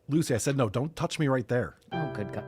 Lucy, I said, no, don't touch me right there. Oh, good God.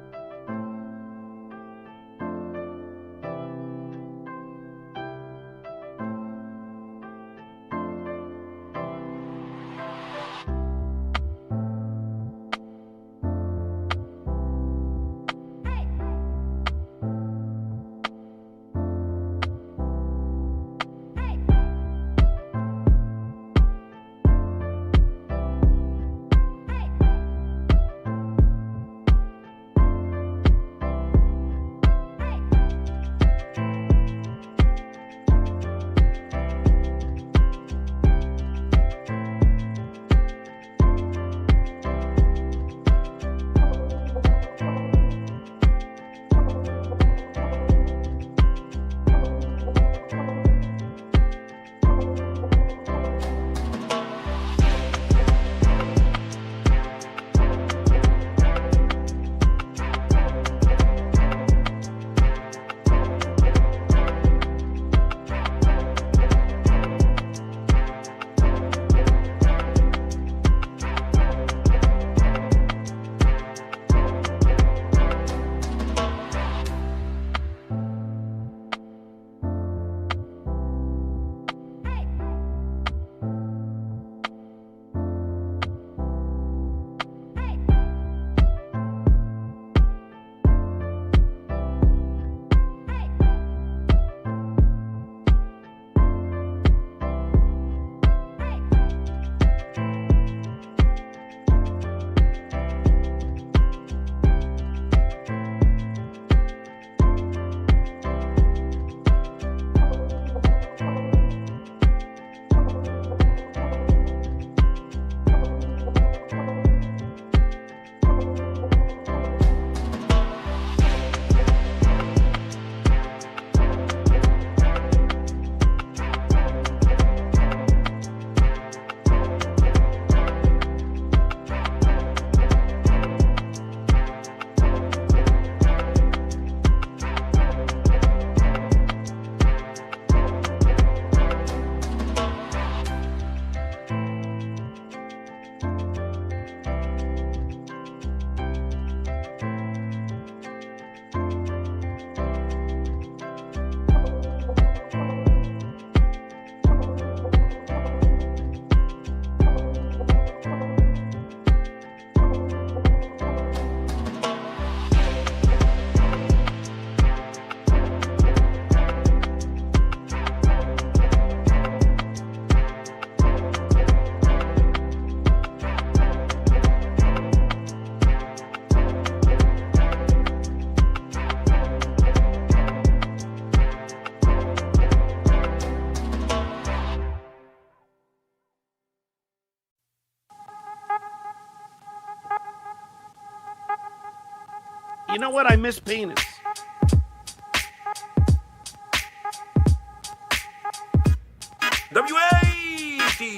You know what? I miss penis. WATP.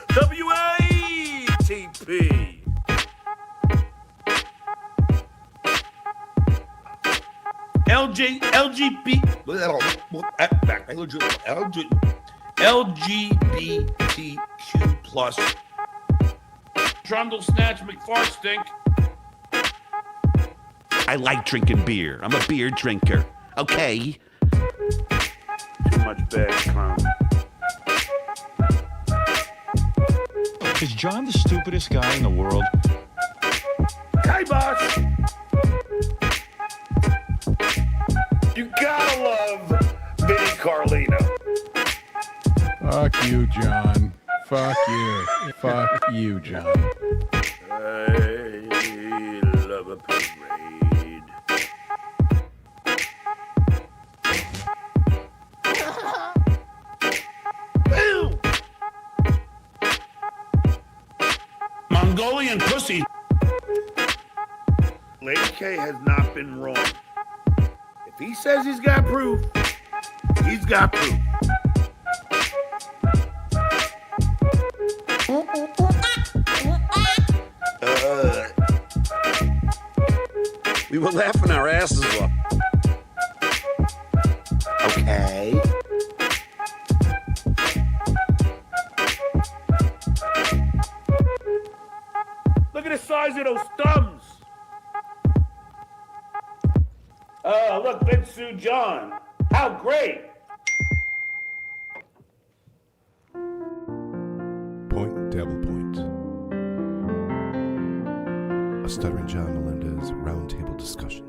WATP. LGBTQ plus. Trundle snatch McFart stink. I like drinking beer. I'm a beer drinker. Okay. Too much bad clown. Is John the stupidest guy in the world? Tightbox. You gotta love Vinnie Carlino. Fuck you, John. Fuck you. Fuck you, John. I love a parade. Mongolian pussy. Lady K has not been wrong. If he says he's got proof, he's got proof. We were laughing our asses off. Okay. Look at the size of those thumbs. Oh, look, StutJo John. How great. Point, Dabble Point. A Stuttering John Melendez roundtable discussion.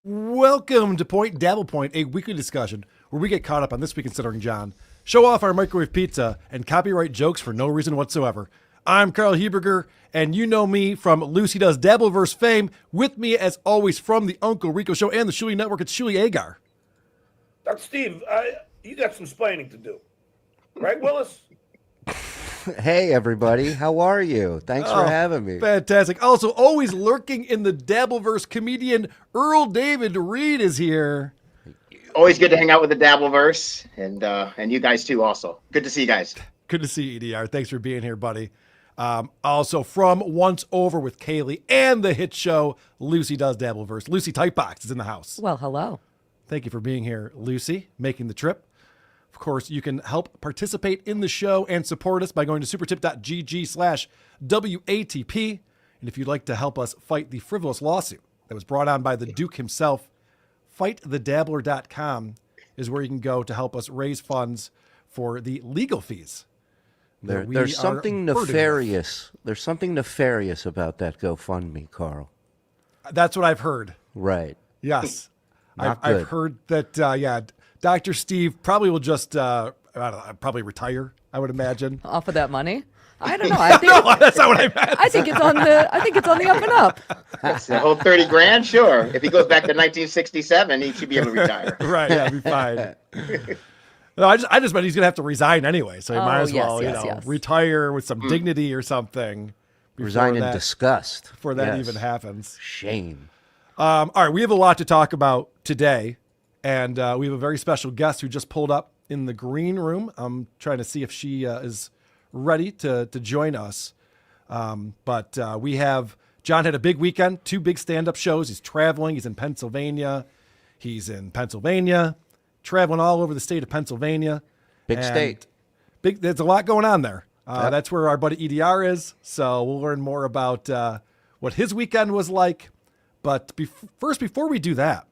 Welcome to Point Dabble Point, a weekly discussion where we get caught up on This Week in Stuttering John, show off our microwave pizza, and copyright jokes for no reason whatsoever. I'm Carl Heberger, and you know me from Lucy Does Dabbleverse fame. With me, as always, from the Uncle Rico Show and the Shuli Network, it's Shuli Agar. Dr. Steve, you got some splaining to do. Right, Willis? Hey, everybody. How are you? Thanks for having me. Fantastic. Also, always lurking in the Dabbleverse, comedian Earl David Reed is here. Always good to hang out with the Dabbleverse, and you guys too also. Good to see you guys. Good to see you, EDR. Thanks for being here, buddy. Also, from Once Over with Kaylee and the hit show Lucy Does Dabbleverse, Lucy Tightbox is in the house. Well, hello. Thank you for being here, Lucy, making the trip. Of course, you can help participate in the show and support us by going to supertip.gg/WATP. And if you'd like to help us fight the frivolous lawsuit that was brought on by the Duke himself, fightthedabbler.com is where you can go to help us raise funds for the legal fees. There's something nefarious. There's something nefarious about that GoFundMe, Carl. That's what I've heard. Right. Yes. Not good. I've heard that, Dr. Steve probably will just, I don't know, probably retire, I would imagine. Off of that money? I don't know. I think No, that's not what I meant. I think it's on the up and up. That's the whole 30 grand, sure. If he goes back to 1967, he should be able to retire. Right, yeah, be fine. No, I just meant he's gonna have to resign anyway, so he might as well, yes. retire with some dignity or something. Resign in disgust. Before that Yes. even happens. Shame. All right, we have a lot to talk about today, and we have a very special guest who just pulled up in the green room. I'm trying to see if she is ready to join us. But we have, John had a big weekend, 2 big stand-up shows. He's traveling. He's in Pennsylvania. Traveling all over the state of Pennsylvania. Big state. There's a lot going on there. That's where our buddy EDR is. So we'll learn more about what his weekend was like. But first, before we do that,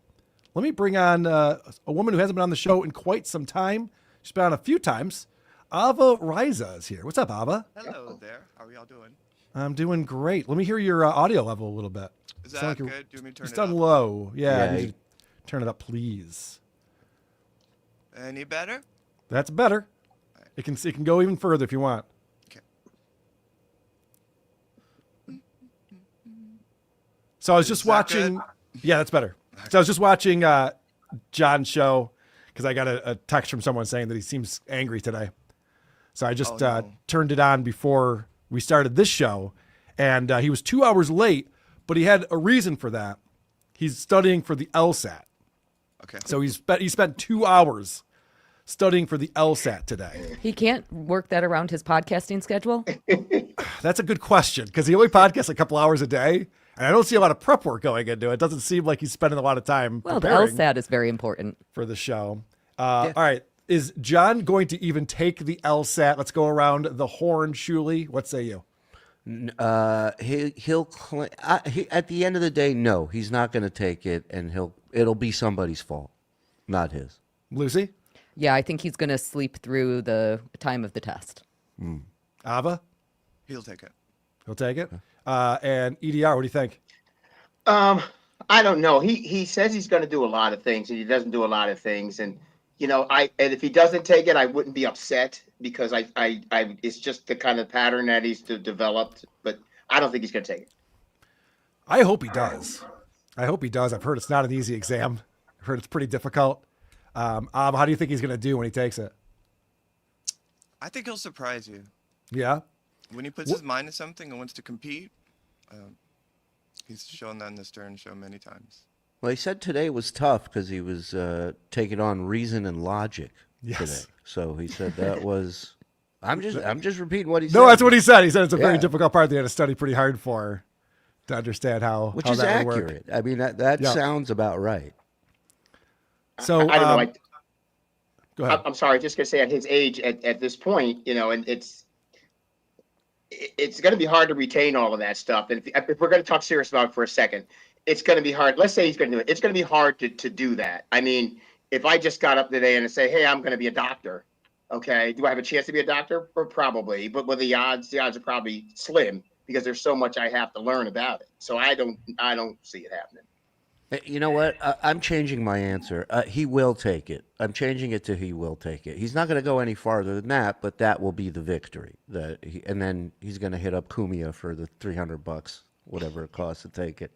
let me bring on a woman who hasn't been on the show in quite some time. She's been on a few times. Ava Raiza is here. What's up, Ava? Hello there. How are y'all doing? I'm doing great. Let me hear your audio level a little bit. Is that good? Do you want me to turn It's it done up? low. Yeah, Yeah. I need you to turn it up, please. Any better? That's better. It can go even further if you want. Okay. So I was just that watching. Yeah, that's better. So I was just watching John's show because I got a text from someone saying that he seems angry today. So I just turned it on before we started this show, and he was 2 hours late, but he had a reason for that. He's studying for the LSAT. Okay. So he spent 2 hours studying for the LSAT today. He can't work that around his podcasting schedule. That's a good question because he only podcasts a couple hours a day, and I don't see a lot of prep work going into it. It doesn't seem like he's spending a lot of time Well, the preparing LSAT is very important. for the show. All right. Is John going to even take the LSAT? Let's go around the horn, Shuli. What say you? He'll at the end of the day, no, he's not going to take it, and it'll be somebody's fault, not his. Lucy? Yeah, I think he's going to sleep through the time of the test. Ava? He'll take it. He'll take it. And EDR, what do you think? I don't know. He says he's going to do a lot of things, and he doesn't do a lot of things. And and if he doesn't take it, I wouldn't be upset because I it's just the kind of pattern that he's developed. But I don't think he's going to take it. I hope he does. I've heard it's not an easy exam. I've heard it's pretty difficult. Ava, how do you think he's going to do when he takes it? I think he'll surprise you. Yeah? When he puts his mind to something and wants to compete, he's shown that in the Stern show many times. Well, he said today was tough because he was taking on reason and logic today. So he said that was. I'm just repeating what he said. No, that's what he said. He said it's a very Yeah. difficult part that he had to study pretty hard for to understand Which how is that would work. accurate. I mean, that sounds about right. So I don't know. go ahead. I'm sorry, just going to say at his age, at this point, and it's it's going to be hard to retain all of that stuff. And if we're going to talk serious about it for a second, it's going to be hard. Let's say he's going to do it. It's going to be hard to do that. I mean, if I just got up today and say, hey, I'm going to be a doctor. Okay. Do I have a chance to be a doctor? Probably. But with the odds are probably slim because there's so much I have to learn about it. So I don't see it happening. You know what? I'm changing my answer. He will take it. I'm changing it to he will take it. He's not going to go any farther than that, but that will be the victory. And then he's going to hit up Kumia for the $300, whatever it costs to take it.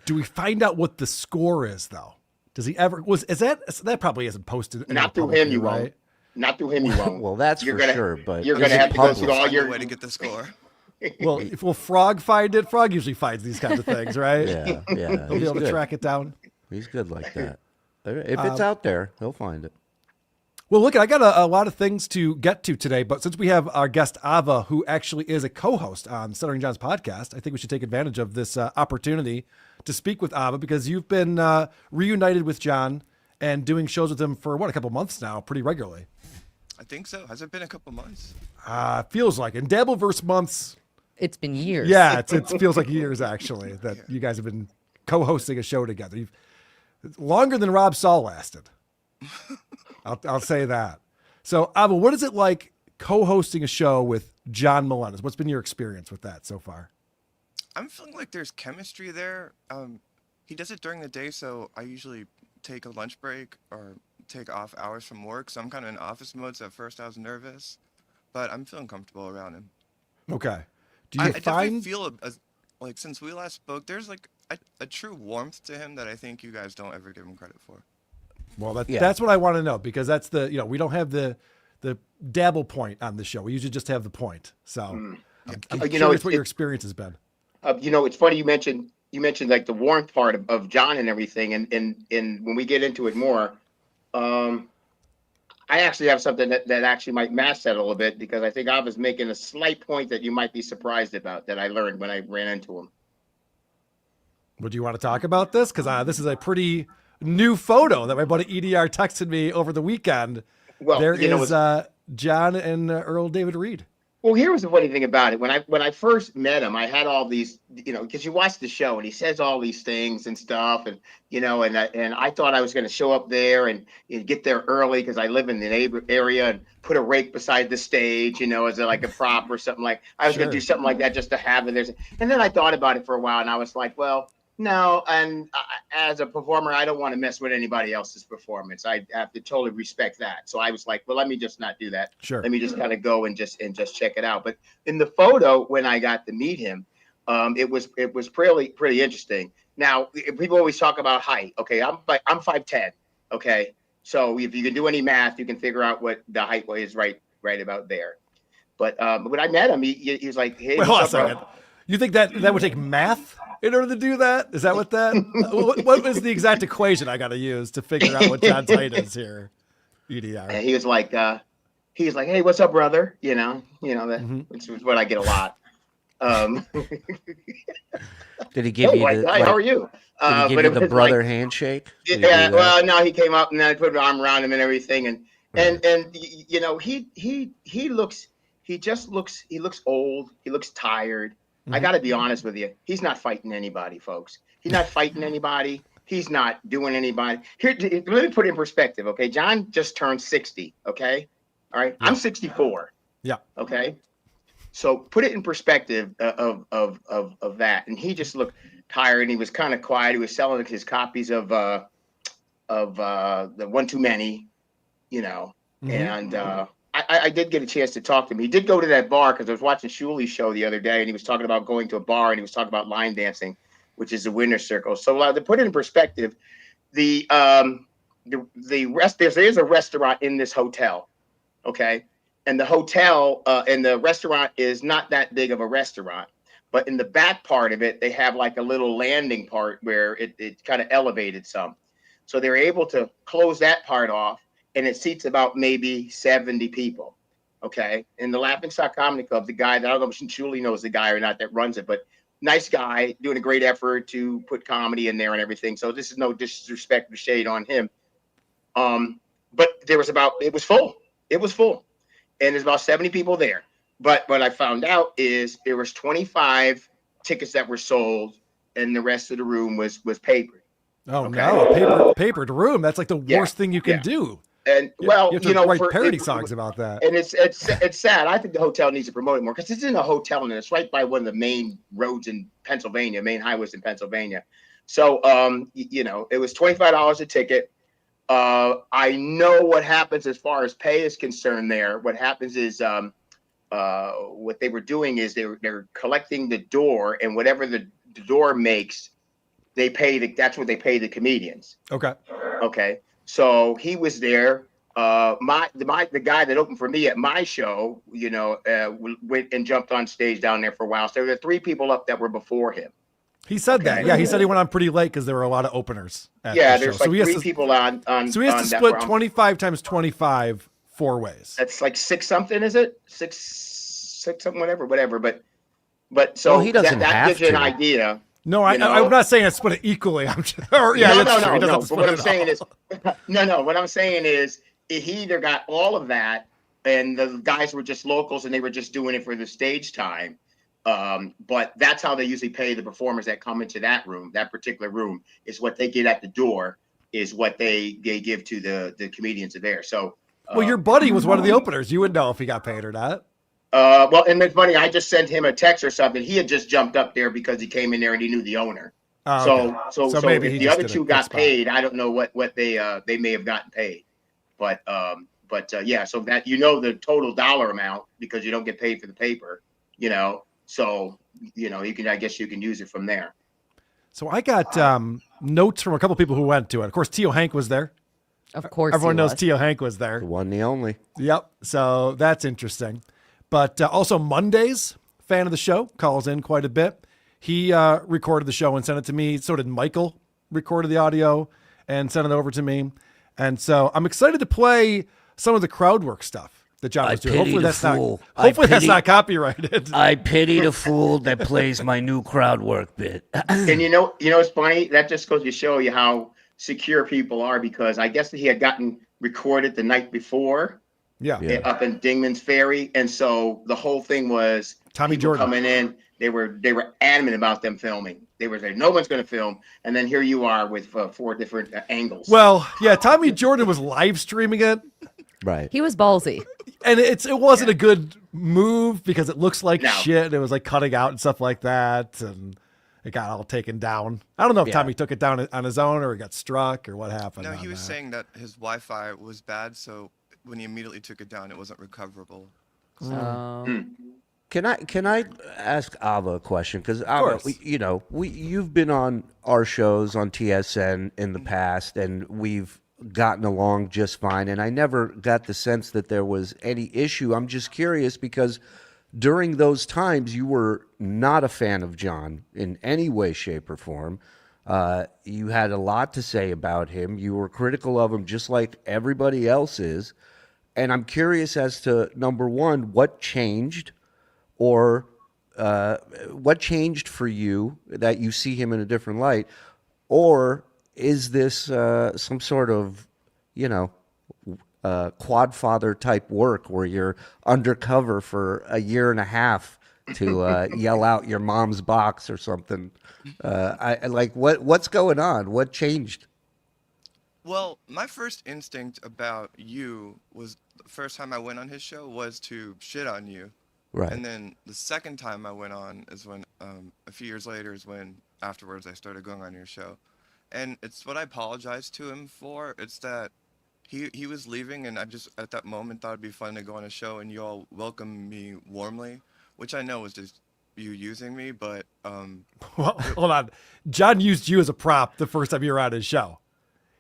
Do we find out what the score is, though? Does he ever that probably isn't posted? Not through him, you won't. Not through him, you won't. Well, that's for sure. But you're going to have to go through all your way to get the score. Well, if Frog find it, Frog usually finds these kinds of things, right? Yeah. He'll be able to track it down. He's good like that. If it's out there, he'll find it. Well, look, I got a lot of things to get to today, but since we have our guest Ava, who actually is a co-host on Stuttering John's podcast, I think we should take advantage of this opportunity to speak with Ava because you've been reunited with John and doing shows with him for, a couple months now, pretty regularly. I think so. Has it been a couple months? Feels like. In Dabbleverse months. It's been years. Yeah, it feels like years, actually, that you guys have been co-hosting a show together. Longer than Rob Saul lasted. I'll say that. So, Ava, what is it like co-hosting a show with John Melendez? What's been your experience with that so far? I'm feeling like there's chemistry there. He does it during the day, so I usually take a lunch break or take off hours from work. So I'm kind of in office mode. So at first I was nervous, but I'm feeling comfortable around him. Okay. Do you I definitely feel like since we last spoke, there's like a true warmth to him that I think you guys don't ever give him credit for. Well, that's what I want to know because that's we don't have the Dabble Point on the show. We usually just have the point. So I'm curious what your experience has been. It's funny you mentioned like the warmth part of John and everything, and when we get into it more, I actually have something that actually might match that a little bit because I think I was making a slight point that you might be surprised about that I learned when I ran into him. Would you want to talk about this? Because this is a pretty new photo that my buddy EDR texted me over the weekend. Well, there is John and Earl David Reed. Well, here was the funny thing about it. When I first met him, I had all these, because you watch the show and he says all these things and stuff, and I thought I was going to show up there and get there early because I live in the neighbor area and put a rake beside the stage, as like a prop or something like. I was going to do something like that just to have it. And then I thought about it for a while and I was like, well, no, and as a performer, I don't want to mess with anybody else's performance. I have to totally respect that. So I was like, well, let me just not do that. Sure. Let me just kind of go and just check it out. But in the photo, when I got to meet him, it was pretty interesting. Now, people always talk about height. Okay, I'm 5'10". Okay, so if you can do any math, you can figure out what the height is right about there. But when I met him, he was like, hey, wait, hold on a second. You think that would take math in order to do that? Is that what what is the exact equation I got to use to figure out what John's height is here? EDR. And he was like, hey, what's up, brother? Which is what I get a lot. Did he give you how are you? Did he give you the brother handshake? Yeah, well, no, he came up and I put an arm around him and everything. And he looks old. He looks tired. I got to be honest with you. He's not fighting anybody, folks. He's not fighting anybody. He's not doing anybody. Here, let me put it in perspective, okay? John just turned 60, okay? All right? Yeah. I'm 64. Yeah. Okay? So put it in perspective of that. And he just looked tired and he was kind of quiet. He was selling his copies of the One Too Many, and I did get a chance to talk to him. He did go to that bar because I was watching Shuli's show the other day, and he was talking about going to a bar, and he was talking about line dancing, which is the winner's circle. So to put it in perspective, there's a restaurant in this hotel, okay, and the hotel and the restaurant is not that big of a restaurant, but in the back part of it, they have like a little landing part where it kind of elevated some, so they were able to close that part off. And it seats about maybe 70 people, okay? In the Laughing Stock Comedy Club, the guy, I don't know if Shuli knows the guy or not that runs it, but nice guy, doing a great effort to put comedy in there and everything. So this is no disrespect or shade on him. But it was full. It was full. And there's about 70 people there. But what I found out is there was 25 tickets that were sold, and the rest of the room was papered. Oh Okay. no, a papered room. That's like the Yeah, worst thing you can yeah. do. And You well, have to you know, write for parody songs about that. and it's sad. I think the hotel needs to promote it more because it's in a hotel and it's right by one of the main roads in Pennsylvania, main highways in Pennsylvania. So, you know, it was $25 a ticket. I know what happens as far as pay is concerned there. What happens is what they were doing is they're collecting the door, and whatever the door makes, that's what they pay the comedians. Okay. Okay. So he was there. The guy that opened for me at my show, you know, went and jumped on stage down there for a while. So there were 3 people up that were before him. He said that. Okay. Yeah, he said he went on pretty late because there were a lot of openers. Yeah, the there's show. like 3 people on. So he has to that split were on- 25 times 25 4 ways. That's like 6 something, is it? 6 something, whatever. But so Well, he doesn't that have gives you an to. idea. No, You know? I'm not saying I split it equally. I'm just, or, yeah, no, that's true. He doesn't no. But split what I'm it saying all. is, no. What I'm saying is, he either got all of that, and the guys were just locals, and they were just doing it for the stage time. But that's how they usually pay the performers that come into that room. That particular room is what they get at the door, is what they give to the comedians there. So, Well, your buddy was one of the openers. You would know if he got paid or not. well, and it's funny. I just sent him a text or something. He had just jumped up there because he came in there and he knew the owner. Oh, okay. So maybe if he the just other did a 2 quick got spot. paid, I don't know what they may have gotten paid. But yeah, so that you know the total dollar amount because you don't get paid for the paper, you know. So you know I guess you can use it from there. So I got notes from a couple people who went to it. Of course, Tio Hank was there. Of course, Everyone he knows was. Tio Hank was there. The one, the only. Yep. So that's interesting. But also Mondays, fan of the show, calls in quite a bit. He recorded the show and sent it to me. So did Michael, recorded the audio and sent it over to me. And so I'm excited to play some of the crowd work stuff that John was doing. Hopefully that's not copyrighted. I pity the fool that plays my new crowd work bit. And you know it's funny, that just goes to show you how secure people are, because I guess he had gotten recorded the night before. Yeah. Up in Dingman's Ferry, and so the whole thing was Tommy people Jordan coming in. They were adamant about them filming. They were saying no one's going to film, and then here you are with 4 different angles. Well, yeah, Tommy Jordan was live streaming it. Right. He was ballsy. And it wasn't a good move because it looks like No. shit. And it was like cutting out and stuff like that. And it got all taken down. I don't know if Yeah. Tommy took it down on his own or he got struck or what happened. No, on he was that. saying that his Wi-Fi was bad, so when he immediately took it down, it wasn't recoverable. Can I ask Ava a question? Because course. you've been on our shows on TSN in the past, and we've gotten along just fine. And I never got the sense that there was any issue. I'm just curious because during those times you were not a fan of John in any way, shape, or form. You had a lot to say about him. You were critical of him, just like everybody else is. And I'm curious as to, number one, what changed, or what changed for you that you see him in a different light, or is this some sort of, quad father type work where you're undercover for a year and a half to yell out your mom's box or something? What's going on? What changed? Well, my first instinct about you was the first time I went on his show was to shit on you. Right. And then the second time I went on is when, a few years later is when afterwards I started going on your show. And it's what I apologized to him for. It's that he was leaving, and I just at that moment thought it'd be fun to go on a show and you all welcomed me warmly, which I know was just you using me, but Well, hold on. John used you as a prop the first time you were on his show.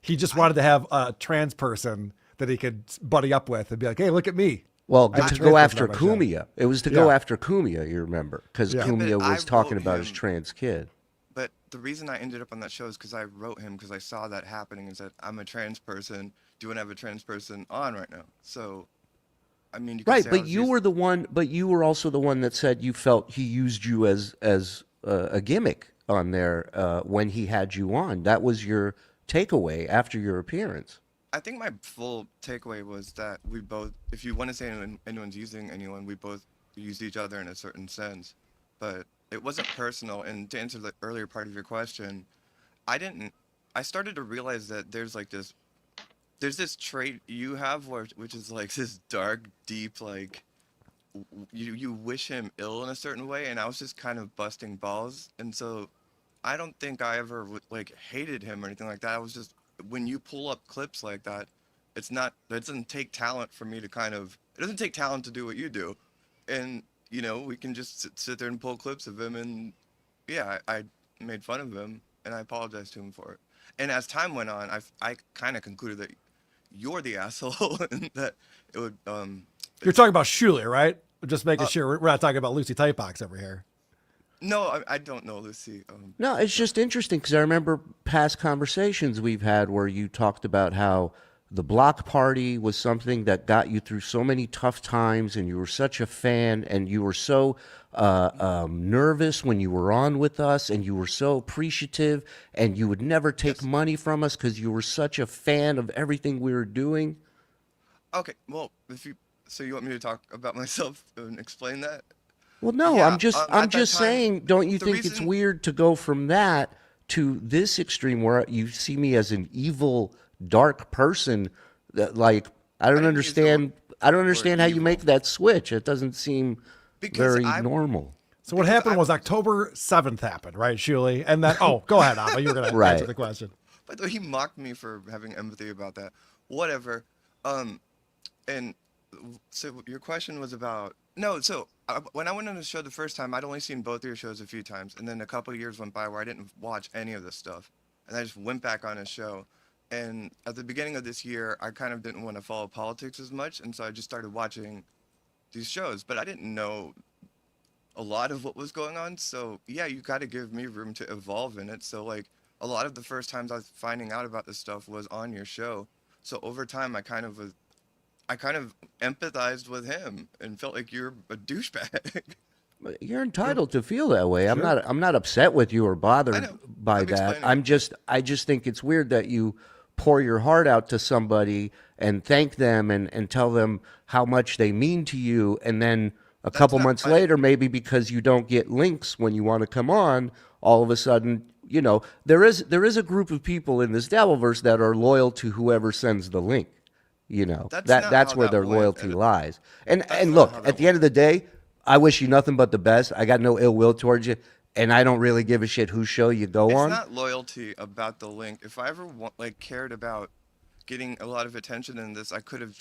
He just wanted to have a trans person that he could buddy up with and be like, hey, look at me. Well, I have to a go trans after person on my show. Kumia. It was to go Yeah. after Kumia, you remember, because Yeah. Kumia but I was talking wrote about his him. trans kid. But the reason I ended up on that show is because I wrote him because I saw that happening and said, I'm a trans person. Do you want to have a trans person on right now? So, I mean, you can Right, say I but was you used- were the one. But you were also the one that said you felt he used you as a gimmick on there when he had you on. That was your takeaway after your appearance. I think my full takeaway was that we both, if you want to say anyone's using anyone, we both used each other in a certain sense, but it wasn't personal. And to answer the earlier part of your question, I didn't. I started to realize that there's this trait you have which is like this dark, deep, like you wish him ill in a certain way, and I was just kind of busting balls, and so I don't think I ever like hated him or anything like that. I was just, when you pull up clips like that, it doesn't take talent for me to it doesn't take talent to do what you do, and we can just sit there and pull clips of him, and yeah, I made fun of him and I apologized to him for it. And as time went on, I kind of concluded that you're the asshole and that it would You're talking about Shuli, right? Just making sure we're not talking about Lucy Tightbox over here. No, I don't know Lucy. No, it's just interesting because I remember past conversations we've had where you talked about how the block party was something that got you through so many tough times, and you were such a fan, and you were so nervous when you were on with us, and you were so appreciative, and you would never take money from us because you were such a fan of everything we were doing. Okay, well, so you want me to talk about myself and explain that? Well, no, Yeah, I'm just at that saying, time, don't you the think it's reason- weird to go from that to this extreme where you see me as an evil, dark person that, like, I don't didn't use the understand word how you evil. make that switch. It doesn't seem Because very I- normal. So what Because happened I- was October 7th happened, right, Shuli? And then, go ahead, Ava. You were going to Right. answer the question. By the way, he mocked me for having empathy about that. Whatever. And so your question was about when I went on the show the first time, I'd only seen both of your shows a few times, and then a couple of years went by where I didn't watch any of this stuff, and I just went back on his show. And at the beginning of this year, I kind of didn't want to follow politics as much, and so I just started watching these shows, but I didn't know a lot of what was going on. So yeah, you got to give me room to evolve in it. So like a lot of the first times I was finding out about this stuff was on your show. So over time, I kind of empathized with him and felt like you're a douchebag. You're entitled to feel that way. I'm not upset with you or I bothered know. by I'm that. explaining. I just think it's weird that you pour your heart out to somebody and thank them and tell them how much they mean to you, and then a couple not months fine. later, maybe because you don't get links when you want to come on, all of a sudden, there is a group of people in this Dabbleverse that are loyal to whoever sends the link. That's not That's how where that their went. loyalty lies. And That's not look, how that at the end of the day, I wish you nothing but the best. I got no ill will towards you, and I don't really give a shit whose show you go It's on. not loyalty about the link. If I ever cared about getting a lot of attention in this, I could have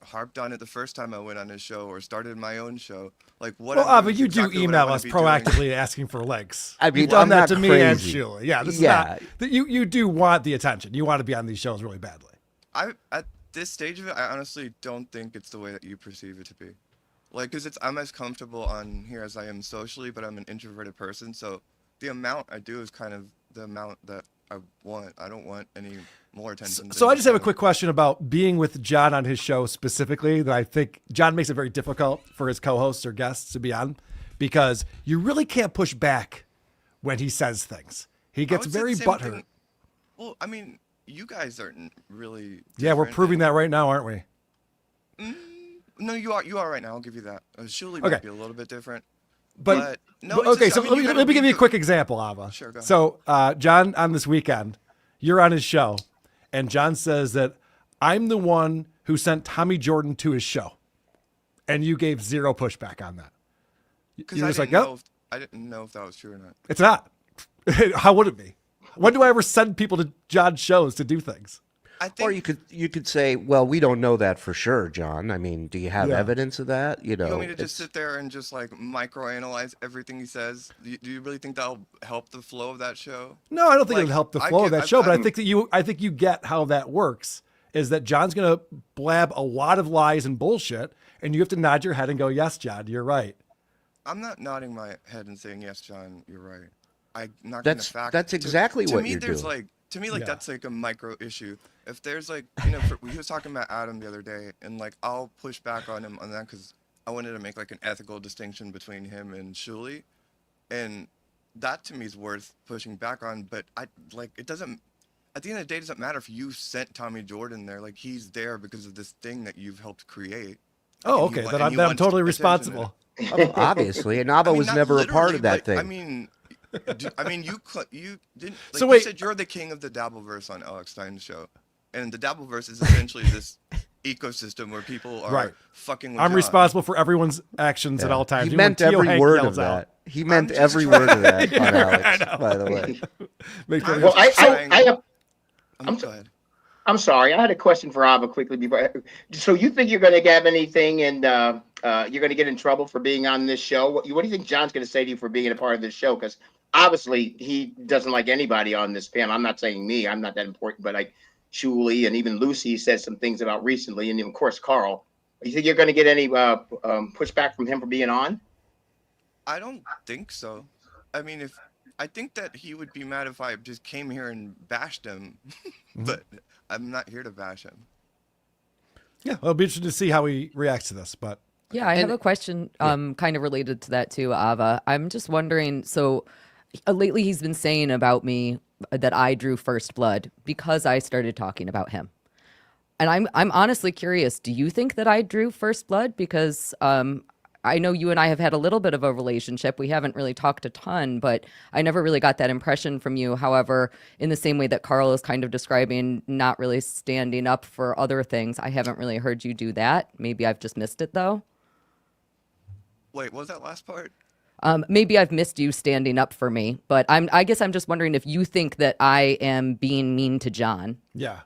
harped on it the first time I went on his show or started my own show. Like what? Well, I'm Ava, doing is you do exactly what I email wanna us be doing. proactively asking for links. I mean, You've done I'm that not to me and crazy. Shuli. Yeah, this Yeah. is not. You do want the attention. You want to be on these shows really badly. At this stage of it, I honestly don't think it's the way that you perceive it to be. Like, because I'm as comfortable on here as I am socially, but I'm an introverted person, so the amount I do is kind of the amount that I want. I don't want any more attention. So than I just have a kind of- quick question about being with John on his show specifically, that I think John makes it very difficult for his co-hosts or guests to be on, because you really can't push back when he says things. He I gets would say very the same butthurt. thing- Well, I mean, you guys aren't really. Yeah, we're different, proving and- that right now, aren't we? No, you are right now. I'll give you that. Shuli Okay. might be a little bit different. But no, but- it's okay, just- so I mean, let you me, gotta let me give be you a the- quick example, Ava. Sure, go ahead. So John, on this weekend, you're on his show, and John says that I'm the one who sent Tommy Jordan to his show, and you gave zero pushback on that. Because You're I just like, didn't yep, know I didn't know if that was true or not. it's not. How would it be? When do I ever send people to John's shows to do things? I think Or you could say, well, we don't know that for sure, John. I mean, do you have Yeah. evidence of that? you want me to it's- just sit there and just microanalyze everything he says? Do you really think that'll help the flow of that show? No, I don't think Like, it'll help the I flow of get- that show, but I I'm- think that you get how that works. Is that John's going to blab a lot of lies and bullshit, and you have to nod your head and go, "Yes, John, you're right." I'm not nodding my head and saying, yes, John, you're right. I'm not That's- fact. that's exactly what me, you're there's doing. To me, Yeah. that's like a micro issue. If there's he was talking about Adam the other day, and I'll push back on him on that because I wanted to make an ethical distinction between him and Shuli, and that to me is worth pushing back on. But it doesn't. At the end of the day, it doesn't matter if you sent Tommy Jordan there. He's there because of this thing that you've helped create. Oh, And you okay. want- Then and I'm you then I'm want totally attention in it. responsible. Obviously, and Ava was not never a part literally, of that but, thing. You didn't. Like, So you wait. said you're the king of the Dabbleverse on Alex Stein's show, and the Dabbleverse is essentially this ecosystem where people are Right. fucking with I'm John. responsible for everyone's actions at Yeah. all times. He Even when meant Tio every Hank word yells of out. that. He meant just every trying- word of that on I Alex, know. by the way. Makes I'm me- Well, just trying- go go ahead. I'm sorry. I had a question for Ava quickly before. So you think you're going to have anything, and you're going to get in trouble for being on this show? What do you think John's going to say to you for being a part of this show? Because obviously he doesn't like anybody on this panel. I'm not saying me. I'm not that important, but like Shuli and even Lucy said some things about recently, and of course Carl. You think you're going to get any pushback from him for being on? I don't think so. I mean, I think that he would be mad if I just came here and bashed him, but I'm not here to bash him. Yeah, well, it'll be interesting to see how he reacts to this. But Yeah, I have a question kind of related to that too, Ava. I'm just wondering, so lately he's been saying about me that I drew first blood because I started talking about him. And I'm honestly curious, do you think that I drew first blood? Because I know you and I have had a little bit of a relationship. We haven't really talked a ton, but I never really got that impression from you. However, in the same way that Carl is kind of describing not really standing up for other things, I haven't really heard you do that. Maybe I've just missed it though. Wait, what was that last part? Maybe I've missed you standing up for me, but I guess I'm just wondering if you think that I am being mean to John. yeah,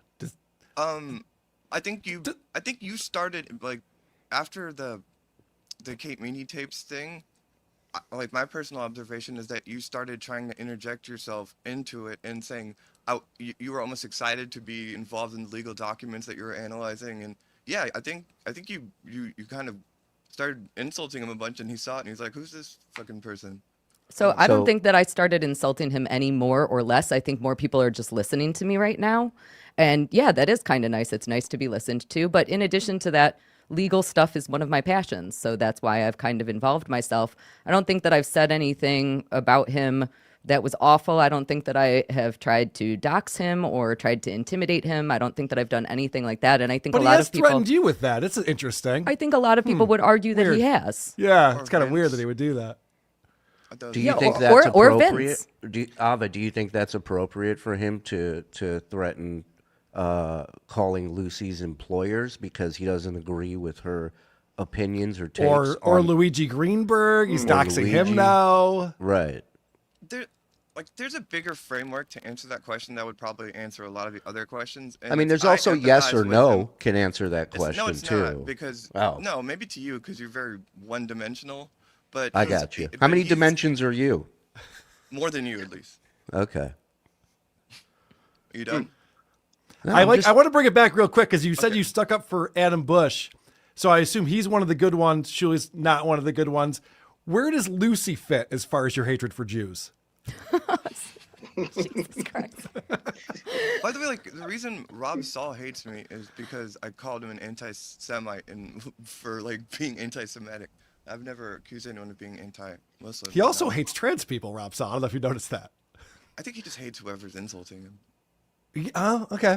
I think you started like after the Kate Meany tapes thing. Like my personal observation is that you started trying to interject yourself into it and saying you were almost excited to be involved in the legal documents that you were analyzing. And yeah, I think you kind of started insulting him a bunch, and he saw it and he's like, "Who's this fucking person?" So I don't think that I started insulting him any more or less. I think more people are just listening to me right now. And yeah, that is kind of nice. It's nice to be listened to. But in addition to that, legal stuff is one of my passions. So that's why I've kind of involved myself. I don't think that I've said anything about him that was awful. I don't think that I have tried to dox him or tried to intimidate him. I don't think that I've done anything like that. And I think but a he lot has of people threatened you with that. It's interesting. I think a lot of people would argue that he has. Yeah, Or it's kind of weird Vince. that he would do that. Do you Yeah, think or- that's or appropriate? Vince. Ava, do you think that's appropriate for him to threaten calling Lucy's employers because he doesn't agree with her opinions or takes? Or on- Luigi Greenberg, he's Or doxing him Luigi. now. Right. There's a bigger framework to answer that question that would probably answer a lot of the other questions. And I mean, it's, there's also yes empathize or with no him. can answer that question No, it's too. not because Oh. no, maybe to you because you're very one-dimensional. But I he's- got you. but How many he's dimensions are you? More than you, at least. Okay. Are you done? No, I I'm like. just- I want to bring it back real quick because you said you stuck up for Adam Bush, so I assume he's one of the good ones. Shuli's not one of the good ones. Where does Lucy fit as far as your hatred for Jews? Jesus Christ. By the way, like the reason Rob Saul hates me is because I called him an anti-Semite and for like being anti-Semitic. I've never accused anyone of being anti-Muslim. He also No. hates trans people, Rob Saul. I don't know if you noticed that. I think he just hates whoever's insulting him. Oh, okay.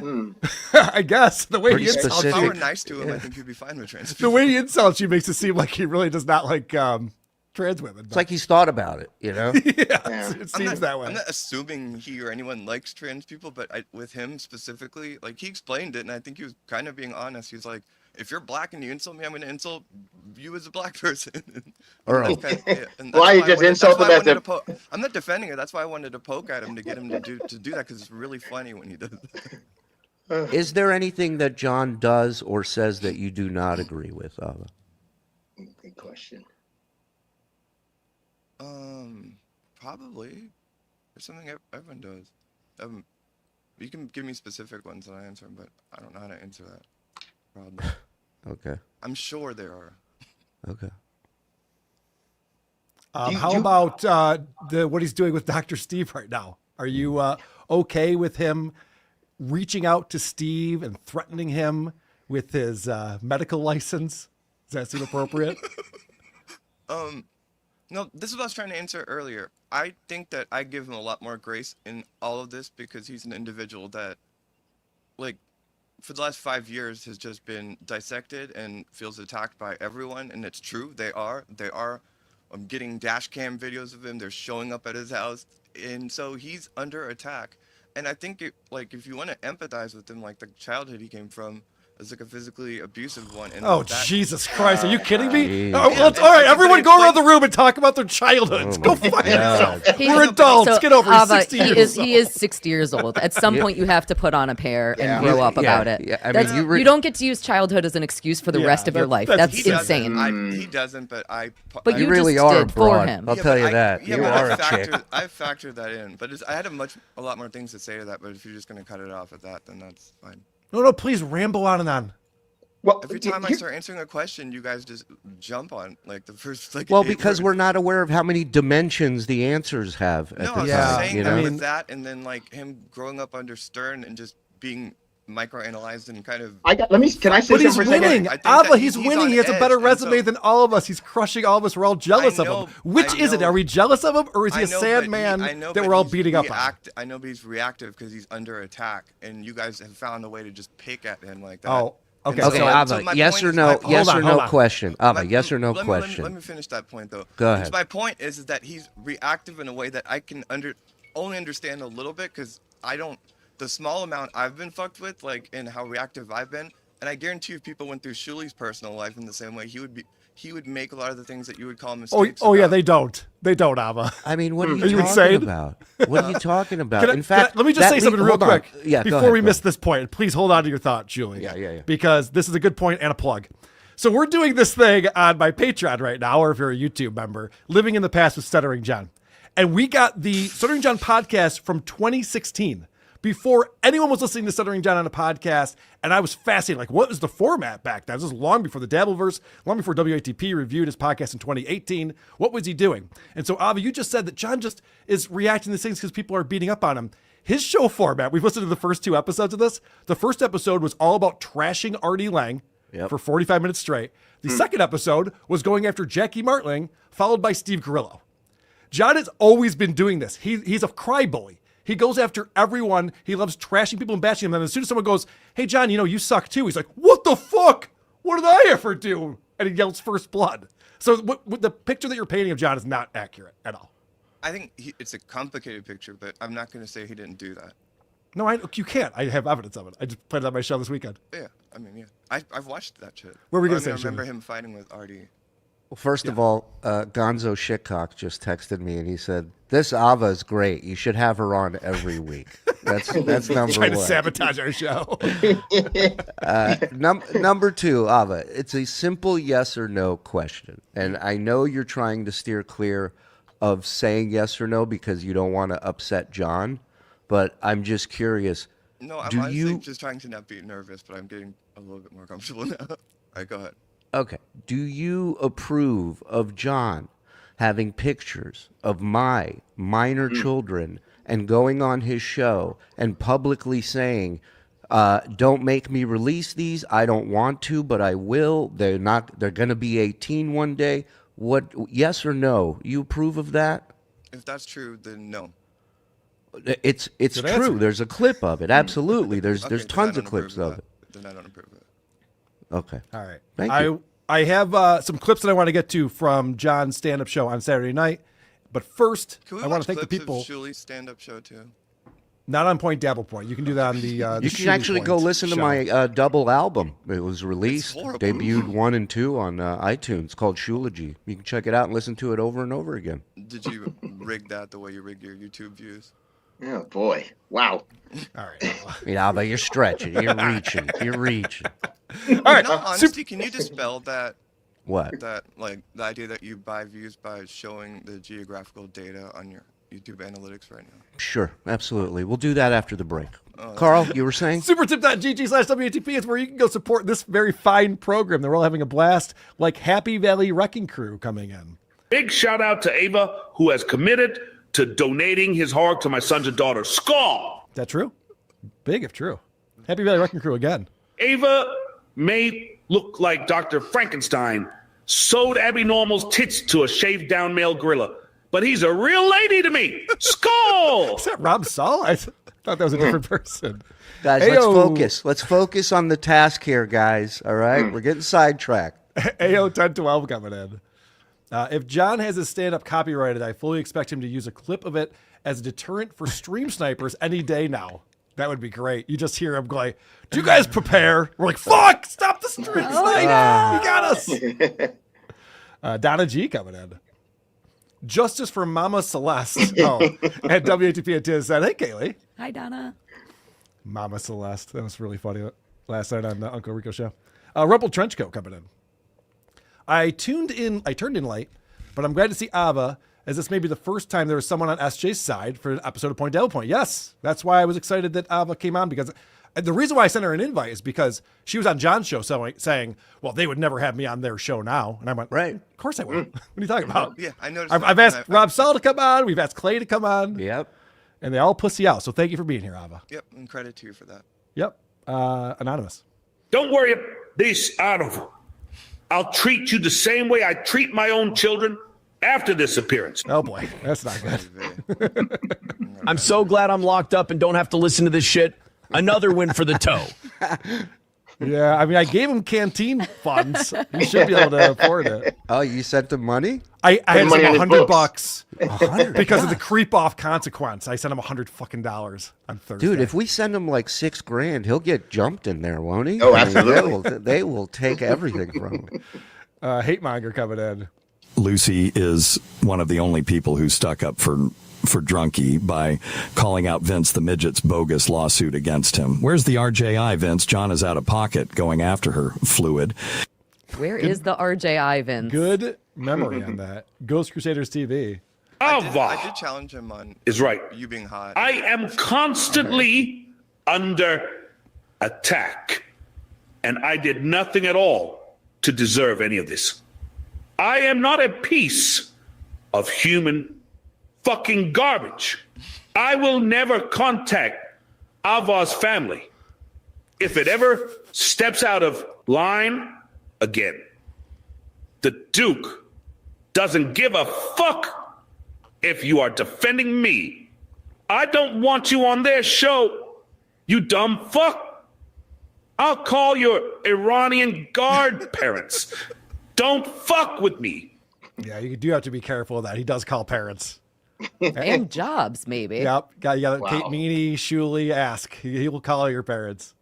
I guess the way Pretty he insults If I specific. were nice to him, I think he'd be fine with trans the people. way he insults you makes it seem like he really does not like trans women. It's like he's thought about it, you know? yeah, it I'm seems not, that way. I'm not assuming he or anyone likes trans people, but with him specifically, like he explained it, and I think he was kind of being honest. He was like, "If you're black and you insult me, I'm going to insult you as a black person." Earl. Why you just insult him as a- I'm not defending it. That's why I wanted to poke at him to get him to do that because it's really funny when he does that. Is there anything that John does or says that you do not agree with, Ava? Good question. Probably. There's something everyone does. You can give me specific ones that I answer, but I don't know how to answer that. Probably. Okay. I'm sure there are. Okay. How about what he's doing with Dr. Steve right now? Are you okay with him reaching out to Steve and threatening him with his medical license? Does that seem appropriate? No, this is what I was trying to answer earlier. I think that I give him a lot more grace in all of this because he's an individual that, like, for the last 5 years has just been dissected and feels attacked by everyone, and it's true. They are. I'm getting dash cam videos of him. They're showing up at his house, and so he's under attack. And I think if you want to empathize with him, like the childhood he came from is like a physically abusive one. And Oh, that, Jesus Christ. Are you kidding me? Yeah. All right, everyone go around the room and talk about their childhoods. Go fuck yourself. We're adults. Get over it. He's Ava, 60 years old. he is 60 years old. At some point, you have to put on a pair and grow up about it. Yeah. I mean, That's, you don't get to use childhood as an excuse for the rest of your life. That's he insane. he doesn't, but But you you really just are a did for broad. him. I'll tell you that. Yeah, You but are a chick. I factored that in. But I had a lot more things to say to that. But if you're just gonna cut it off at that, then that's fine. No, please ramble on and on. Well, Every time I start answering a question, you guys just jump on like the first like. Well, 8 because words. we're not aware of how many dimensions the answers have at No, the I was Yeah, just time. saying You that know? with that, and then like him growing up under Stern and just being microanalyzed and kind of. Can I say But he's something for a second? winning. I think that Ava, he's he's winning. on He has a edge, better and resume so- than all of us. He's crushing all of us. We're all jealous I of know, him. Which I is it? know. Are we jealous of him, or is he I a know, sad but man I know, that but we're all he's beating up on? I know, but he's reactive because he's under attack, and you guys have found a way to just pick at him like that. Oh, okay. Okay, So- Ava, my yes point or is- no? my point- Yes Hold or on, no hold on. question. Ava, My- yes or no let me- question. Let me finish that point though. Go Because ahead. my point is that he's reactive in a way that I can only understand a little bit because I don't. The small amount I've been fucked with, like, and how reactive I've been, and I guarantee if people went through Shuli's personal life in the same way, he would make a lot of the things that you would call mistakes. Oh yeah, about. they don't. They don't, Ava. I mean, what are Are you you talking insane? about? What are you talking about? Can I- In fact, let me just that say something real hold on. quick Yeah, go before ahead, we go miss ahead. this point. Please hold on to your thought, Julie. Yeah. Because this is a good point and a plug. So we're doing this thing on my Patreon right now, or if you're a YouTube member, Living in the Past with Stuttering John. And we got the Stuttering John podcast from 2016. Before anyone was listening to Stuttering John on a podcast, and I was fascinated. Like, what was the format back then? This was long before the Dabbleverse, long before WATP reviewed his podcast in 2018. What was he doing? And so, Ava, you just said that John just is reacting to things because people are beating up on him. His show format, we've listened to the first 2 episodes of this. The first episode was all about trashing Artie Lang for 45 minutes straight. The second episode was going after Jackie Martling, followed by Steve Carrillo. John has always been doing this. He's a cry bully. He goes after everyone. He loves trashing people and bashing them. And as soon as someone goes, hey, John, you suck too. He's like, what the fuck? What did I ever do? And he yells first blood. So the picture that you're painting of John is not accurate at all. I think it's a complicated picture, but I'm not going to say he didn't do that. No, you can't. I have evidence of it. I just played it on my show this weekend. Yeah, I mean, yeah. I've watched that shit. What were we I gonna say, remember Shuli? him fighting with Artie. Well, first of all, Gonzo Shitcock just texted me and he said, "This Ava is great. You should have her on every week." That's number Trying to one. sabotage our show. Number 2, Ava, it's a simple yes or no question. And I know you're trying to steer clear of saying yes or no because you don't want to upset John, but I'm just curious. No, I'm do honestly you just trying to not be nervous, but I'm getting a little bit more comfortable now. All right, go ahead. Okay. Do you approve of John having pictures of my minor children and going on his show and publicly saying, don't make me release these. I don't want to, but I will. They're going to be 18 one day. What? Yes or no? You approve of that? If that's true, then no. It's Good true. answer. There's a clip of it. Absolutely. There's Okay, then tons I of don't clips approve of it. that. Then I don't approve of it. Okay. All right. Thank you. I have some clips that I want to get to from John's stand-up show on Saturday night. But first, Can we I want watch to thank the clips people. of Shuli's stand-up show too? Not on Point, Dabble Point. You can do that on the You Shuli can actually go Point listen to show. my double album. It was released, horrible. debuted 1 and 2 on iTunes, called Shuligy. You can check it out and listen to it over and over again. Did you rig that the way you rig your YouTube views? Oh boy! Wow. All right. Yeah, but you're stretching, you're reaching, you're reaching. All right. No, honesty, can you dispel that What? the idea that you buy views by showing the geographical data on your YouTube analytics right now? Sure, absolutely. We'll do that after the break. Carl, you were saying? Supertip.gg/WATP is where you can go support this very fine program. They're all having a blast, like Happy Valley Wrecking Crew coming in. Big shout out to Ava, who has committed to donating his heart to my sons and daughters. Skull! Is that true? Big if true. Happy Valley Wrecking Crew again. Ava may look like Dr. Frankenstein sewed Abby Normal's tits to a shaved down male gorilla, but he's a real lady to me. Skull! Is that Rob Saul? Thought that was a different person. Guys, let's focus. Let's focus on the task here, guys. All right? We're getting sidetracked. AO 1012 coming in. If John has his stand-up copyrighted, I fully expect him to use a clip of it as a deterrent for stream snipers any day now. That would be great. You just hear him going, do you guys prepare? We're like, fuck, stop the stream snipe. You got us. Donna G coming in. Justice for Mama Celeste. At WATP Antenna said, hey, Kaylee. Hi, Donna. Mama Celeste. That was really funny last night on the Uncle Rico show. Rumple Trenchcoat coming in. I turned in late, but I'm glad to see Ava, as this may be the first time there was someone on SJ's side for an episode of Point Dabble Point. Yes, that's why I was excited that Ava came on, because the reason why I sent her an invite is because she was on John's show saying, well, they would never have me on their show now. And I went, right. Of course I would. What are you talking about? Yeah, I noticed. I've asked Rob Sell to come on. We've asked Clay to come on. Yep. And they all pussy out. So thank you for being here, Ava. Yep, and credit to you for that. Yep. Anonymous. Don't worry this out of. I'll treat you the same way I treat my own children after this appearance. Oh boy, that's not good. I'm so glad I'm locked up and don't have to listen to this shit. Another win for the toe. Yeah, I mean, I gave him canteen funds. He should be able to afford it. Oh, you sent him money? I had him $100 because of the creep off consequence. I sent him $100 on Thursday. Dude, if we send him like $6,000, he'll get jumped in there, won't he? Oh, I mean, absolutely. they will take everything from him. Hate monger coming in. Lucy is one of the only people who stuck up for Drunky by calling out Vince the Midget's bogus lawsuit against him. Where's the RJI, Vince? John is out of pocket going after her fluid. Where is the RJI, Vince? Good memory on that. Ghost Crusaders TV. I did challenge him on is right. You being hot. I am constantly under attack, and I did nothing at all to deserve any of this. I am not a piece of human fucking garbage. I will never contact Ava's family if it ever steps out of line again. The Duke doesn't give a fuck if you are defending me. I don't want you on their show, you dumb fuck. I'll call your Iranian guard parents. Don't fuck with me. Yeah, you do have to be careful of that. He does call parents. And jobs, maybe. Yep. You got Wow. Kate Meany, Shuli, ask. He will call your parents.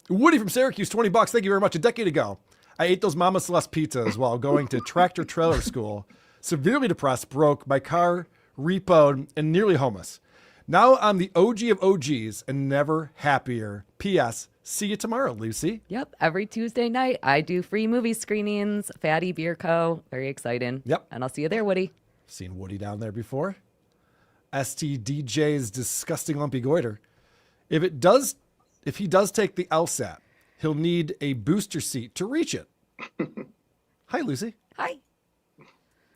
Woody from Syracuse, $20. Thank you very much. A decade ago, I ate those Mama Celeste pizzas while going to tractor trailer school. Severely depressed, broke, my car repoed, and nearly homeless. Now I'm the OG of OGs and never happier. P.S. See you tomorrow, Lucy. Yep. Every Tuesday night, I do free movie screenings. Fatty Beer Co. Very exciting. Yep. And I'll see you there, Woody. Seen Woody down there before. STDJ's disgusting lumpy goiter. If he does take the LSAT, he'll need a booster seat to reach it. Hi, Lucy. Hi.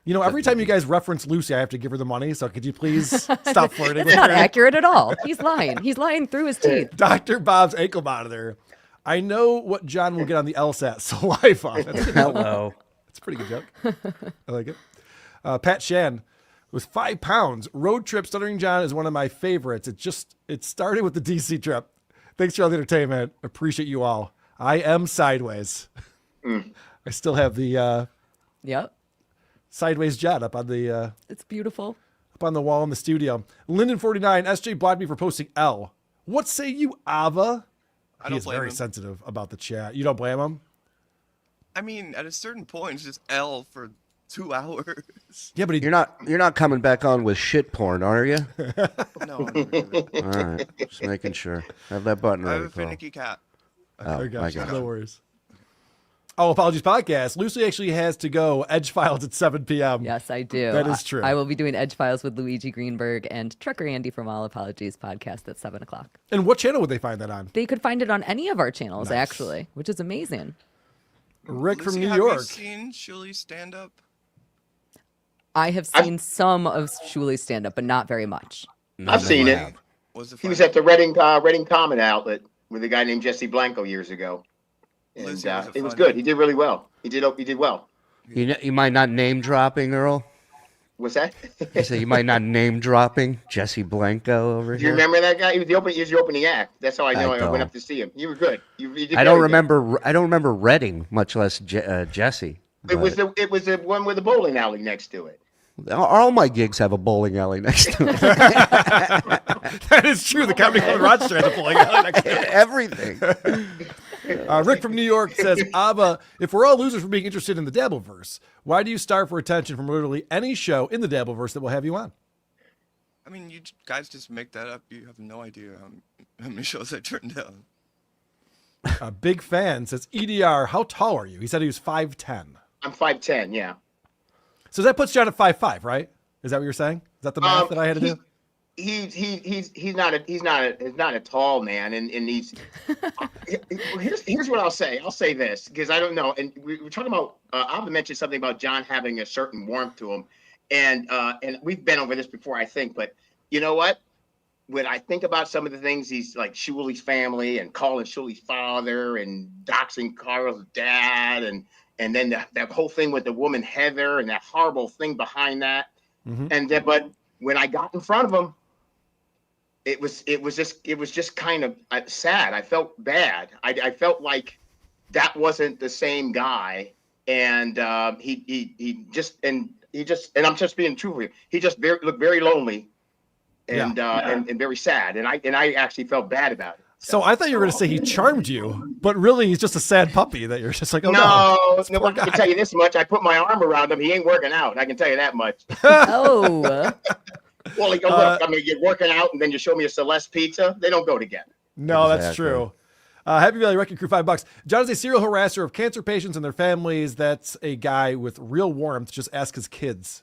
You know, every time you guys reference Lucy, I have to give her the money. So could you please stop flirting That's with not her? accurate at all. He's lying. He's lying through his teeth. Dr. Bob's ankle monitor. I know what John will get on the LSAT, so life off. That's a good joke. Hello. That's a pretty good joke. I like it. Pat Shan with 5 pounds. Road trip Stuttering John is one of my favorites. It started with the DC trip. Thanks for all the entertainment. Appreciate you all. I am sideways. I still have the Yep. sideways jet up on the It's beautiful. up on the wall in the studio. Linden49, SJ blocked me for posting L. What say you, Ava? I He don't is blame very him. sensitive about the chat. You don't blame him? I mean, at a certain point, it's just L for 2 hours. Yeah, but You're not coming back on with shit porn, are you? No, I'm not really. All right, just making sure. Have that button I have ready, a Paul. finicky cat. Oh, I I got you. got No you. worries. Oh, Apologies Podcast. Lucy actually has to go. Edge Files at 7 p.m. Yes, I do. That is true. I will be doing Edge Files with Luigi Greenberg and Trucker Andy from All Apologies podcast at 7 o'clock. And what channel would they find that on? They could find it on any of our channels, Nice. actually, which is amazing. Rick from Lucy, New have York. you seen Shuli stand up? I have seen some of Shuli's stand-up, but not very much. I've seen it. Was it He was funny? at the Reading Common Outlet with a guy named Jesse Blanco years ago, and Lucy, was it it was funny? good. He did really well. He did well. You might not name dropping, Earl. What's that? You say you might not name dropping Jesse Blanco over Do you here. remember that guy? He was the opening act. That's how I know. I went don't. up to see him. You were good. You did I don't very good. remember. I don't remember Redding, much less Jesse. It was the one with the bowling alley next to it. All my gigs have a bowling alley next to it. That is true. The Comedy Club in Rochester has a bowling alley next to it. Everything. Rick from New York says, Ava, if we're all losers for being interested in the Dabbleverse, why do you starve for attention from literally any show in the Dabbleverse that will have you on? I mean, you guys just make that up. You have no idea how many shows I turned down. A big fan says, EDR, how tall are you? He said he was 5'10". I'm 5'10", yeah. So that puts John at 5'5", right? Is that what you're saying? Is that the math that I had to do? He's not a tall man, and he's here's what I'll say. I'll say this because I don't know. And we're talking about Ava mentioned something about John having a certain warmth to him, and we've been over this before, I think. But you know what? When I think about some of the things he's like Shuli's family and calling Shuli's father and doxing Carl's dad and then that whole thing with the woman Heather and that horrible thing behind that. Mm-hmm. And then, but when I got in front of him, it was just kind of sad. I felt bad. I felt like that wasn't the same guy. And he just and I'm just being true with you. He just looked very lonely and very sad. And I actually felt bad about it. So I thought you were going to say he charmed you, but really he's just a sad puppy that you're just like, oh no, no. I can tell you this much. I put my arm around him. He ain't working out. I can tell you that much. Oh. Well, look, I mean, you're working out and then you show me a Celeste pizza. They don't go together. No, that's true. Happy Valley Wrecking Crew, $5. John is a serial harasser of cancer patients and their families. That's a guy with real warmth. Just ask his kids.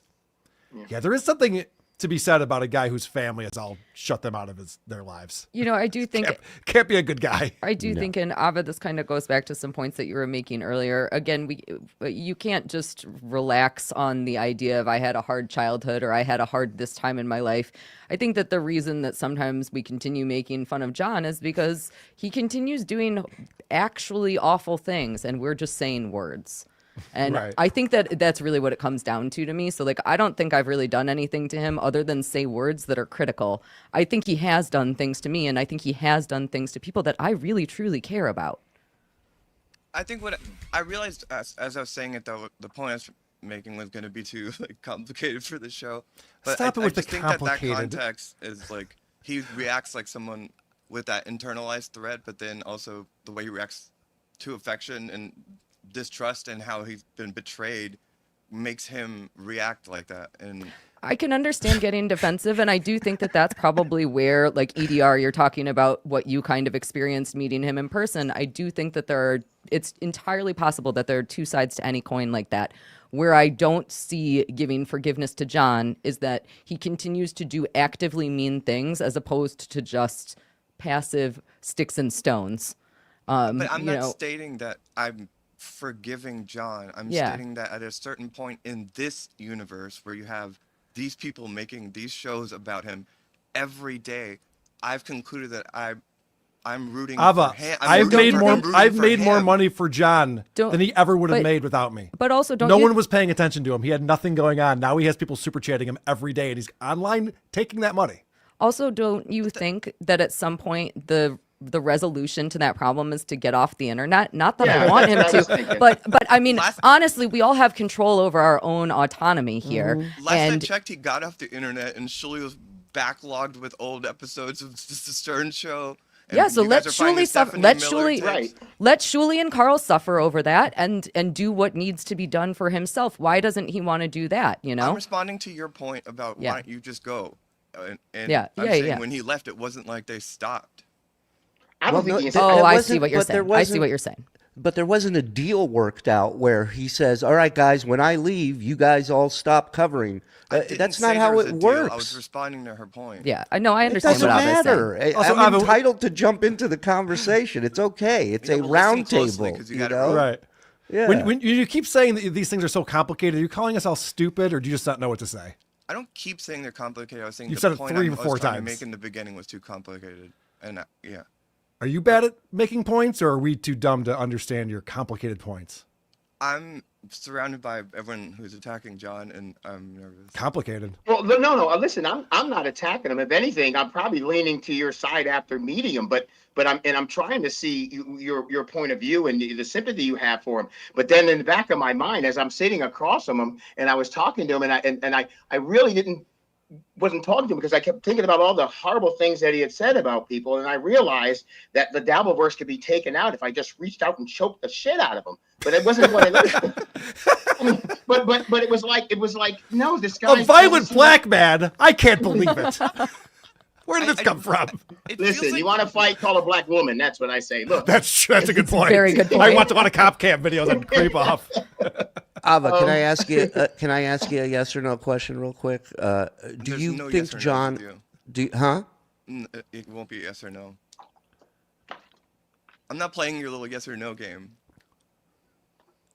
Yeah, there is something to be said about a guy whose family has all shut them out of their lives. You know, I do think can't be a good guy. I do think, and Ava, this kind of goes back to some points that you were making earlier. Again, you can't just relax on the idea of I had a hard childhood or I had a hard this time in my life. I think that the reason that sometimes we continue making fun of John is because he continues doing actually awful things, and we're just saying words. And Right. I think that that's really what it comes down to me. So, like, I don't think I've really done anything to him other than say words that are critical. I think he has done things to me, and I think he has done things to people that I really, truly care about. I think what I realized as I was saying it, though, the point I was making was going to be too complicated for the show. But Stop it with I the just think complicated. that context is like he reacts like someone with that internalized threat, but then also the way he reacts to affection and distrust and how he's been betrayed makes him react like that. And I can understand getting defensive, and I do think that that's probably where, like, EDR, you're talking about what you kind of experienced meeting him in person. I do think that it's entirely possible that there are two sides to any coin like that. Where I don't see giving forgiveness to John is that he continues to do actively mean things as opposed to just passive sticks and stones. but I'm not stating that I'm forgiving John. I'm Yeah. stating that at a certain point in this universe where you have these people making these shows about him every day, I've concluded that I'm rooting Ava, for him. I've made more money for John Don't- than he ever would have but- made without me. But also, don't No you, one was paying attention to him. He had nothing going on. Now he has people super chatting him every day, and he's online taking that money. also don't you think that at some point the resolution to that problem is to get off the internet? Not that I want him that's what I was to, thinking. but I mean, honestly, we all have control over our own autonomy here. Last I And checked, he got off the internet, and Shuli was backlogged with old episodes of the Stern Show. And yeah, so you let guys are finding Shuli suffer. Stephanie Let Miller Shuli, tapes. let Shuli and Carl suffer over that, and do what needs to be done for himself. Why doesn't he want to do that? You know, I'm responding to your point about Yeah. why don't you just go? And Yeah, I'm yeah, saying yeah. when he left, it wasn't like they stopped. I don't think he's. oh, I see what you're saying. I see what you're saying. But there wasn't a deal worked out where he says, all right, guys, when I leave, you guys all stop covering. Didn't That's say not there how was it a deal. I was works. responding to her point. Yeah, I know. I It understand doesn't what Ava's saying. matter. Also, I'm Ava- entitled to jump into the conversation. It's okay. It's Yeah, a but listen round closely, table. 'cause you You gotta know? read. Right. Yeah. When you keep saying that these things are so complicated, are you calling us all stupid, or do you just not know what to say? I don't keep saying they're complicated. I was saying You've the said it point 3 I or was 4 trying to times. make in the beginning was too complicated. And Are you bad at making points, or are we too dumb to understand your complicated points? I'm surrounded by everyone who's attacking John, and I'm nervous. Complicated. Well, no. Listen, I'm not attacking him. If anything, I'm probably leaning to your side after meeting him. But I'm trying to see your point of view and the sympathy you have for him. But then in the back of my mind, as I'm sitting across from him and I was talking to him, and I really wasn't talking to him because I kept thinking about all the horrible things that he had said about people, and I realized that the Dabbleverse could be taken out if I just reached out and choked the shit out of him. But it wasn't what it but it was like no, this guy. A violent black man. I can't believe it. Where did this come from? Listen, you want to fight? Call a black woman. That's what I say. Look, that's a good point. Very good point. I watch a lot of cop cam videos and creep off. Ava, can I ask you? Can I ask you a yes or no question real quick? Do you no think yes or no John? with you. Huh? It won't be yes or no. I'm not playing your little yes or no game.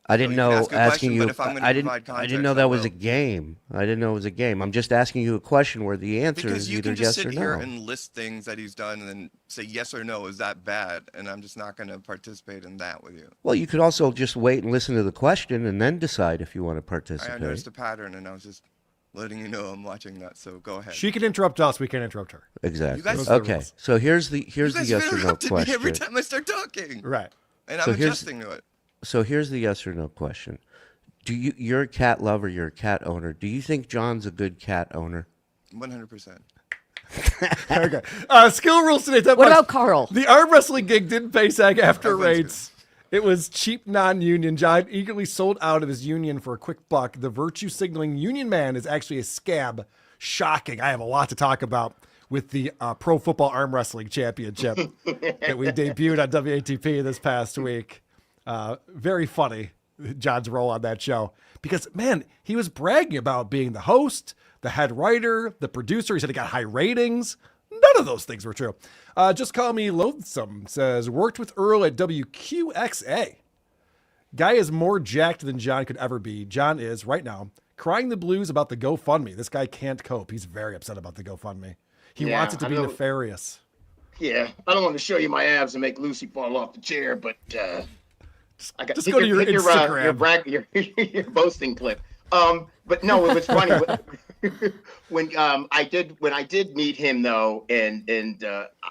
I didn't you know can ask a asking question, you. but if I'm gonna I didn't. provide I didn't context, know I that was will. a game. I didn't know it was a game. I'm just asking you a question where the answer Because is you either can just yes sit or here no. and list things that he's done and then say yes or no, is that bad? And I'm just not going to participate in that with you. Well, you could also just wait and listen to the question and then decide if you want to I participate. noticed a pattern, and I was just letting you know I'm watching that. So go ahead. She can interrupt us. We can't interrupt her. Exactly. You guys- Okay. So here's the you guys yes or no interrupted me every question. time I start talking. Right. And So I'm here's- adjusting to it. So here's the yes or no question. You're a cat lover, you're a cat owner. Do you think John's a good cat owner? 100%. Okay. Skill rules today. What about Carl? The arm wrestling gig didn't pay SAG after Everyone's rates. It was cheap non-union. John eagerly sold out of his union for a quick buck. The virtue signaling union man is actually a scab. Shocking. I have a lot to talk about with the Pro Football Arm Wrestling Championship that we debuted on WATP this past week. Very funny, John's role on that show. Because, man, he was bragging about being the host, the head writer, the producer. He said he got high ratings. None of those things were true. Just call me loathsome, says, worked with Earl at WQXA. Guy is more jacked than John could ever be. John is, right now, crying the blues about the GoFundMe. This guy can't cope. He's very upset about the GoFundMe. He Yeah, wants it to I be know. nefarious. Yeah, I don't want to show you my abs and make Lucy fall off the chair, but I got Just go to your Instagram. your boasting clip. But no, it was funny when I did meet him though, and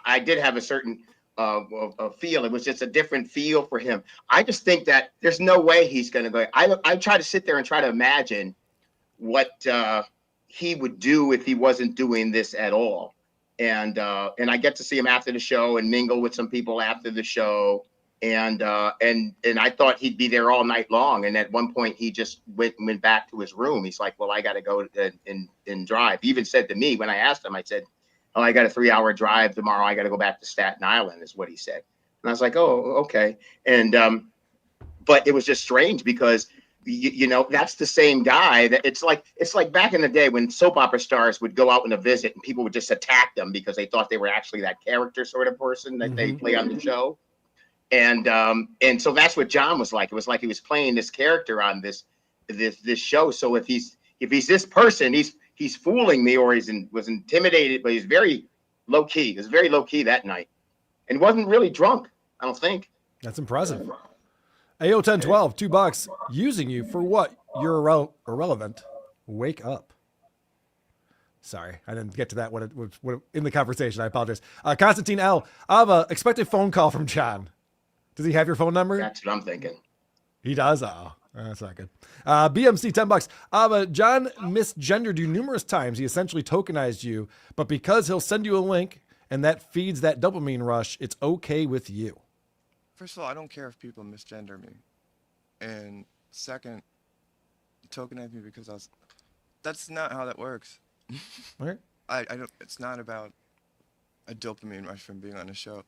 I did have a certain a feel. It was just a different feel for him. I just think that there's no way he's going to go. I try to sit there and try to imagine what he would do if he wasn't doing this at all. And I get to see him after the show and mingle with some people after the show. And I thought he'd be there all night long. And at one point he just went back to his room. He's like, well, I got to go and drive. He even said to me when I asked him, I said, oh, I got a 3-hour drive tomorrow. I got to go back to Staten Island is what he said. And I was like, oh, okay. And, but it was just strange because you know, that's the same guy that it's like back in the day when soap opera stars would go out on a visit and people would just attack them because they thought they were actually that character sort of person that they play on the show. And so that's what John was like. It was like he was playing this character on this show. So if he's this person, he's fooling me or was intimidated, but he's very low key. He was very low key that night and wasn't really drunk, I don't think. That's impressive. AO 1012, $2. Using you for what? You're irrelevant. Wake up. Sorry, I didn't get to that when in the conversation. I apologize. Constantine L. Ava, expected phone call from John. Does he have your phone number? That's what I'm thinking. He does? Oh, that's not good. BMC, $10. Ava, John misgendered you numerous times. He essentially tokenized you, but because he'll send you a link and that feeds that dopamine rush, it's okay with you. First of all, I don't care if people misgender me. And second, tokenize me because that's not how that works. All right. I don't, it's not about a dopamine rush from being on a show.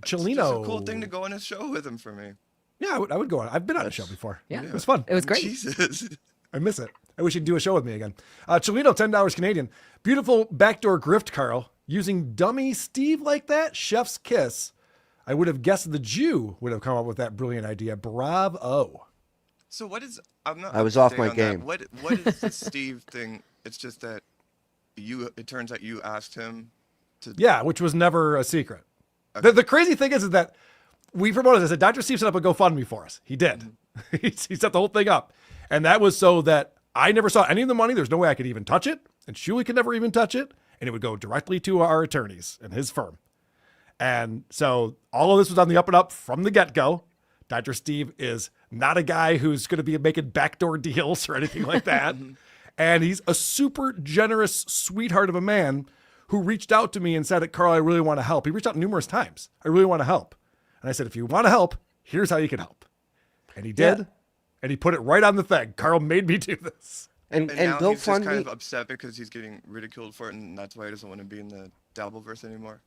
Chelino. It's just a cool thing to go on a show with him for me. Yeah, I would go on. I've been on a show before. Yeah. It was fun. It was great. Jesus. I miss it. I wish he'd do a show with me again. Chelino, $10 Canadian. Beautiful backdoor grift, Carl. Using dummy Steve like that? Chef's kiss. I would have guessed the Jew would have come up with that brilliant idea. Bravo. So what is, I'm not. I was up off to my date on that. game. What is the Steve thing? It's just that it turns out you asked him to. Yeah, which was never a secret. Okay. The crazy thing is that we promoted this. Dr. Steve set up a GoFundMe for us. He did. He set the whole thing up. And that was so that I never saw any of the money. There's no way I could even touch it. And Shuli could never even touch it. And it would go directly to our attorneys and his firm. And so all of this was on the up and up from the get-go. Dr. Steve is not a guy who's going to be making backdoor deals or anything like that. And he's a super generous sweetheart of a man who reached out to me and said, Carl, I really want to help. He reached out numerous times. I really want to help. And I said, if you want to help, here's how you can help. And he did. Yeah. And he put it right on the thing. Carl made me do this. And now he's just kind of upset because he's getting ridiculed for it, and that's why he doesn't want to be in the Dabbleverse anymore.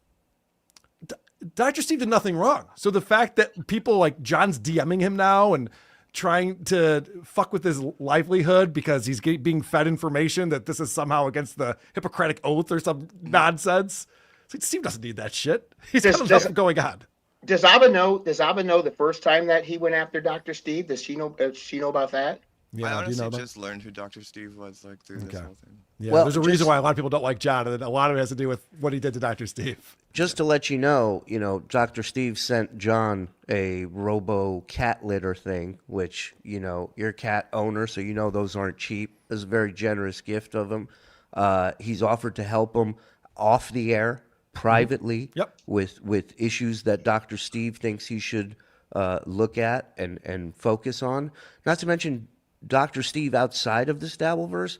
Dr. Steve did nothing wrong. So the fact that people like John's DMing him now and trying to fuck with his livelihood because he's being fed information that this is somehow against the Hippocratic Oath or some nonsense. It's like, Steve doesn't need that shit. He's got enough going on. Does Ava know the first time that he went after Dr. Steve? Does she know about that? Yeah, I honestly just learned who Dr. Steve was through this whole thing. Yeah, well, there's a reason why a lot of people don't like John, and a lot of it has to do with what he did to Dr. Steve. Just to let you know, Dr. Steve sent John a robo cat litter thing, which, you're a cat owner, so those aren't cheap. It's a very generous gift of him. He's offered to help him off the air, privately, with issues that Dr. Steve thinks he should look at and focus on. Not to mention, Dr. Steve outside of the Dabbleverse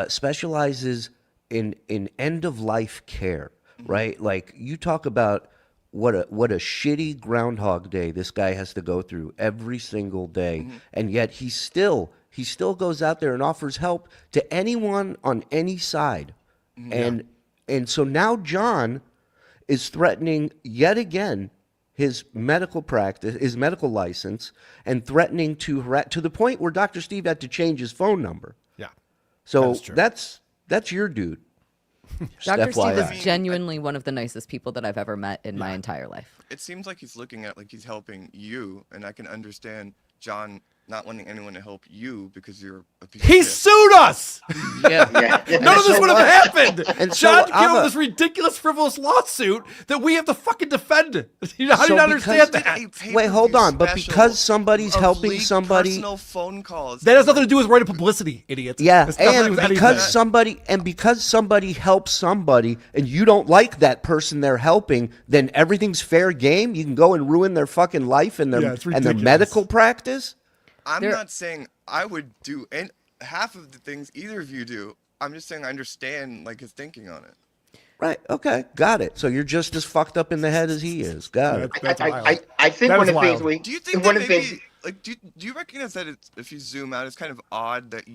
specializes in end-of-life care, right? Like, you talk about what a shitty Groundhog Day this guy has to go through every single day, and yet he still goes out there and offers help to anyone on any side. And so now John is threatening yet again his medical practice, his medical license, and threatening to the point where Dr. Steve had to change his phone number. Yeah. So that's your dude. Dr. Steve is genuinely one of the nicest people that I've ever met in my entire life. It seems like he's looking at like he's helping you, and I can understand John not wanting anyone to help you because you're a piece of shit. Sued us! Yeah. None of this would have happened. And John so came up with this ridiculous, frivolous lawsuit that we have to fucking defend. How do you not understand that? Wait, hold on. But because somebody's helping somebody, personal phone calls. That has nothing to do with right of publicity, idiot. Yeah, It's nothing to do and with because somebody helps somebody, and you don't like that person they're helping, then everything's fair game. You can go and ruin their fucking life and their medical practice. I'm not saying I would do half of the things either of you do. I'm just saying I understand like his thinking on it. Right. Okay. Got it. So you're just as fucked up in the head as he is. Got it. I think one of the things do you think that maybe, like, do you recognize that if you zoom out, it's kind of odd that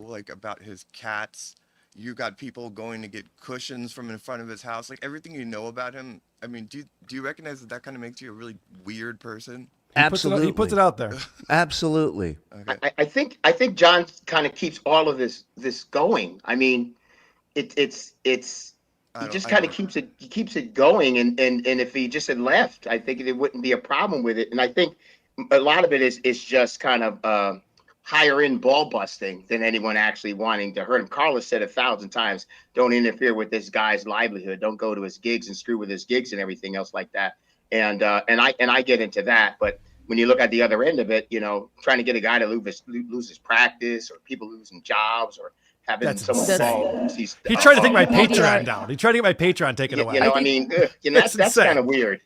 like about his cats. You got people going to get cushions from in front of his house. Like everything you know about him. I mean, do you recognize that kind of makes you a really weird person? Absolutely. He puts it out there. Absolutely. Okay. I think John kind of keeps all of this going. I mean, he just kind of keeps it going, and if he just had left, I think there wouldn't be a problem with it. And I think a lot of it is just kind of higher end ball busting than anyone actually wanting to hurt him. Carlos said 1,000 times, don't interfere with this guy's livelihood. Don't go to his gigs and screw with his gigs and everything else like that. And I get into that, but when you look at the other end of it, trying to get a guy to lose his practice, or people losing jobs, or having someone fall. He tried to take my Patreon down. He tried to get my Patreon taken away. That's kind of weird.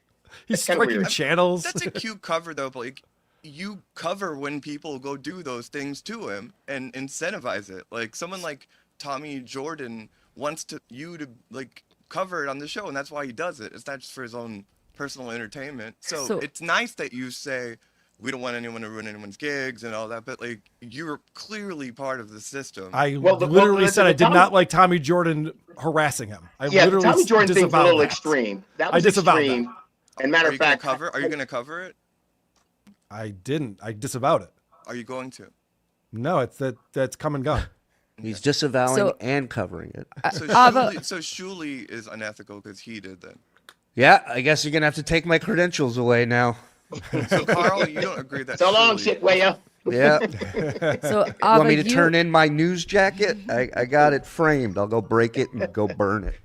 He's striking channels. That's a cute cover though, but like you cover when people go do those things to him and incentivize it. Like someone like Tommy Jordan wants you to like cover it on the show, and that's why he does it. It's not just for his own personal entertainment. So it's nice that you say we don't want anyone to ruin anyone's gigs and all that, but like you're clearly part of the system. I literally said I did not like Tommy Jordan harassing him. Literally Tommy Jordan thing's a little that. extreme. That was extreme. That. And matter of fact, are you going to cover it? I didn't. I disavowed it. Are you going to? No, that's come and gone. He's disavowing and covering it. So Shuli is unethical because he did that. Yeah, I guess you're going to have to take my credentials away now. So, Carl, you don't agree that so long, shit, way up. Yeah. So, you want me to turn in my news jacket? I got it framed. I'll go break it and go burn it.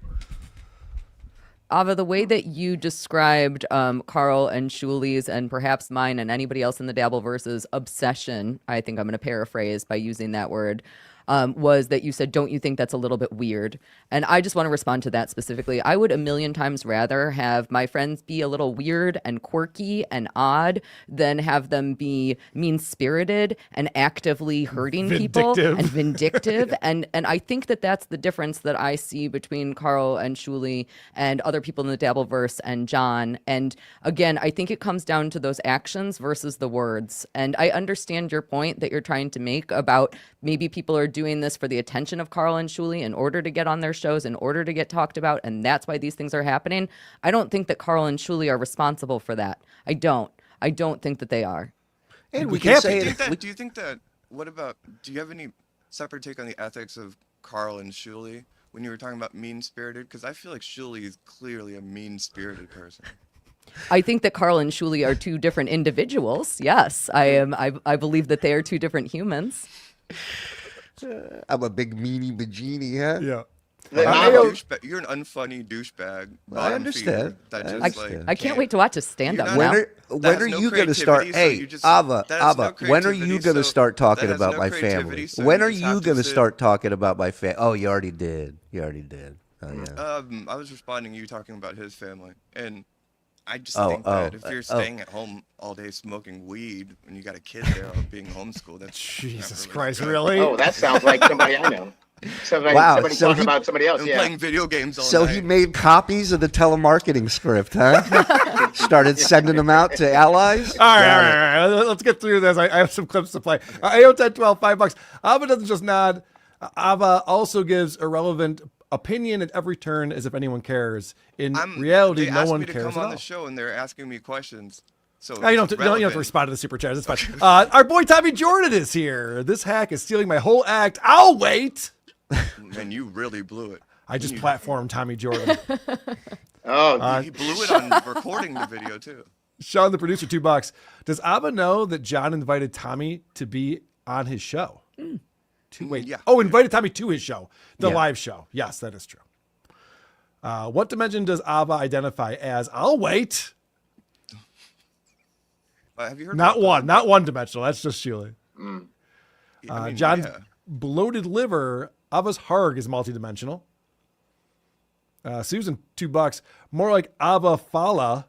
Ava, the way that you described Carl and Shuli's and perhaps mine and anybody else in the Dabbleverse's obsession, I think I'm going to paraphrase by using that word, was that you said, don't you think that's a little bit weird? And I just want to respond to that specifically. I would a million times rather have my friends be a little weird and quirky and odd than have them be mean-spirited and actively hurting people and vindictive. And I think that that's the difference that I see between Carl and Shuli and other people in the Dabbleverse and John. And again, I think it comes down to those actions versus the words. And I understand your point that you're trying to make about maybe people are doing this for the attention of Carl and Shuli in order to get on their shows, in order to get talked about, and that's why these things are happening. I don't think that Carl and Shuli are responsible for that. I don't think that they are. And we can say Do you think that? What about? Do you have any separate take on the ethics of Carl and Shuli when you were talking about mean-spirited? Because I feel like Shuli is clearly a mean-spirited person. I think that Carl and Shuli are two different individuals. Yes, I believe that they are two different humans. I'm a big meanie bajini, huh? Yeah. You're an unfunny douchebag. I understand. I can't wait to watch a stand-up now. When are you going to start? Hey, Ava, when are you going to start talking about my family? When are you going to start talking about my family? Oh, you already did. Oh, yeah. I was responding to you talking about his family. And I just think that if you're staying at home all day smoking weed and you got a kid there being homeschooled, that's Jesus really Christ, good. really? Oh, that sounds like somebody I know. Somebody talking about somebody else. Yeah. Playing video games all night. So he made copies of the telemarketing script, huh? Started sending them out to allies. All right. Let's get through this. I have some clips to play. AO 10, 12, $5. Ava doesn't just nod. Ava also gives irrelevant opinion at every turn as if anyone cares. In reality, no one cares. They asked me to come on the all. show and they're asking me questions. So you don't have to respond to the super chat. That's fine. Our boy Tommy Jordan is here. This hack is stealing my whole act. I'll wait. Man, you really blew it. I just platformed Tommy Jordan. He blew it on recording the video too. Sean, the producer, $2. Does Ava know that John invited Tommy to be on his show? Yeah. Oh, invited Tommy to his show, the live show. Yes, that is true. What dimension does Ava identify as? I'll wait. Have you heard? Not one dimensional. That's just Shuli. John's yeah. bloated liver. Ava's harg is multidimensional. Susan, $2. More like Ava Fala.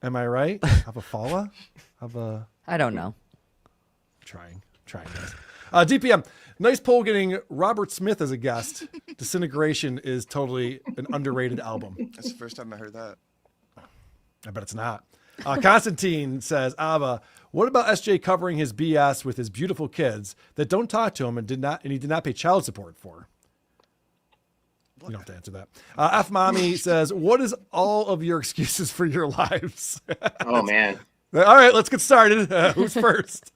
Am I right? Ava Fala? I don't know. Trying guys. DPM, nice poll getting Robert Smith as a guest. Disintegration is totally an underrated album. That's the first time I heard that. I bet it's not. Constantine says, Ava, what about SJ covering his BS with his beautiful kids that don't talk to him and he did not pay child support for? You don't have to answer that. F Mommy says, what is all of your excuses for your lives? Oh, man. All right, let's get started. Who's first?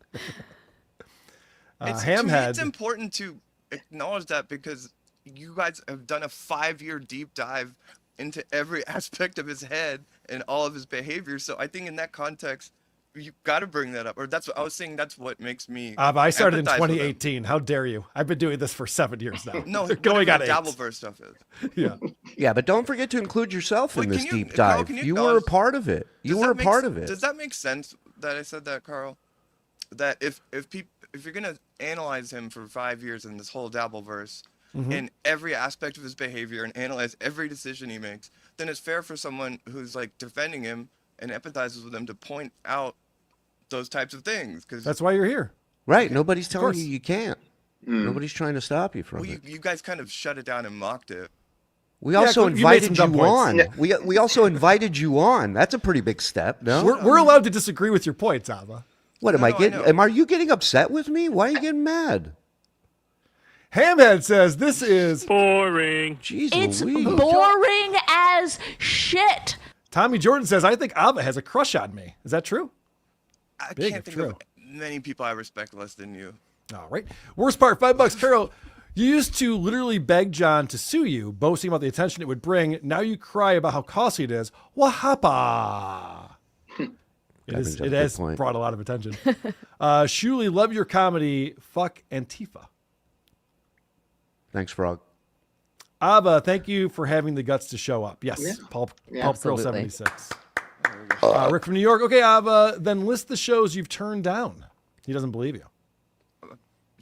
Hamhead. It's important to acknowledge that because you guys have done a 5-year deep dive into every aspect of his head and all of his behavior. So I think in that context, you got to bring that up. Or that's what I was saying. That's what makes me. I started in 2018. How dare you? I've been doing this for 7 years now. No, going on 8. Dabbleverse stuff is. Yeah. Yeah, but don't forget to include yourself in this deep dive. Carl, you were a part of it. You were a part of it. Does that make sense that I said that, Carl? That if you're gonna analyze him for 5 years in this whole Dabbleverse, in every aspect of his behavior and analyze every decision he makes, then it's fair for someone who's like defending him and empathizes with him to point out those types of things. Because that's why you're here. Right. Nobody's telling you can't. Nobody's trying to stop you from it. You guys kind of shut it down and mocked it. We also invited you on. We also invited you on. That's a pretty big step, no? We're allowed to disagree with your points, Ava. What am I getting? Are you getting upset with me? Why are you getting mad? Hamhead says this is boring. Jeez, it's Louise. boring as shit. Tommy Jordan says, I think Ava has a crush on me. Is that true? I can't think of many people I respect less than you. All right. Worst part, $5. Carol, you used to literally beg John to sue you, boasting about the attention it would bring. Now you cry about how costly it is. Wahapa. It has brought a lot of attention. Shuli, love your comedy. Fuck Antifa. Thanks, Frog. Ava, thank you for having the guts to show up. Yes, Yeah. Pulp Girl Absolutely. 76. Rick from New York. Okay, Ava, then list the shows you've turned down. He doesn't believe you.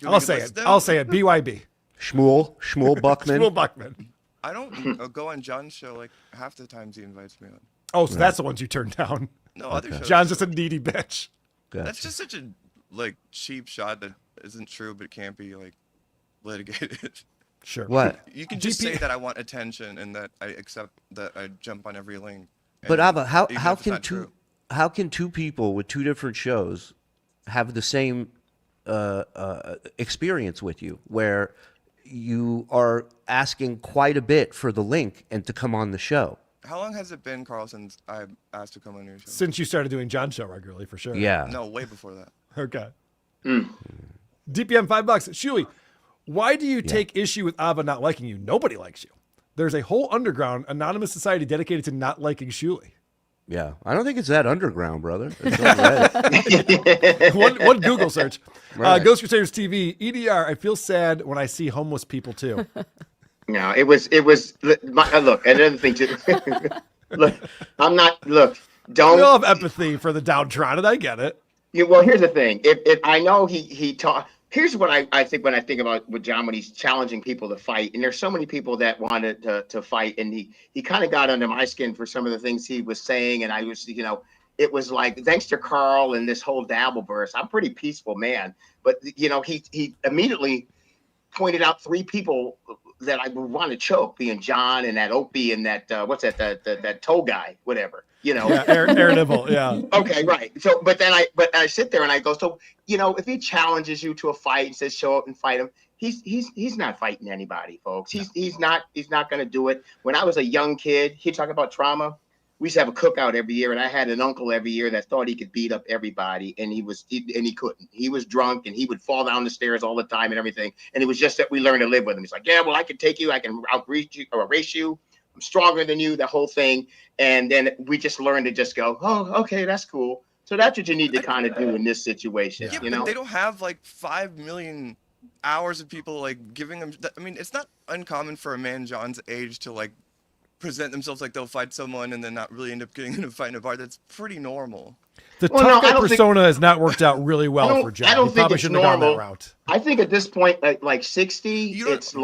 I'll say it. I'll say it. BYB. Shmuel Buckman. Shmuel Buckman. I don't go on John's show like half the times he invites me on. Oh, so that's the ones you turned down. No, other shows. John's just a needy bitch. That's just such a cheap shot that isn't true but can't be litigated. Sure. What? You can just say that I want attention and that I accept that I jump on every link. But Ava, how even if it's can not two true. how can two people with two different shows have the same experience with you, where you are asking quite a bit for the link and to come on the show? How long has it been, Carl, since I asked to come on your show? Since you started doing John's show regularly, for sure. Yeah. No, way before that. Okay. DPM $5. Shuli, why do you take issue with Ava not liking you? Nobody likes you. There's a whole underground anonymous society dedicated to not liking Shuli. Yeah, I don't think it's that underground, brother. It's on Reddit. one Google search. Right. Ghost Crusaders TV, EDR, I feel sad when I see homeless people too. No, it was look, another thing too. Look, don't. We all have empathy for the downtrodden. I get it. Well, here's the thing. If I know he taught. Here's what I think when I think about with John when he's challenging people to fight, and there's so many people that wanted to fight, and he kind of got under my skin for some of the things he was saying, and I was, it was like, thanks to Carl and this whole Dabbleverse, I'm a pretty peaceful man, but he immediately pointed out three people that I would want to choke, being John and that Opie and that that toe guy, whatever. Yeah, Aaron Neville, yeah. Okay, right. So, but I sit there and I go, so if he challenges you to a fight and says show up and fight him, he's not fighting anybody, folks. He's not going to do it. When I was a young kid, he talk about trauma. We used to have a cookout every year, and I had an uncle every year that thought he could beat up everybody, and he couldn't. He was drunk, and he would fall down the stairs all the time and everything. And it was just that we learned to live with him. He's like, yeah, well, I can take you, I can outreach you or erase you. I'm stronger than you, the whole thing. And then we just learned to just go, oh, okay, that's cool. So that's what you need to kind of do in this situation. Yeah, but they don't have 5 million hours of people giving them. I mean, it's not uncommon for a man John's age to present themselves like they'll fight someone and then not really end up getting in a fight in a bar. That's pretty normal. The Tucker persona has not worked out really well for John. I don't He probably think it's shouldn't have gone normal. that route. I think at this point, like 60, it's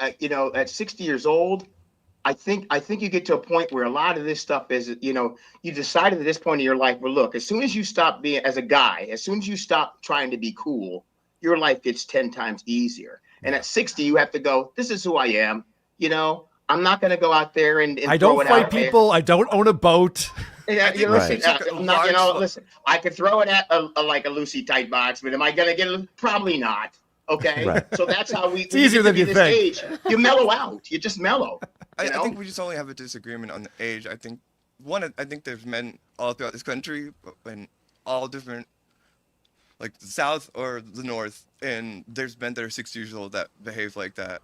at 60 years old, I think you get to a point where a lot of this stuff is, you decided at this point in your life, well, look, as soon as you stop being, as a guy, as soon as you stop trying to be cool, your life gets 10 times easier. And at 60, you have to go, this is who I am. I'm not going to go out there and I throw don't it fight out there. people. I don't own a boat. Listen, I could throw it at a Lucy Tightbox, but am I going to get it? Probably not. Okay. Right. So that's how It's easier than you think. Stage. You mellow out. You just mellow. I think we just only have a disagreement on the age. I think there's men all throughout this country in all different, the South or the North, and there's men that are 60 years old that behave like that.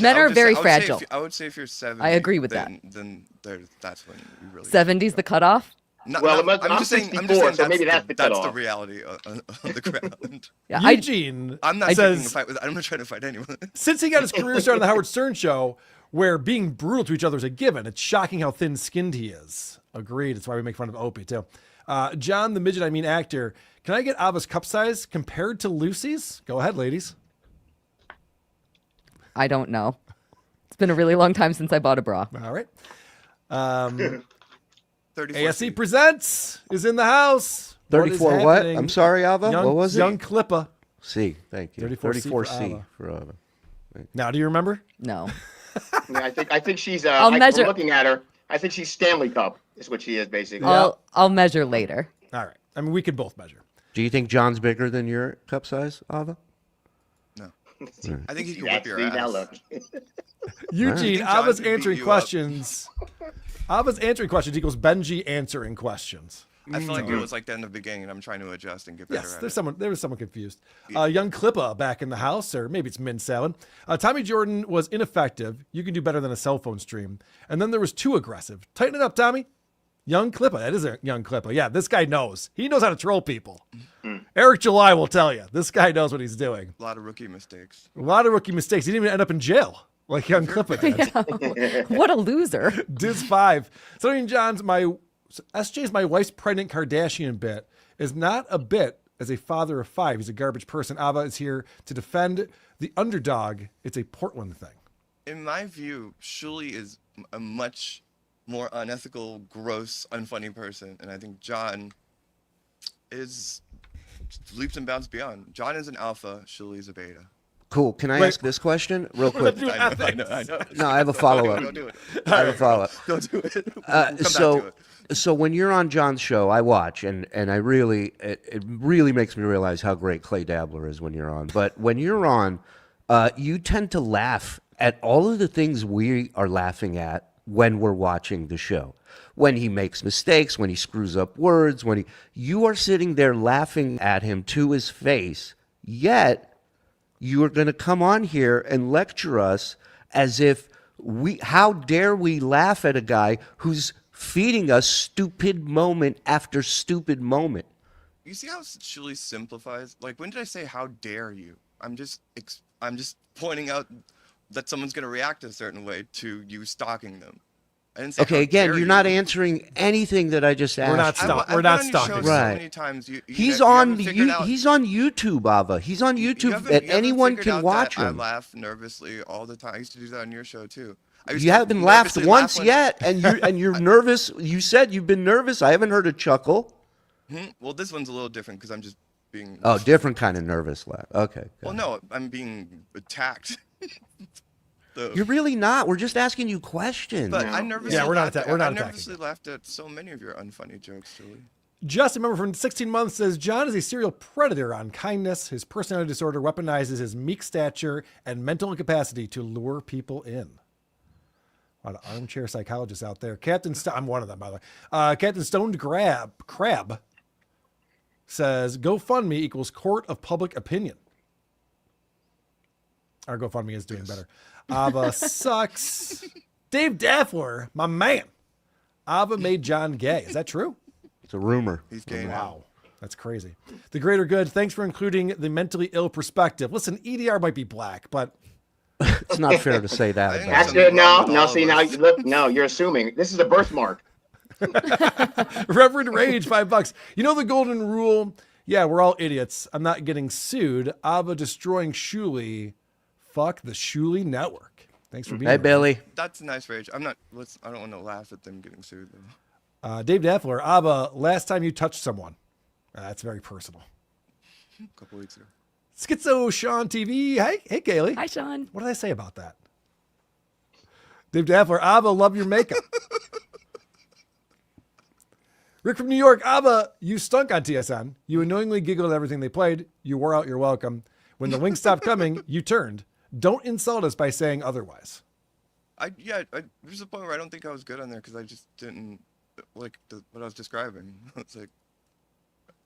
Men are very fragile. I would say if you're 70, I agree with that. Then that's when you really 70's the cutoff. I'm just saying so maybe that's the reality on the ground. Yeah, Eugene I'm not picking a fight with. I'm not trying to fight anyone. Since he got his career started on the Howard Stern show, where being brutal to each other is a given, it's shocking how thin-skinned he is. Agreed. That's why we make fun of Opie, too. John, the midget, actor, can I get Ava's cup size compared to Lucy's? Go ahead, ladies. I don't know. It's been a really long time since I bought a bra. All right. 34 ASC feet. Presents is in the house. 34 is what? happening? I'm sorry, Ava. Young, What was it? Young Clippa. C. Thank you. 34C for Ava. Now, do you remember? No. Yeah, I think she's. I'll measure. I'm looking at her. I think she's Stanley Cup. Is what she is basically. I'll measure later. All right. I mean, we could both measure. Do you think John's bigger than your cup size, Ava? No. I think he can whip your ass. Eugene, John Ava's can beat answering you questions. Ava's answering questions equals Benji answering questions. I feel like it was like that in the beginning, and I'm trying to adjust and get better Yes, at there was someone confused. Young Clippa back in the house, or maybe it's Min Salad. Tommy Jordan was ineffective. You can do better than a cell phone stream. And then there was too aggressive. Tighten it up, Tommy. Young Clippa. That is a young Clippa. Yeah, this guy knows. He knows how to troll people. Eric July will tell you. This guy knows what he's doing. A lot of rookie mistakes. A lot of rookie mistakes. He didn't even end up in jail. Like young Clifford did. What a loser. Diz 5. Stuttering John's SJ's my wife's pregnant Kardashian bit is not a bit as a father of 5. He's a garbage person. Ava is here to defend the underdog. It's a Portland thing. In my view, Shuli is a much more unethical, gross, unfunny person, and I think John is leaps and bounds beyond. John is an alpha, Shuli is a beta. Cool. Can I ask this question real quick? I know. No, I have a follow-up. Don't do it. I have a follow-up. Don't do it. Come back to it. So when you're on John's show, I watch, and I really, it really makes me realize how great Clay Dabbler is when you're on. But when you're on, you tend to laugh at all of the things we are laughing at when we're watching the show. When he makes mistakes, when he screws up words, you are sitting there laughing at him to his face, yet you are going to come on here and lecture us as if how dare we laugh at a guy who's feeding us stupid moment after stupid moment. You see how Shuli simplifies? Like, when did I say, how dare you? I'm just pointing out that someone's going to react a certain way to you stalking them. I didn't say, okay, again, you're not answering anything that I just asked. We're not stalking. Right. So many times He's on YouTube, Ava. He's on YouTube, and anyone can watch him. I laugh nervously all the time. I used to do that on your show too. You haven't laughed once yet, and you're nervous. You said you've been nervous. I haven't heard a chuckle. Well, this one's a little different because I'm just being. Oh, different kind of nervous laugh. Okay. Well, no, I'm being attacked. You're really not. We're just asking you questions. But I nervously nervously laughed at so many of your unfunny jokes, Julie. Justin, member from 16 months, says John is a serial predator on kindness. His personality disorder weaponizes his meek stature and mental incapacity to lure people in. A lot of armchair psychologists out there. I'm one of them, by the way. Captain Stoned Crab says GoFundMe equals court of public opinion. Our GoFundMe is doing better. Ava sucks. Dave Daffler, my man. Ava made John gay. Is that true? It's a rumor. He's gay now. Wow. That's crazy. The greater good. Thanks for including the mentally ill perspective. Listen, EDR might be black, but it's not fair to say that. That's it. No. See, now look. No, you're assuming this is a birthmark. Reverend Rage, $5. You know the golden rule? Yeah, we're all idiots. I'm not getting sued. Ava destroying Shuli. Fuck the Shuli network. Thanks for being here. Hey, Billy. That's a nice rage. I don't want to laugh at them getting sued though. Dave Daffler, Ava, last time you touched someone. That's very personal. A couple weeks ago. Schizo Sean TV. Hey, Kaylee. Hi, Sean. What did I say about that? Dave Daffler, Ava, love your makeup. Rick from New York, Ava, you stunk on TSN. You annoyingly giggled at everything they played. You wore out your welcome. When the winks stopped coming, you turned. Don't insult us by saying otherwise. There's a point where I don't think I was good on there because I just didn't like what I was describing. It's like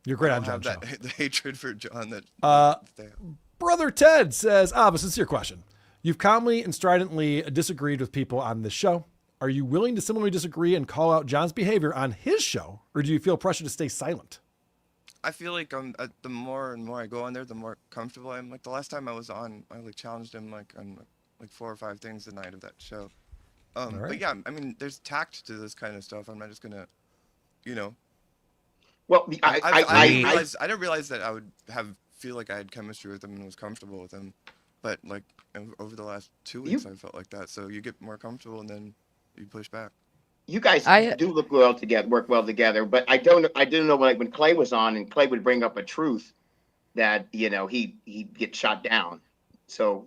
you're great I on don't John. have the hatred for John that. Brother Ted says, Ava, sincere question. You've calmly and stridently disagreed with people on this show. Are you willing to similarly disagree and call out John's behavior on his show, or do you feel pressure to stay silent? I feel like the more and more I go on there, the more comfortable I am. Like the last time I was on, I challenged him on 4 or 5 things the night of that show. Right. But yeah, I mean, there's tact to this kind of stuff. I'm not just gonna, Well, I didn't realize that I would feel like I had chemistry with him and was comfortable with him, but like over the last 2 weeks, I felt like that. So you get more comfortable and then you push back. You guys do look well together, work well together, but I didn't know when Clay was on and Clay would bring up a truth that he'd get shot down. So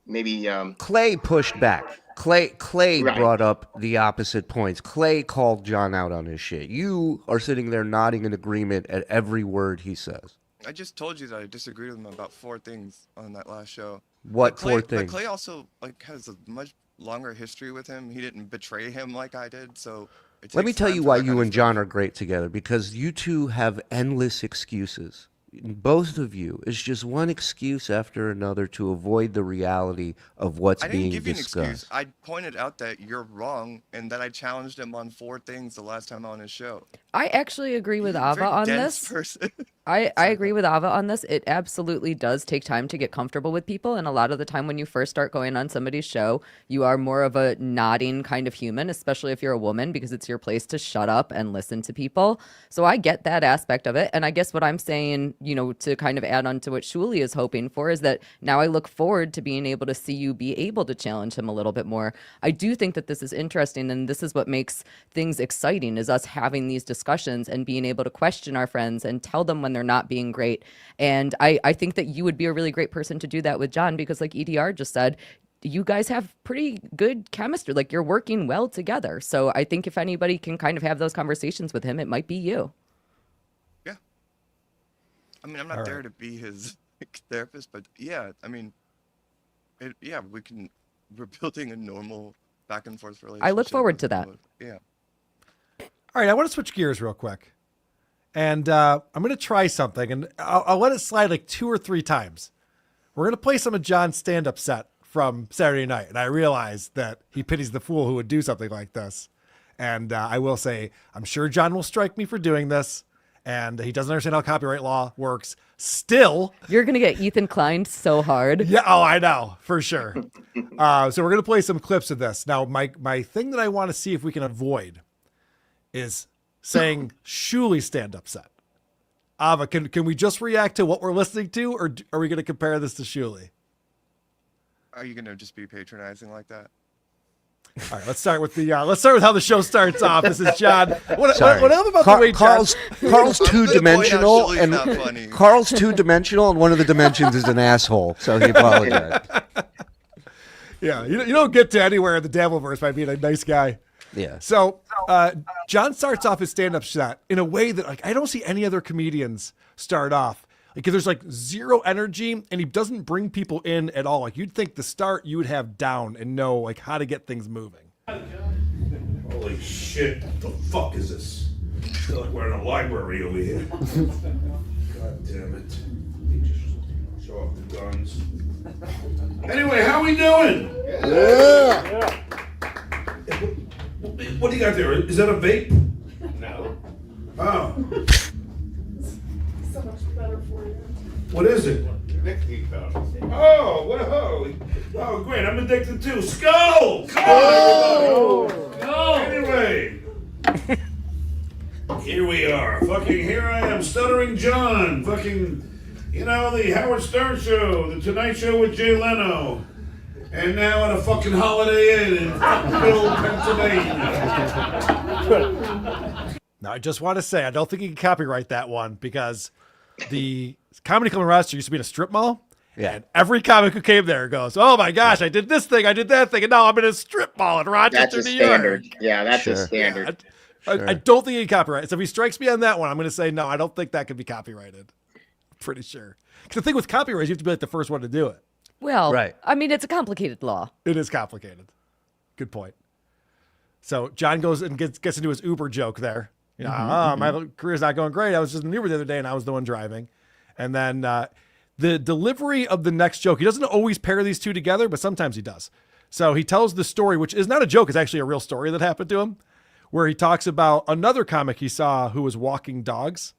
maybe Clay pushed back. Clay brought up the opposite points. Clay called John out on his shit. You are sitting there nodding in agreement at every word he says. I just told you that I disagreed with him about 4 things on that last show. What 4 things? But Clay also has a much longer history with him. He didn't betray him like I did, so let me tell you why you and John are great together, because you two have endless excuses. Both of you is just one excuse after another to avoid the reality of what's being discussed. I didn't give you an excuse. I pointed out that you're wrong and that I challenged him on 4 things the last time on his show. I actually agree with Ava on this. Person. I agree with Ava on this. It absolutely does take time to get comfortable with people. And a lot of the time when you first start going on somebody's show, you are more of a nodding kind of human, especially if you're a woman, because it's your place to shut up and listen to people. So I get that aspect of it. And I guess what I'm saying, to kind of add on to what Shuli is hoping for is that now I look forward to being able to see you be able to challenge him a little bit more. I do think that this is interesting, and this is what makes things exciting, is us having these discussions and being able to question our friends and tell them when they're not being great. And I think that you would be a really great person to do that with John, because like EDR just said, you guys have pretty good chemistry. Like, you're working well together. So I think if anybody can kind of have those conversations with him, it might be you. Yeah. I mean, I'm not there to be his therapist, but yeah, I mean, we're building a normal back and forth relationship. I look forward to that. Yeah. All right, I want to switch gears real quick. And I'm going to try something, and I'll let it slide like 2 or 3 times. We're going to play some of John's stand-up set from Saturday night, and I realize that he pities the fool who would do something like this. And I will say, I'm sure John will strike me for doing this, and he doesn't understand how copyright law works. Still. You're going to get Ethan Klein so hard. Yeah, oh, I know, for sure. So we're going to play some clips of this. Now, my thing that I want to see if we can avoid is saying Shuli stand-up set. Ava, can we just react to what we're listening to, or are we going to compare this to Shuli? Are you going to just be patronizing like that? All right, let's start with how the show starts off. This is John. What I love about the way Carl's two-dimensional, and Carl's two-dimensional, and one of the dimensions is an asshole. So he apologized. Yeah, you don't get to anywhere in the Dabbleverse by being a nice guy. Yeah. So John starts off his stand-up set in a way that I don't see any other comedians start off. Like, there's like zero energy, and he doesn't bring people in at all. Like, you'd think the start you would have down and know like how to get things moving. Holy shit! What the fuck is this? I feel like we're in a library over here. God damn it! Show off the guns. Anyway, how we doing? Yeah. What do you got there? Is that a vape? No. Oh. So much better for you. What is it? Nicotine powder. Oh, whoa. Oh, great. I'm addicted too. Skull! Oh! Anyway. Here we are. Here I am, Stuttering John. The Howard Stern Show, The Tonight Show with Jay Leno. And now at a fucking Holiday Inn in Middle Pennsylvania. Now, I just want to say, I don't think you can copyright that one, because the Comedy Club in Rochester used to be in a strip mall. Yeah. And every comic who came there goes, oh my gosh, I did this thing, I did that thing, and now I'm in a strip mall in Rochester, New standard. York. Yeah, that's a standard. I don't think you can copyright. So if he strikes me on that one, I'm going to say, no, I don't think that could be copyrighted. I'm pretty sure. Because the thing with copyright is you have to be like the first one to do it. Well, right. I mean, it's a complicated law. It is complicated. Good point. So John goes and gets into his Uber joke there. My career's not going great. I was just in Uber the other day, and I was the one driving. And then the delivery of the next joke, he doesn't always pair these two together, but sometimes he does. So he tells the story, which is not a joke. It's actually a real story that happened to him, where he talks about another comic he saw who was walking dogs.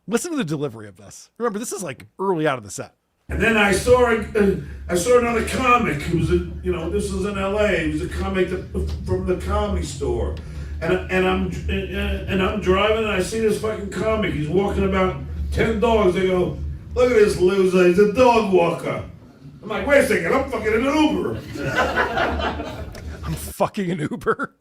Listen to the delivery of this. Remember, this is like early out of the set. And then I saw another comic who was this was in L.A. He was a comic from the Comedy Store, and I'm driving and I see this fucking comic. He's walking about 10 dogs. They go, look at this loser. He's a dog walker. I'm like, wait a second. I'm fucking in an Uber. I'm fucking an Uber.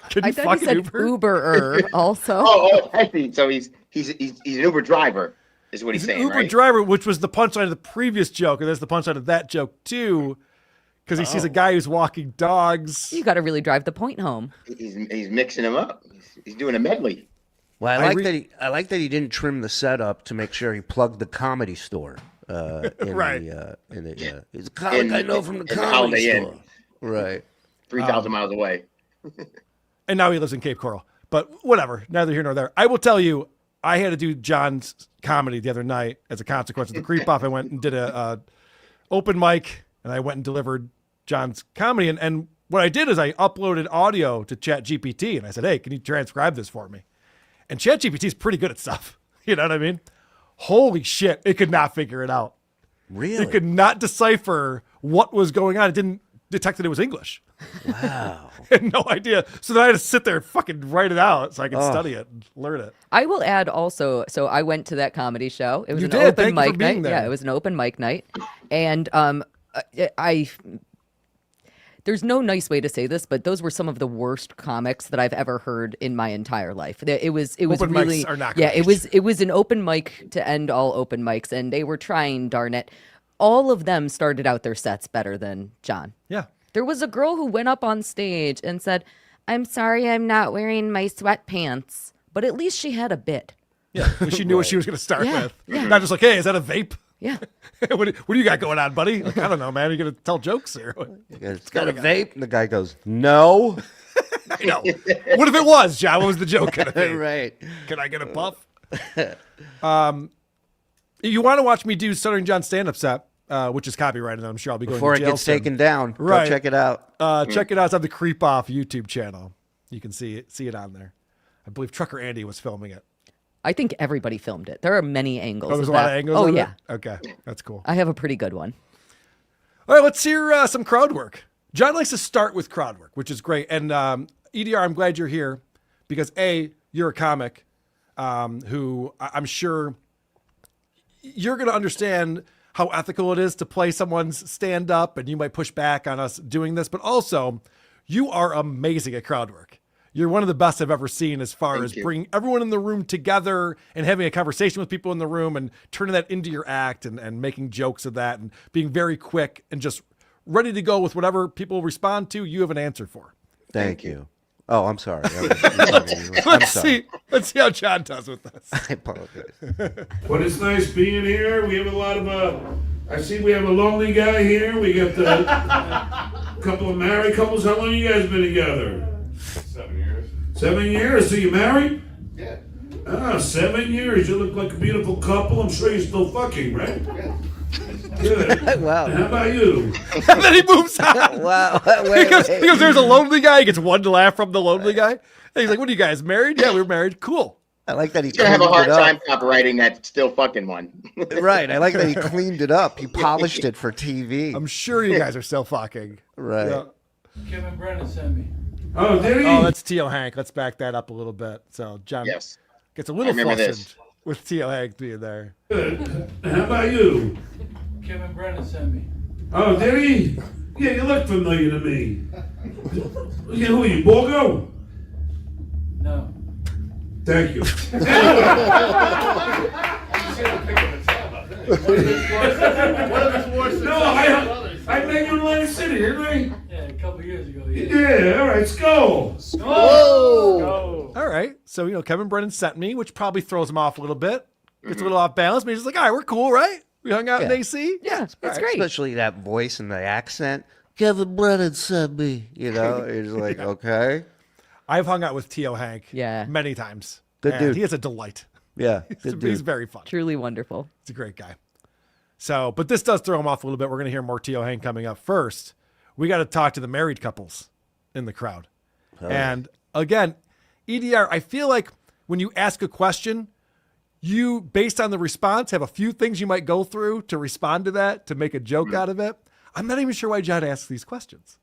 Can you I thought you said Uberer also. Oh, I see. So he's an Uber driver, is what he's saying, an Uber right? driver, which was the punchline of the previous joke, and there's the punchline of that joke too, because he sees a guy who's walking dogs. You got to really drive the point home. He's mixing them up. He's doing a medley. Well, I like that he didn't trim the setup to make sure he plugged the Comedy Store. Right. He's a comic I know from the Comedy Store. Right. 3,000 miles away. And now he lives in Cape Coral. But whatever, neither here nor there. I will tell you, I had to do John's comedy the other night as a consequence of the creep off. I went and did a open mic, and I went and delivered John's comedy. And what I did is I uploaded audio to ChatGPT, and I said, hey, can you transcribe this for me? And ChatGPT is pretty good at stuff. You know what I mean? Holy shit, it could not figure it out. Really? It could not decipher what was going on. It didn't detect that it was English. Wow. I had no idea. So then I had to sit there and fucking write it out so I could study it and learn it. I will add also, so I went to that comedy show. It was You an did. open Thank you for mic being night. there. Yeah, it was an open mic night. And there's no nice way to say this, but those were some of the worst comics that I've ever heard in my entire life. It was Open really mics are not yeah. great. It was an open mic to end all open mics, and they were trying. Darn it, all of them started out their sets better than John. Yeah. There was a girl who went up on stage and said, "I'm sorry, I'm not wearing my sweatpants," but at least she had a bit. Yeah. She knew what she was going to start Yeah, with. yeah. Not just like, hey, is that a vape? Yeah. what do you got going on, buddy? Like, I don't know, man. Are you going to tell jokes or what? It's got a vape. And the guy goes, no. I know. What if it was, John? What was the joke going to be? Right. Can I get a puff? You want to watch me do Stuttering John stand-up set, which is copyrighted. I'm sure I'll be going Before to it jail gets soon. taken down, Right. go check it out. Check it out. It's on the Creep Off YouTube channel. You can see it on there. I believe Trucker Andy was filming it. I think everybody filmed it. There are many angles. Oh, there's of a lot that. of angles. Oh of yeah. it? Okay, that's cool. I have a pretty good one. All right, let's hear some crowd work. John likes to start with crowd work, which is great. And EDR, I'm glad you're here because A, you're a comic who I'm sure you're going to understand how ethical it is to play someone's stand-up, and you might push back on us doing this, but also you are amazing at crowd work. You're one of the best I've ever seen as far as bringing everyone in the room together and having a conversation with people in the room and turning that into your act and making jokes of that and being very quick and just ready to go with whatever people respond to, you have an answer for. Thank you. Oh, I'm sorry. Let's see how John does with this. I apologize. But it's nice being here. We have a lot of, I see we have a lonely guy here. We got a couple of married couples. How long you guys been together? 7 years. 7 years? So you married? Yeah. 7 years. You look like a beautiful couple. I'm sure you're still fucking, right? Yeah. Good. Wow. And how about you? And then he moves on. Wow. Because there's a lonely guy. He gets one laugh from the lonely guy. And he's like, what are you guys, married? Yeah, we were married. Cool. I like that he He's gonna have a cleaned hard it up. time copywriting that still fucking one. Right. I like that he cleaned it up. He polished it for TV. I'm sure you guys are still fucking. Right. Yeah. Kevin Brennan sent me. Oh, did he? Oh, that's T.O. Hank. Let's back that up a little bit. So John Yes. gets a little I remember flustered this. with T.O. Hank being there. Good. And how about you? Kevin Brennan sent me. Oh, did he? Yeah, you look familiar to me. Yeah, who are you, Borgo? No. Thank you. No, I met you in Atlantic City, didn't I? Yeah, a couple years ago. Yeah, all right, let's go. Whoa! All right. So, Kevin Brennan sent me, which probably throws him off a little bit. Gets a little off balance, but he's just like, all right, we're cool, right? We hung out in Yeah. AC. Yeah, it's great. Especially that voice and the accent. Kevin Brennan sent me. He's like, okay. I've hung out with T.O. Hank Yeah. many times. Good and dude. He is a delight. Yeah, He's good dude. very fun. Truly wonderful. He's a great guy. So, but this does throw him off a little bit. We're going to hear more T.O. Hank coming up. First, we got to talk to the married couples in the crowd. And again, EDR, I feel like when you ask a question, you, based on the response, have a few things you might go through to respond to that, to make a joke out of it. I'm not even sure why John asks these questions.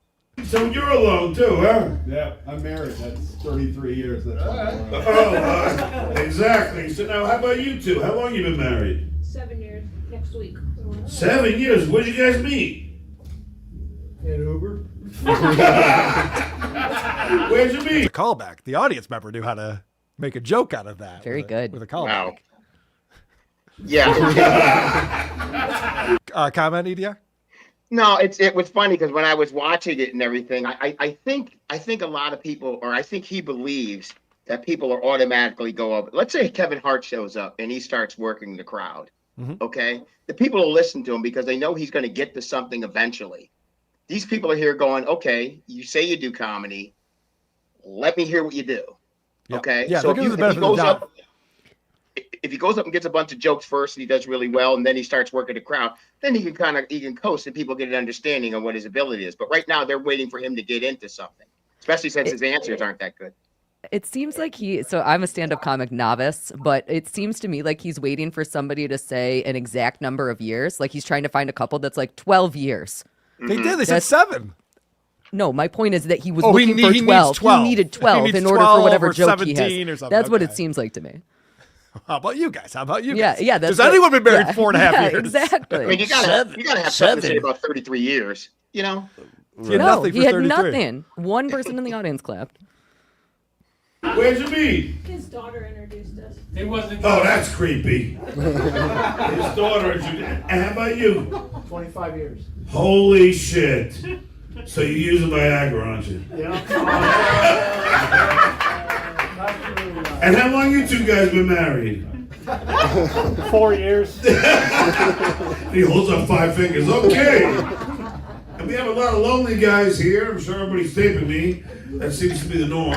So you're alone too, huh? Yeah, I'm married. That's 33 years. That's Exactly. So now, how about you two? How long you been married? 7 years next week. 7 years. Where'd you guys meet? In Uber. Where'd you It's meet? a callback. The audience member knew how to make a joke out of that. Very good. With a callback. Wow. Yeah. Comment, EDR? No, it was funny because when I was watching it and everything, I think a lot of people, or I think he believes that people are automatically go up. Let's say Kevin Hart shows up and he starts working the crowd. Okay, the people will listen to him because they know he's going to get to something eventually. These people are here going, okay, you say you do comedy, let me hear what you do. Yep. Okay, Yeah, so they're giving the benefit of the doubt. If he goes up and gets a bunch of jokes first and he does really well, and then he starts working the crowd, then he can coast and people get an understanding of what his ability is. But right now they're waiting for him to get into something, especially since his answers aren't that good. It seems like so I'm a stand-up comic novice, but it seems to me like he's waiting for somebody to say an exact number of years. Like he's trying to find a couple that's like 12 years. They did. They said 7. No, my point is that he was Oh, looking for 12. 12. He needed 12 needs in order 12 for whatever or joke he 17 or has. something. That's what it Okay. seems like to me. How about you guys? How about you Yeah, guys? yeah. That's Has anyone been married yeah, 4.5 years? Exactly. I mean, you gotta have something to say about 33 years. You know. He had No, nothing he for had 33. nothing. One person in the audience clapped. Where'd you meet? His daughter introduced us. He wasn't. Oh, that's creepy. His daughter. And how about you? 25 years. Holy shit. So you're using Viagra, aren't you? Yeah. And how long you two guys been married? 4 years. He holds up 5 fingers. Okay. And we have a lot of lonely guys here. I'm sure everybody's taping me. That seems to be the norm.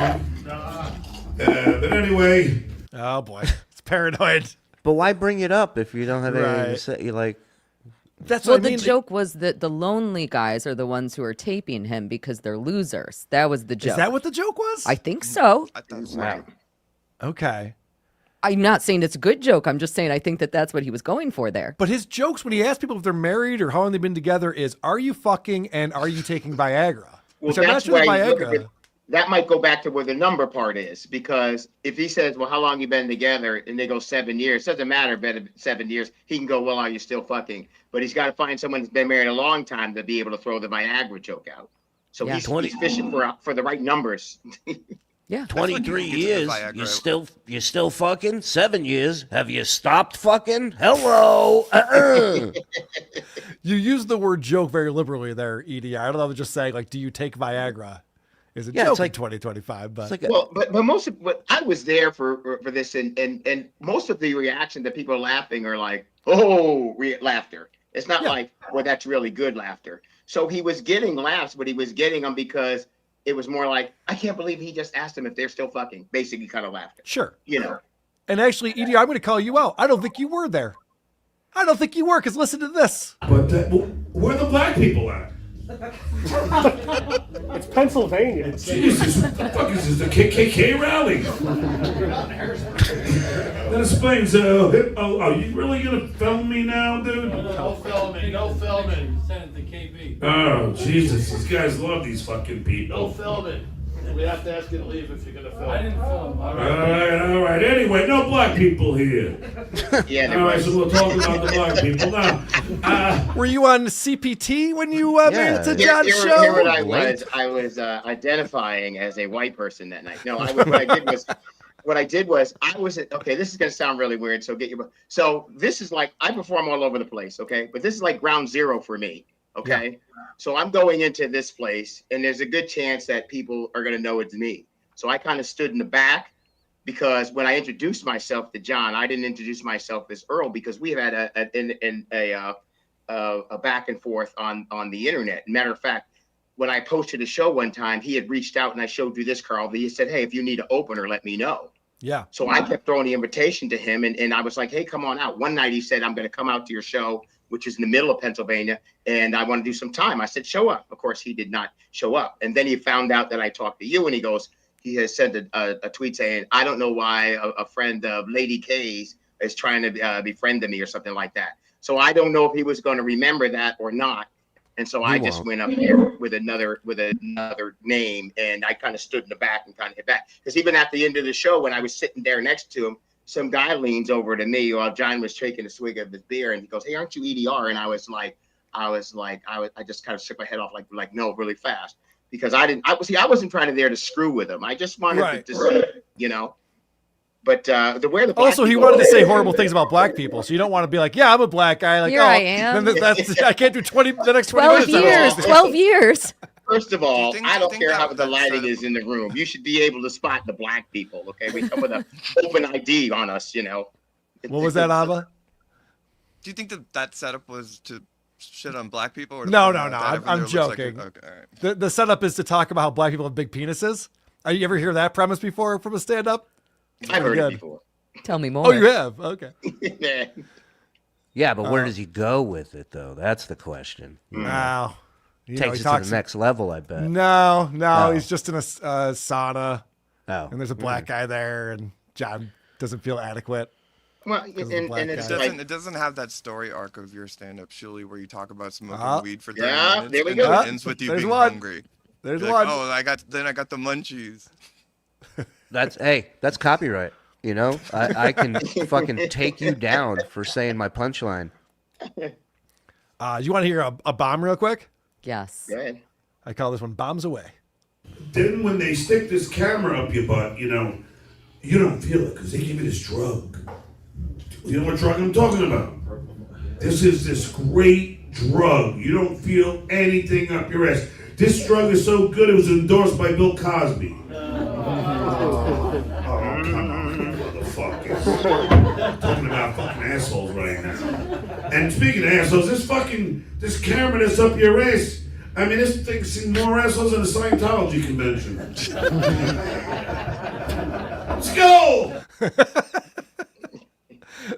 But anyway. Oh boy, it's paranoid. But why bring it up if you don't have anything to Right. say? You're like, That's Well, what I mean. the joke was that the lonely guys are the ones who are taping him because they're losers. That was the joke. Is that what the joke was? I think so. I thought so. wow. Okay. I'm not saying it's a good joke. I'm just saying I think that that's what he was going for there. But his jokes when he asks people if they're married or how long they've been together is, are you fucking and are you taking Viagra? Well, Which I'm not that's sure the why you look at Viagra. it- that might go back to where the number part is, because if he says, well, how long you been together, and they go 7 years, doesn't matter if it's 7 years, he can go, well, are you still fucking? But he's got to find someone who's been married a long time to be able to throw the Viagra joke out. So Yeah. he's fishing for the right numbers. Yeah. 23 That's when you get to the years. Viagra. You still fucking? 7 years. Have you stopped fucking? Hello. You use the word joke very liberally there, Edie. I don't know if just saying like, do you take Viagra? Is a Yeah, joke it's like- in 2025, but It's like Well, but most of what I was there for this, and most of the reaction that people are laughing are like, oh, laughter. It's not like, well, that's really good laughter. So he was getting laughs, but he was getting them because it was more like, I can't believe he just asked them if they're still fucking, basically kind of laughter. sure. You know. And actually, Edie, I'm going to call you out. I don't think you were there. I don't think you were, because listen to this. But where are the black people at? It's Pennsylvania. Jesus, what the fuck is this? The KKK rally? That explains. Are you really gonna film me now, dude? No filming. No filming. Send it to KB. Oh Jesus, these guys love these fucking people. No filming. We have to ask you to leave if you're gonna film. I didn't film. All right. Anyway, no black people here. Yeah. All right, so we'll talk about the black people now. Were you on CPT when you made it to Here John's show? what I was identifying as a white person that night. No, what I did was I was okay. This is gonna sound really weird, so so this is like I perform all over the place, okay? But this is like ground zero for me, okay? So I'm going into this place, and there's a good chance that people are gonna know it's me. So I kind of stood in the back because when I introduced myself to John, I didn't introduce myself as Earl because we had a back and forth on the internet. Matter of fact, when I posted a show one time, he had reached out and I showed you this, Carl. He said, hey, if you need an opener, let me know. Yeah. So I kept throwing the invitation to him and I was like, hey, come on out. One night he said, I'm going to come out to your show, which is in the middle of Pennsylvania, and I want to do some time. I said, show up. Of course, he did not show up. And then he found out that I talked to you and he has sent a tweet saying, I don't know why a friend of Lady K's is trying to befriend me or something like that. So I don't know if he was going to remember that or not. And so I just went up here with another name, and I kind of stood in the back and kind of hit back. Because even at the end of the show, when I was sitting there next to him, some guy leans over to me while John was taking a swig of his beer, and he goes, "Hey, aren't you EDR?" And I just kind of shook my head off, like no, really fast, because I wasn't trying to there to screw with him. I just wanted to see, you know. But where the black Also, he people wanted to say horrible things about black people, so you don't want to be like, yeah, I'm a black guy. Like, Here I am. Then I can't do the next 20 12 minutes. years. 12 years. First of all, I don't care how the lighting is in the room. You should be able to spot the black people. Okay, we come with an open ID on us. You know. What was that, Ava? Do you think that setup was to shit on black people? Or to No. point out that everyone I'm there looks like joking. okay, all right. The setup is to talk about how black people have big penises. You ever hear that premise before from a stand-up? I've heard it before. Tell me more. Oh, you have? Okay. Yeah, but where does he go with it, though? That's the question. Wow. Takes it to the next level, I bet. No, he's just in a sauna. Oh. And there's a black guy there, and John doesn't feel adequate. Well, because of the black it's guy. like, It doesn't have that story arc of your stand-up, Shuli, where you talk about smoking Ah. weed for 30 Yeah, minutes there we and go. then it ends with you There's being one. hungry. There's You're one. like, oh, I got the munchies. That's copyright. You know, I can fucking take you down for saying my punchline. You want to hear a bomb real quick? Yes. good. I call this one Bombs Away. Then when they stick this camera up your butt, you know, you don't feel it because they give you this drug. You know what drug I'm talking about? This is this great drug. You don't feel anything up your ass. This drug is so good it was endorsed by Bill Cosby. Oh, come on, motherfuckers. Talking about fucking assholes right now. And speaking of assholes, this camera that's up your ass, I mean, this thing's seen more assholes than a Scientology convention. Let's go!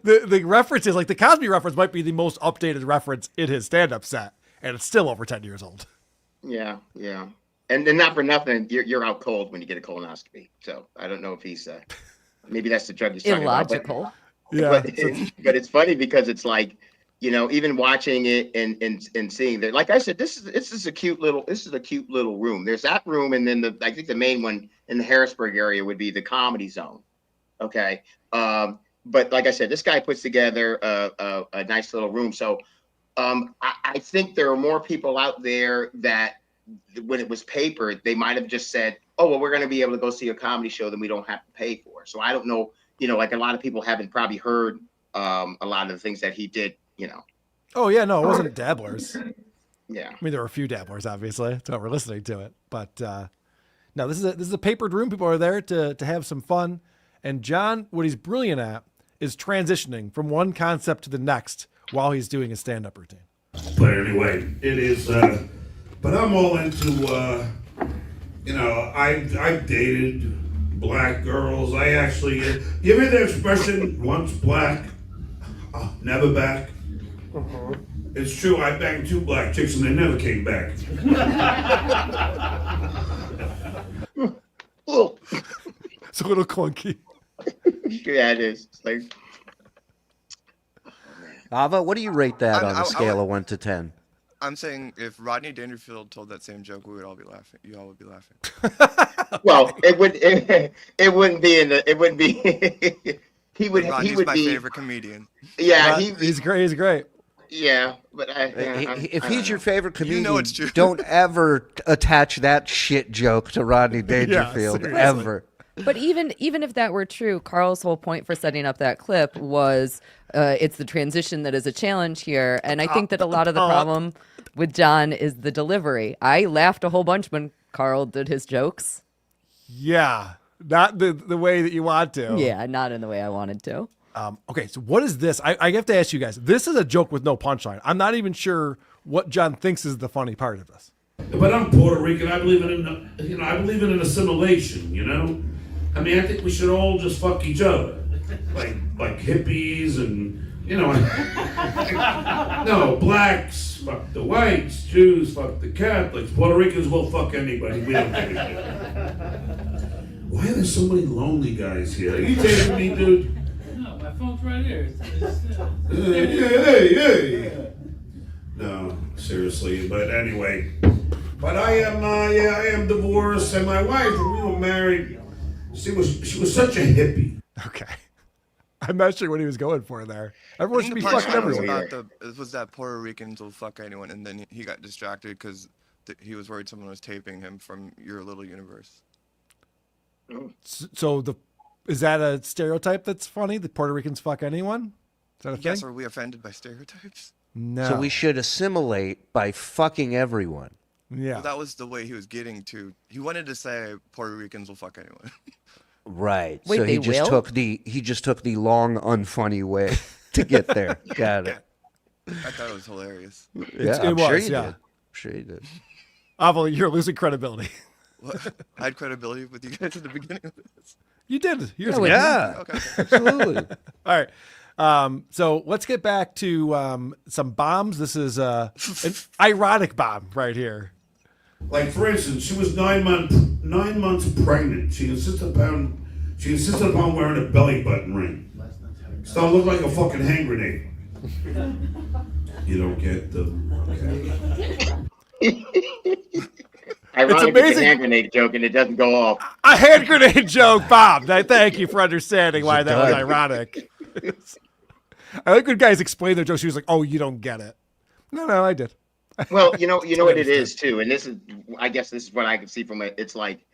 The references, like the Cosby reference, might be the most updated reference in his stand-up set, and it's still over 10 years old. Yeah, yeah. And not for nothing, you're out cold when you get a colonoscopy. So I don't know if he's maybe that's the drug he's talking Illogical. about. Yeah, But it's funny because it's like, you know, even watching it and seeing that, like I said, this is a cute little room. There's that room, and then I think the main one in the Harrisburg area would be the Comedy Zone. Okay. But like I said, this guy puts together a nice little room. So I think there are more people out there that when it was papered, they might have just said, oh, well, we're going to be able to go see a comedy show that we don't have to pay for. So I don't know, you know, like a lot of people haven't probably heard a lot of the things that he did, you know. Oh, yeah, no, it wasn't dabblers. Yeah. I mean, there were a few dabblers, obviously. That's why we're listening to it. But no, this is a papered room. People are there to have some fun. And John, what he's brilliant at is transitioning from one concept to the next while he's doing his stand-up routine. But anyway, it is, but I'm all into, you know, I've dated black girls. I actually, you hear the expression, once black, never back? It's true, I banged 2 black chicks and they never came back. Oh. It's a little clunky. Yeah, it is. It's like, Ava, what do you rate that on I a scale of 1 to 10? I'm saying if Rodney Dangerfield told that same joke, we would all be laughing. You all would be laughing. well, it wouldn't be it wouldn't be Rodney's he would my be favorite comedian. Yeah, he's great. He's great. Yeah, but If he's your favorite comedian, You know it's true. don't ever attach that shit joke to Rodney Dangerfield, seriously. ever. But even if that were true, Carl's whole point for setting up that clip was it's the transition that is a challenge here. And I think that a lot of the problem with John is the delivery. I laughed a whole bunch when Carl did his jokes. Yeah, not the way that you want to. Yeah, not in the way I wanted to. Okay, so what is this? I have to ask you guys. This is a joke with no punchline. I'm not even sure what John thinks is the funny part of this. But I'm Puerto Rican. I believe in I believe in an assimilation. You know, I mean, I think we should all just fuck each other, like hippies and no blacks fuck the whites, Jews fuck the Catholics, Puerto Ricans will fuck anybody. We don't give a shit. Why are there so many lonely guys here? Are you taking me, dude? No, my phone's right here. Hey. No, seriously. But anyway, I am divorced, and my wife, when we were married, she was such a hippie. Okay. I'm not sure what he was going for there. Everyone should be fucking everyone. It was that Puerto Ricans will fuck anyone, and then he got distracted because he was worried someone was taping him from Your Little Universe. So is that a stereotype that's funny? That Puerto Ricans fuck anyone? Is that a thing? Yes, are we offended by stereotypes? No. So we should assimilate by fucking everyone. Yeah. Well, that was the way he was getting to. He wanted to say Puerto Ricans will fuck anyone. Right. Wait, so they will? he just took the long, unfunny way to get there. Got it. I thought it was hilarious. I'm sure you did. Sure you did. Ava, you're losing credibility. What? I had credibility with you guys at the beginning of this. You did. Yeah. Okay. Absolutely. All right. So let's get back to some bombs. This is an ironic bomb right here. Like, for instance, she was 9 months pregnant. She insisted upon wearing a belly button ring. So I look like a fucking hand grenade. You don't get the... Ironic, amazing. it's a hand grenade joke and it doesn't go off. A hand grenade joke, Bob. Thank you for understanding why that was ironic. I like when guys explain their jokes. She was like, "Oh, you don't get it." No, I did. Well, you know what it is too, and this is, I guess, this is what I can see from it. It's like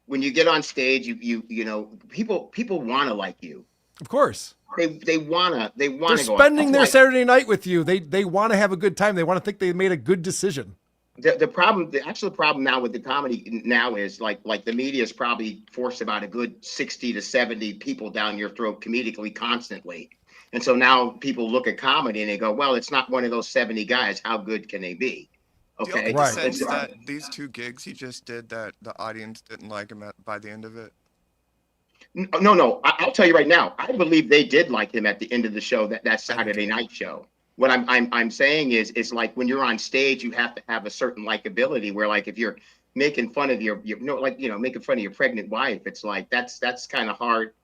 when you get on stage, you know, people want to like you. Of course, they wanna. They're Go spending on. their Like, Saturday night with you. They want to have a good time. They want to think they made a good decision. the actual problem now with the comedy now is like the media is probably forced about a good 60 to 70 people down your throat comedically constantly. And so now people look at comedy and they go, well, it's not one of those 70 guys. How good can they be? Okay. Do you get the sense that these 2 gigs he just did that the audience didn't like him by the end of it? No. I'll tell you right now. I believe they did like him at the end of the show, that Saturday night show. What I'm saying is like when you're on stage, you have to have a certain likability where, like, if you're making fun of making fun of your pregnant wife, it's like that's kind of hard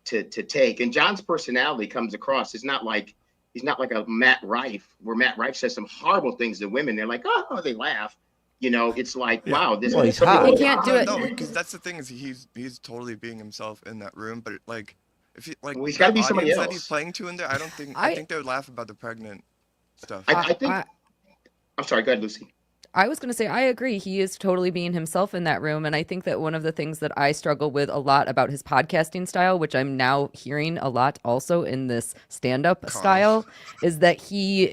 to take. And John's personality comes across. He's not like a Matt Rife, where Matt Rife says some horrible things to women. They're like, oh, they laugh. You know, it's like, wow, this is He can't do it. No, because that's the thing is he's totally being himself in that room. But like, if he like, well, he's got to be somebody else that he's playing to in there, I think they would laugh about the pregnant stuff. I think. I'm sorry. Go ahead, Lucy. I was going to say, I agree. He is totally being himself in that room. And I think that one of the things that I struggle with a lot about his podcasting style, which I'm now hearing a lot also in this stand-up style, is that he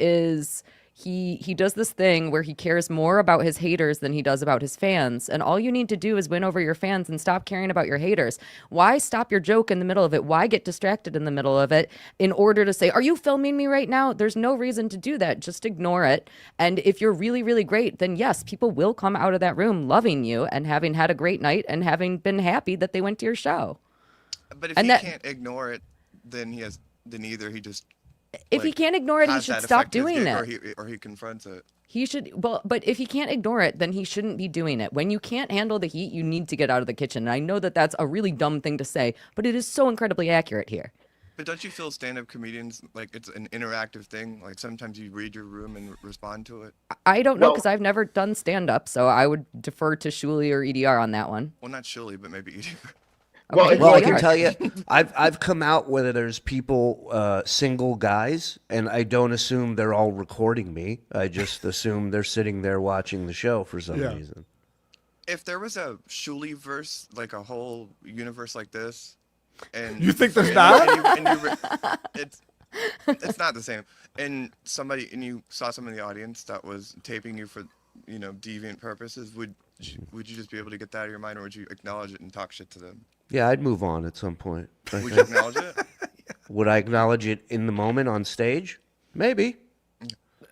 does this thing where he cares more about his haters than he does about his fans. And all you need to do is win over your fans and stop caring about your haters. Why stop your joke in the middle of it? Why get distracted in the middle of it in order to say, are you filming me right now? There's no reason to do that. Just ignore it. And if you're really, really great, then yes, people will come out of that room loving you and having had a great night and having been happy that they went to your show. But if he can't ignore it, then either he just... If he can't ignore it, he should stop doing it. Or he confronts it. He should, but if he can't ignore it, then he shouldn't be doing it. When you can't handle the heat, you need to get out of the kitchen. And I know that that's a really dumb thing to say, but it is so incredibly accurate here. But don't you feel stand-up comedians, like, it's an interactive thing? Like, sometimes you read your room and respond to it? I don't know, because I've never done stand-up, so I would defer to Shuli or EDR on that one. Well, not Shuli, but maybe EDR. Well, I can tell you, I've come out where there's people, single guys, and I don't assume they're all recording me. I just assume they're sitting there watching the show for some reason. If there was a Shuli verse, like a whole universe like this, and you think there's not? It's not the same. And you saw someone in the audience that was taping you for, deviant purposes, would you just be able to get that out of your mind, or would you acknowledge it and talk shit to them? Yeah, I'd move on at some point. Would you acknowledge it? Would I acknowledge it in the moment on stage? Maybe.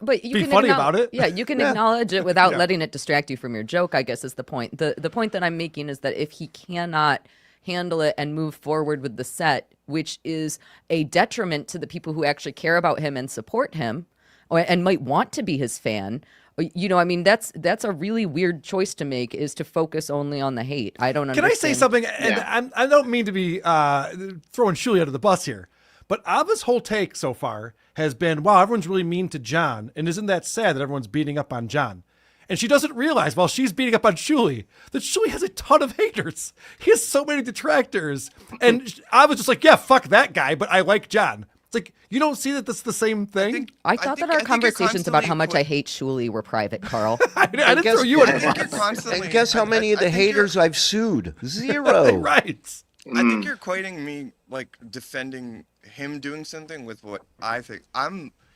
But you be can funny about it. Yeah, you can acknowledge it without letting it distract you from your joke, I guess is the point. The point that I'm making is that if he cannot handle it and move forward with the set, which is a detriment to the people who actually care about him and support him and might want to be his fan, that's a really weird choice to make, is to focus only on the hate. I don't understand. Can I say something? And I don't mean to be throwing Shuli under the bus here, but Ava's whole take so far has been, wow, everyone's really mean to John. And isn't that sad that everyone's beating up on John? And she doesn't realize, while she's beating up on Shuli, that Shuli has a ton of haters. He has so many detractors. And Ava's just like, yeah, fuck that guy, but I like John. It's like, you don't see that that's the same thing? I thought that our conversations about how much I hate Shuli were private, Carl. I didn't throw you under the bus. And guess how many of the haters I've sued? 0. Right. I think you're equating me, like, defending him doing something with what I think.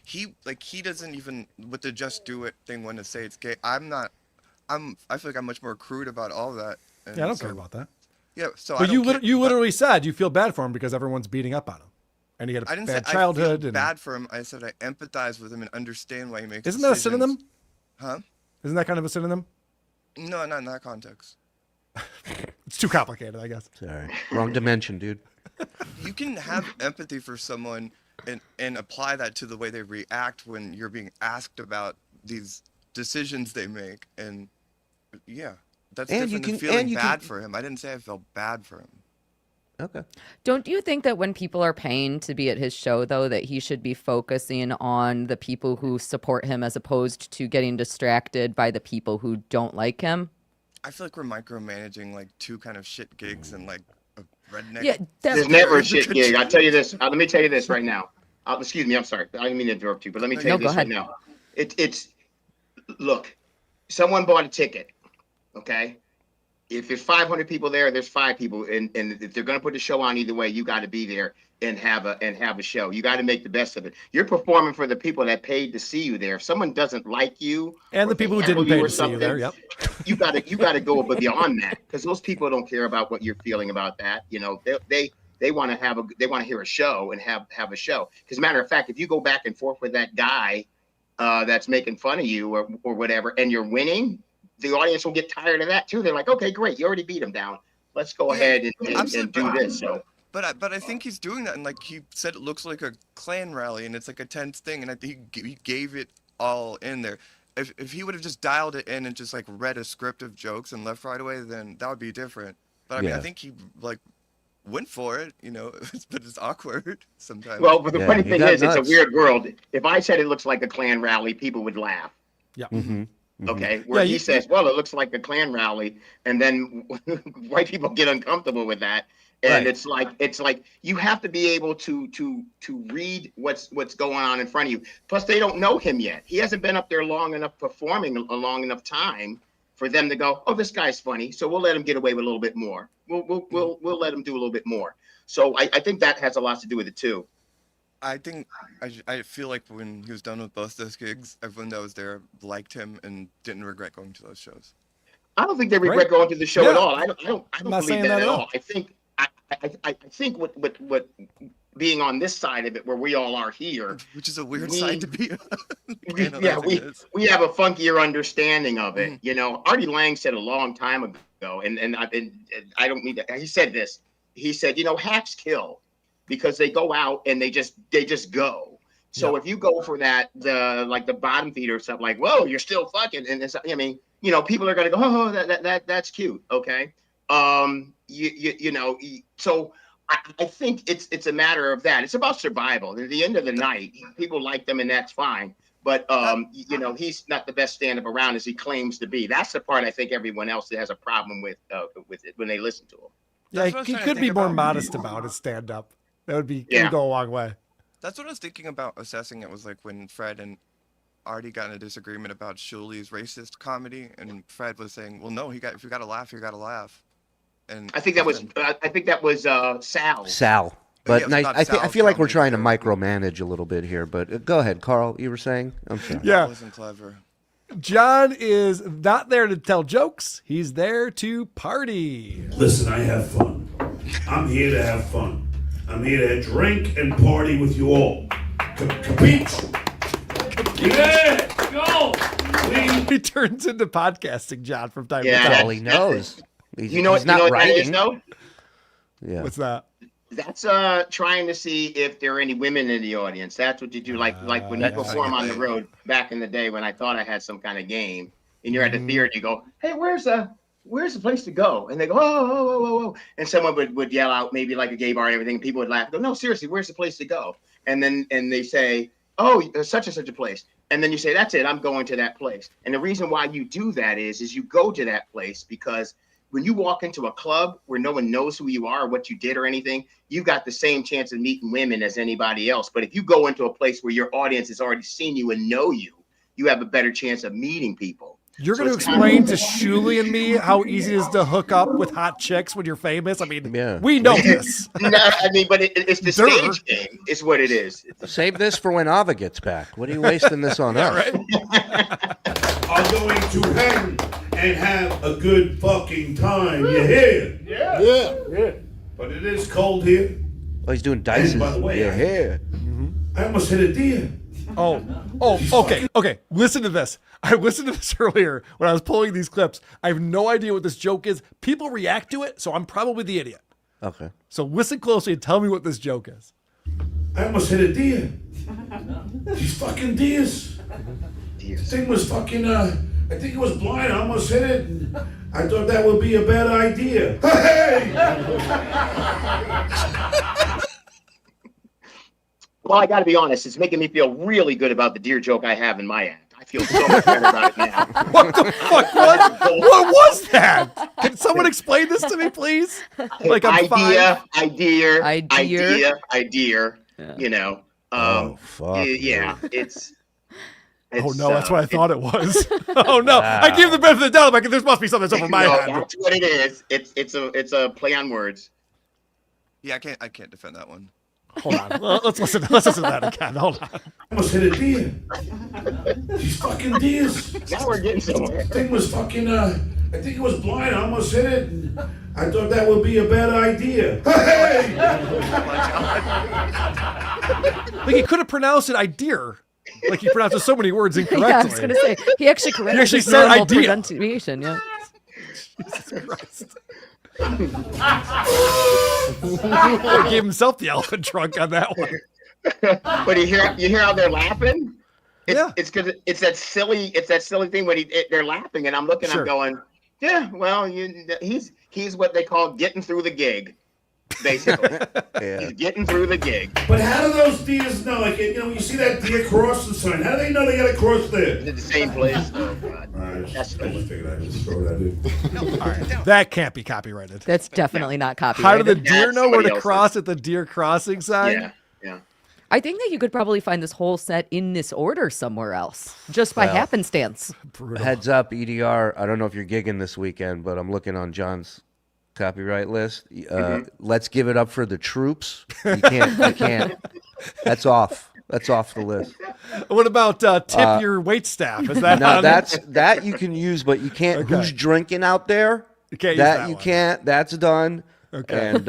He doesn't even, with the just do it thing, want to say it's gay. I feel like I'm much more crude about all that. Yeah, I don't care about that. Yeah, so but you literally said you feel bad for him because everyone's beating up on him. And he had a bad childhood. I feel bad for him. I said I empathize with him and understand why he makes Isn't that a synonym? Huh? Isn't that kind of a synonym? No, not in that context. It's too complicated, I guess. Sorry. Wrong dimension, dude. You can have empathy for someone and apply that to the way they react when you're being asked about these decisions they make. And Yeah, that's And different you than can- feeling and you bad can- for him. I didn't say I felt bad for him. Okay. Don't you think that when people are paying to be at his show, though, that he should be focusing on the people who support him as opposed to getting distracted by the people who don't like him? I feel like we're micromanaging like two kind of shit gigs and like a redneck. Yeah, There's never a shit gig. I'll tell you this. Let me tell you this right now. Excuse me. I'm sorry. I didn't mean to interrupt you, but let me tell you this right now. It's look. Someone bought a ticket. Okay. If there's 500 people there, there's 5 people, and if they're going to put the show on either way, you got to be there and have a show. You got to make the best of it. You're performing for the people that paid to see you there. If someone doesn't like you, and the people who didn't pay to see you there, yep, you got to go beyond that, because those people don't care about what you're feeling about that. You know, they want to hear a show and have a show. Because a matter of fact, if you go back and forth with that guy that's making fun of you or whatever, and you're winning, the audience will get tired of that too. They're like, okay, great, you already beat him down. Let's go ahead and do this. So, but I think he's doing that, and like he said, it looks like a Klan rally, and it's like a tense thing, and I think he gave it all in there. If he would have just dialed it in and just like read a script of jokes and left right away, then that would be different. But I mean, I think he like went for it, you know, but it's awkward sometimes. Well, but the funny thing is, it's a weird world. If I said it looks like a Klan rally, people would laugh. Yeah. Mm-hmm. Okay, where he says, well, it looks like a Klan rally, and then white people get uncomfortable with that, and it's like you have to be able to read what's going on in front of you. Plus, they don't know him yet. He hasn't been up there long enough, performing a long enough time for them to go, oh, this guy's funny, so we'll let him get away with a little bit more. We'll let him do a little bit more. So I think that has a lot to do with it too. I think I feel like when he was done with both those gigs, everyone that was there liked him and didn't regret going to those shows. I don't think they regret going to the show at all. I don't believe that at all. I think what being on this side of it, where we all are here, which is a weird side to be on. we have a funkier understanding of it. You know, Artie Lang said a long time ago, and I don't need to. He said this. He said, you know, hacks kill, because they go out and they just go. So if you go for that, the bottom feeder or something, like, whoa, you're still fucking, and it's, I mean, you know, people are gonna go, oh, that's cute, okay. You know, so I think it's a matter of that. It's about survival. At the end of the night, people like them, and that's fine. But you know, he's not the best stand-up around as he claims to be. That's the part I think everyone else has a problem with it when they listen to him. Yeah, he could be more modest about his stand-up. That would go a long way. That's what I was thinking about assessing it, was like when Fred and Artie got in a disagreement about Shuli's racist comedy, and Fred was saying, well, no, if you got to laugh, you got to laugh. And I think that was Sal. Sal. But Yeah, nice. not I Sal's feel like we're comedy, trying to micromanage a little bit here. But go ahead, Carl. You were saying? I'm sorry. Yeah. That wasn't clever. John is not there to tell jokes. He's there to party. Listen, I have fun. I'm here to have fun. I'm here to drink and party with you all. Capiche? Yeah, go! He turns into podcasting, John, from time to Yeah, time. That's all he knows. You know he's what not that is, writing. though? Yeah. What's that? That's trying to see if there are any women in the audience. That's what you do, like when you perform on the road back in the day, when I thought I had some kind of game, and you're at the theater, you go, hey, where's the place to go? And they go, oh. And someone would yell out, maybe like a gay bar and everything. People would laugh. Go, no, seriously, where's the place to go? And they say, oh, there's such and such a place. And then you say, that's it, I'm going to that place. And the reason why you do that is you go to that place because when you walk into a club where no one knows who you are, or what you did or anything, you got the same chance of meeting women as anybody else. But if you go into a place where your audience has already seen you and know you, you have a better chance of meeting people. You're going to explain to Shuli and me how easy it is to hook up with hot chicks when you're famous? I mean, we know this. No, I mean, but it's the stage game is what it is. Save this for when Ava gets back. What are you wasting this on us? Are going to hang and have a good fucking time. You hear? Yeah. But it is cold here. Oh, he's doing dice. And by the way, Yeah. I almost hit a deer. Okay. Listen to this. I listened to this earlier when I was pulling these clips. I have no idea what this joke is. People react to it, so I'm probably the idiot. Okay. So listen closely and tell me what this joke is. I almost hit a deer. These fucking deers. This thing was fucking I think it was blind. I almost hit it. And I thought that would be a bad idea. Hey! Well, I got to be honest. It's making me feel really good about the deer joke I have in my act. I feel so much better about it now. What the fuck? What was that? Can someone explain this to me, please? Like idea. You know. Fuck. Yeah, it's. Oh no, that's what I thought it was. Oh no, I gave the benefit of the doubt. Like there must be something that's over my head. That's what it is. It's a play on words. Yeah, I can't defend that one. Hold on, let's listen to that again. Hold on. I almost hit a deer. These fucking deers. Now we're getting somewhere. Thing was fucking. I think it was blind. I almost hit it. And I thought that would be a bad idea. Hey! Like he could have pronounced it idea. Like he pronounces so many words incorrectly. Yeah, I was gonna say he actually corrected his said normal idea. pronunciation. Yeah. Jesus Christ. He gave himself the elephant trunk on that one. But you hear how they're laughing? Yeah. It's because it's that silly thing when they're laughing and I'm looking, Sure. I'm going, yeah, well, he's what they call getting through the gig, basically. Yeah. He's getting through the gig. But how do those deers know? Like, you know, when you see that deer cross the sign, how do they know they got to cross there? In the same place. Oh, God. All right, That's I just figured I'd just throw that in. That can't be copyrighted. That's definitely not How copyrighted. do the deer That's know where to somebody cross at the deer crossing sign? Yeah, yeah. I think that you could probably find this whole set in this order somewhere else, just by Well, happenstance. Brutal. Heads up, EDR. I don't know if you're gigging this weekend, but I'm looking on John's copyright list. Let's give it up for the troops. You can't. That's off. That's off the list. What about tip your wait staff? Is that No, on there? that you can use, but you can't. Okay. Who's drinking out there? You can't use that that you one. can't. That's done. Okay. And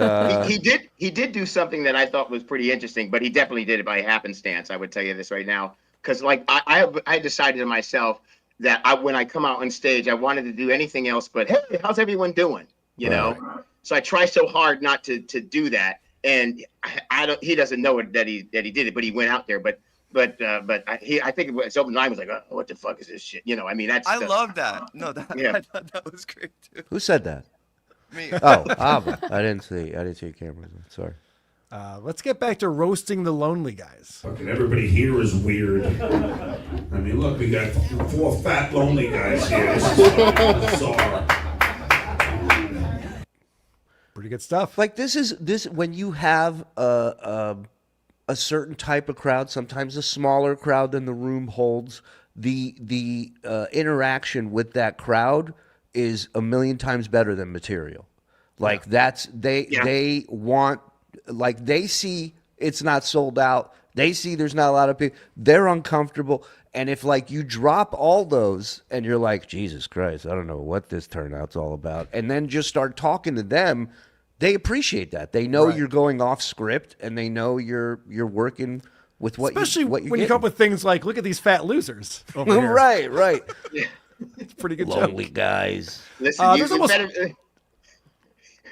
He did do something that I thought was pretty interesting, but he definitely did it by happenstance. I would tell you this right now, because like I decided to myself that when I come out on stage, I wanted to do anything else but hey, how's everyone doing? You know. So I try so hard not to do that, and he doesn't know that he did it, but he went out there. But I think his open line was like, oh, what the fuck is this shit? You know, I mean I love that. No, Yeah. I thought that was great too. who said that? Me. Oh, Ava. I didn't see your cameras. Sorry. Let's get back to roasting the lonely guys. Fucking everybody here is weird. I mean, look, we got fucking 4 fat lonely guys here. This is fucking bizarre. Pretty good stuff. Like this when you have a certain type of crowd, sometimes a smaller crowd than the room holds, the interaction with that crowd is a million times better than material. Like they want, like they see it's not sold out. They see there's not a lot of people. They're uncomfortable. And if like you drop all those and you're like, Jesus Christ, I don't know what this turnout's all about, and then just start talking to them, they appreciate that. They know you're going off script, and they know you're working with what Especially what you're when you come up with things like, look at these fat losers over here. right. It's a pretty good Lonely joke. guys. Listen,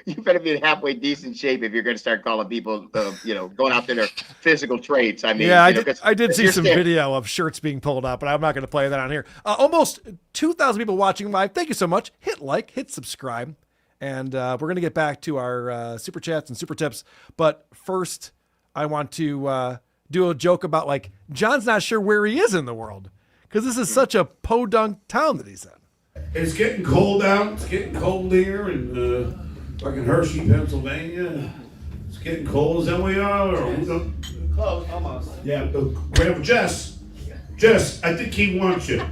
you better be in halfway decent shape if you're going to start calling people, going after their physical traits. I mean, Yeah, I did see some video of shirts being pulled up, but I'm not going to play that on here. Almost 2,000 people watching live. Thank you so much. Hit like, hit subscribe, and we're going to get back to our super chats and super tips. But first, I want to do a joke about like John's not sure where he is in the world because this is such a podunk town that he's in. It's getting cold out. It's getting cold here in fucking Hershey, Pennsylvania. It's getting cold. Is that where you are? Close, almost. Yeah, Grandpa Jess, I think he wants you.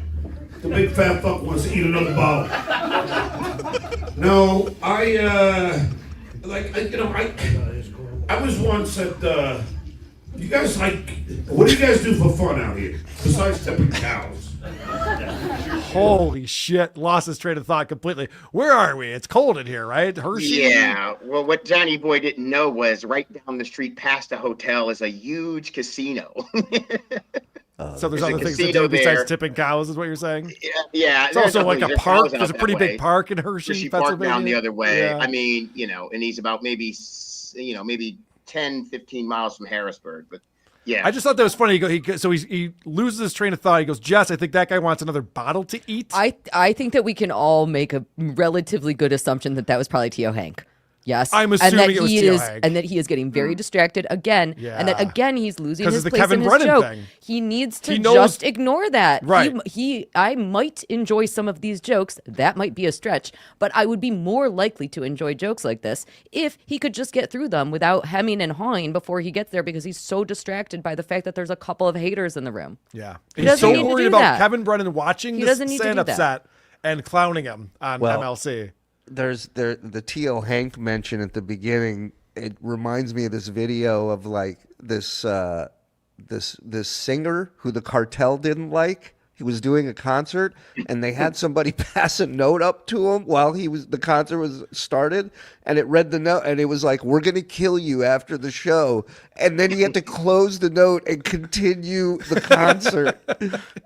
The big fat fuck wants to eat another bottle. No, I was once at, you guys what do you guys do for fun out here? Besides tipping cows? Holy shit. Lost his train of thought completely. Where are we? It's cold in here, right? Hershey? Yeah. Well, what Johnny Boy didn't know was right down the street past the hotel is a huge casino. So there's a other things to casino do besides there. tipping cows, is what you're saying? Yeah. It's also like a there's park. cows out There's a that pretty way. big park in Hershey, Park Pennsylvania. down the other way. Yeah. I mean, and he's about maybe 10, 15 miles from Harrisburg. But Yeah. I just thought that was funny. He loses his train of thought. He goes, Jess, I think that guy wants another bottle to eat. I think that we can all make a relatively good assumption that was probably Tio Hank. Yes, I'm assuming it was Tio Hank. And that he is getting very distracted again, and that again he's losing his the place Kevin in his Brennan joke. thing. He needs to knows- just ignore that. Right. I might enjoy some of these jokes. That might be a stretch, but I would be more likely to enjoy jokes like this if he could just get through them without hemming and hawing before he gets there, because he's so distracted by the fact that there's a couple of haters in the room. Yeah, He he's doesn't so need to worried do about that. Kevin Brennan watching He this doesn't need to do stand-up that. set and clowning him on MLC. There's the Tio Hank mention at the beginning. It reminds me of this video of like this singer who the cartel didn't like. He was doing a concert, and they had somebody pass a note up to him while the concert was started, and it read the note, and it was like, "We're gonna kill you after the show," and then he had to close the note and continue the concert.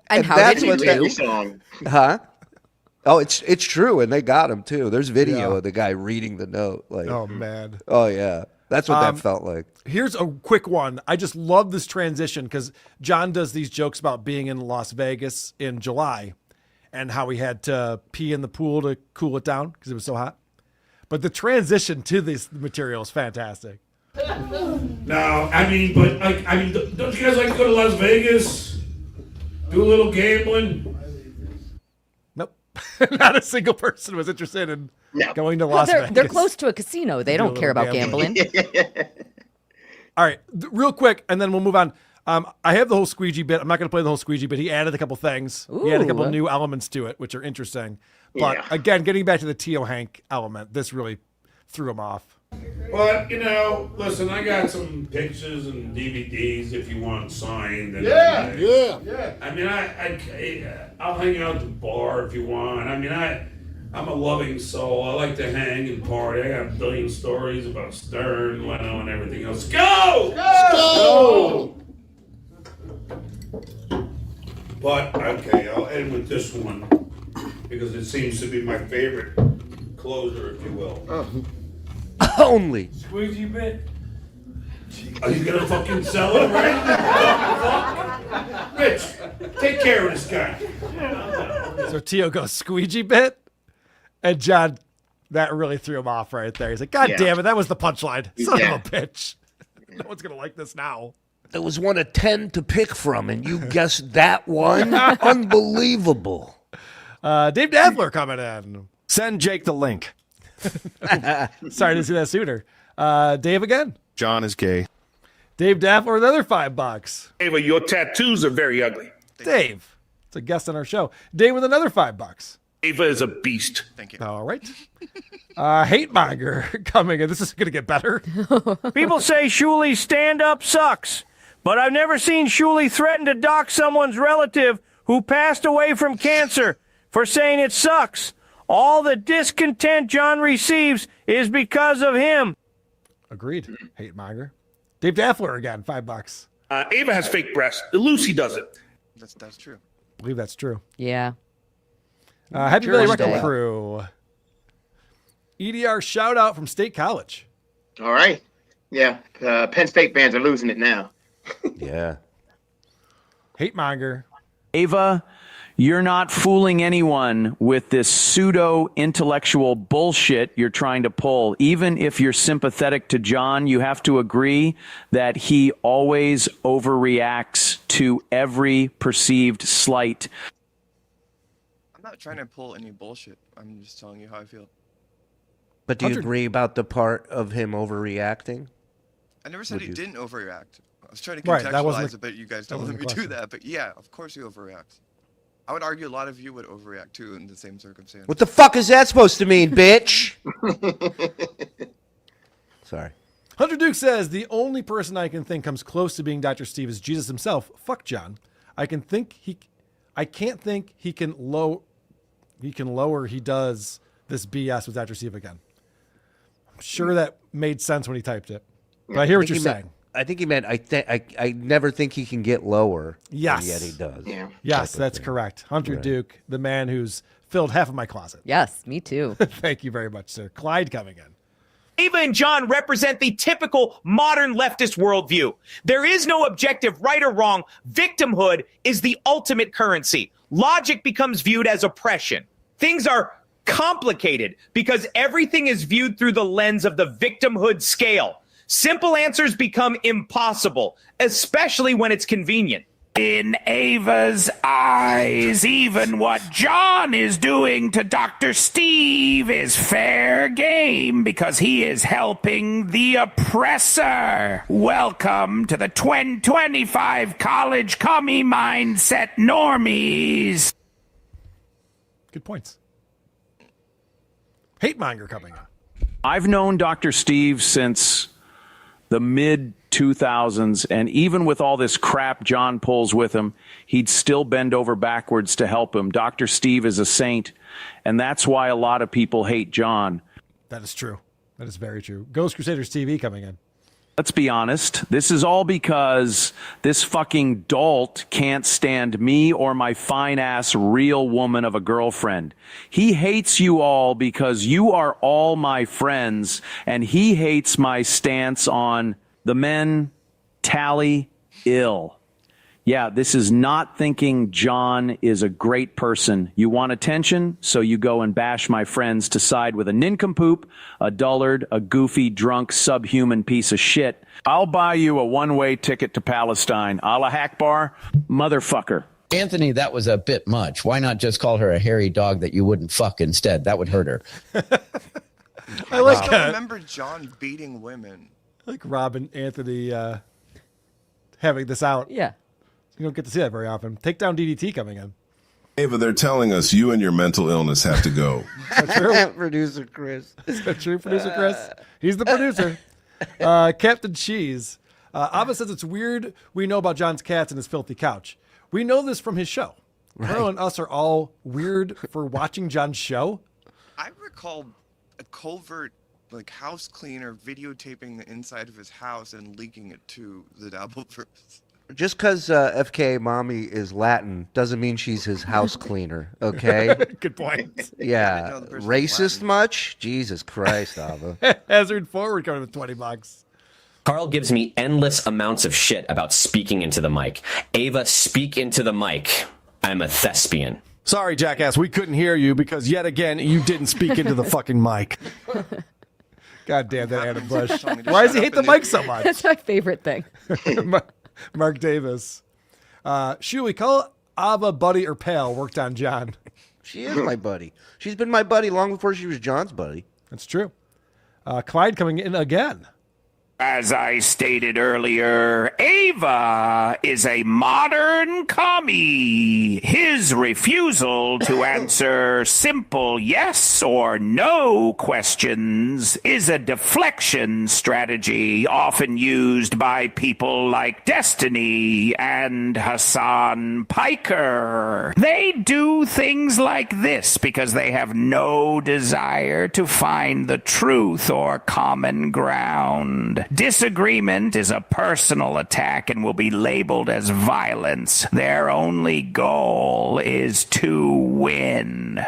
And how did he do? Song. Huh? Oh, it's true, and they got him too. There's video of the guy reading the note. Like, Oh man. oh yeah, that's what that felt like. Here's a quick one. I just love this transition because John does these jokes about being in Las Vegas in July and how he had to pee in the pool to cool it down because it was so hot. But the transition to this material is fantastic. No, I mean, don't you guys like to go to Las Vegas? Do a little gambling? Nope. Not a single person was interested in going to Las Vegas. They're close to a casino. They don't care about gambling. All right, real quick, and then we'll move on. I have the whole squeegee bit. I'm not going to play the whole squeegee bit. He added a couple things. He added a couple new elements to it, which are interesting. But again, getting back to the Tio Hank element, this really threw him off. But, listen, I got some pictures and DVDs if you want signed. And Yeah. I mean, I'll hang out at the bar if you want. I mean, I'm a loving soul. I like to hang and party. I got a billion stories about Stern, Leno, and everything else. Go! Go! But, okay, I'll end with this one because it seems to be my favorite closer, if you will. Only. Squeegee bit. Are you gonna fucking sell it, right? Rich, take care of this guy. So Tio goes squeegee bit, and John, that really threw him off right there. He's like, God damn it, that was the punchline. Son of a bitch. No one's gonna like this now. There was one of 10 to pick from, and you guessed that one? Unbelievable. Dave Daffler coming in. Send Jake the link. Sorry to see that sooner. Dave again. John is gay. Dave Daffler, another $5. Ava, your tattoos are very ugly. Dave, it's a guest on our show. Dave with another $5. Ava is a beast. Thank you. All right. Hate monger coming in. This is going to get better. People say Shuli's stand-up sucks, but I've never seen Shuli threaten to dox someone's relative who passed away from cancer for saying it sucks. All the discontent John receives is because of him. Agreed. Hate monger. Dave Daffler again, $5. Ava has fake breasts. Lucy doesn't. That's true. I believe that's true. Yeah. Happy Billy George Record Day. Crew. EDR shout out from State College. All right. Yeah. Penn State fans are losing it now. Yeah. Hate monger. Ava, you're not fooling anyone with this pseudo-intellectual bullshit you're trying to pull. Even if you're sympathetic to John, you have to agree that he always overreacts to every perceived slight. I'm not trying to pull any bullshit. I'm just telling you how I feel. But do you agree about the part of him overreacting? I never said Would he you- didn't overreact. I was trying to Right, that wasn't contextualize the- it, but you guys that don't let wasn't me the do question. that. But yeah, of course he overreacts. I would argue a lot of you would overreact too in the same circumstance. What the fuck is that supposed to mean, bitch? Sorry. Hunter Duke says the only person I can think comes close to being Dr. Steve is Jesus himself. Fuck John. I can't think he can lower he does this BS with Dr. Steve again. I'm sure that made sense when he typed it. But I hear what you're saying. I think he meant I never think he can get lower. Yes. And yet he does. Yeah. Yes, that's correct. Hunter Duke, the man who's filled half of my closet. Yes, me too. Thank you very much, sir. Clyde coming in. Ava and John represent the typical modern leftist worldview. There is no objective right or wrong. Victimhood is the ultimate currency. Logic becomes viewed as oppression. Things are complicated because everything is viewed through the lens of the victimhood scale. Simple answers become impossible, especially when it's convenient. In Ava's eyes, even what John is doing to Dr. Steve is fair game because he is helping the oppressor. Welcome to the 2025 college commie mindset normies. Good points. Hate monger coming up. I've known Dr. Steve since the mid 2000s, and even with all this crap John pulls with him, he'd still bend over backwards to help him. Dr. Steve is a saint, and that's why a lot of people hate John. That is true. That is very true. Ghost Crusaders TV coming in. Let's be honest. This is all because this fucking dolt can't stand me or my fine-ass real woman of a girlfriend. He hates you all because you are all my friends, and he hates my stance on the men tally ill. Yeah, this is not thinking John is a great person. You want attention, so you go and bash my friends to side with a nincompoop, a dullard, a goofy, drunk, subhuman piece of shit. I'll buy you a one-way ticket to Palestine. Allah Akbar, motherfucker. Anthony, that was a bit much. Why not just call her a hairy dog that you wouldn't fuck instead? That would hurt her. I like I that. remember John beating women. I like Rob and Anthony having this out. Yeah. You don't get to see that very often. Takedown DDT coming in. Ava, they're telling us you and your mental illness have to go. Is that true? Producer Chris. Is that true, Producer Chris? He's the producer. Captain Cheese. Ava says it's weird we know about John's cats and his filthy couch. We know this from his show. Carl and us are all weird for watching John's show. I recall a covert house cleaner videotaping the inside of his house and leaking it to the Dabbleverse. Just because FK Mommy is Latin doesn't mean she's his house cleaner, okay? Good point. Yeah. Racist much? Jesus Christ, Ava. Hazard Forward coming with $20. Carl gives me endless amounts of shit about speaking into the mic. Ava, speak into the mic. I'm a thespian. Sorry, jackass, we couldn't hear you because yet again you didn't speak into the fucking mic. God damn that Adam Bush. Why does he hate the mic so much? That's my favorite thing. Mark Davis. Shuli, call Ava buddy or pal worked on John. She is my buddy. She's been my buddy long before she was John's buddy. That's true. Clyde coming in again. As I stated earlier, Ava is a modern commie. His refusal to answer simple yes or no questions is a deflection strategy often used by people like Destiny and Hassan Piker. They do things like this because they have no desire to find the truth or common ground. Disagreement is a personal attack and will be labeled as violence. Their only goal is to win.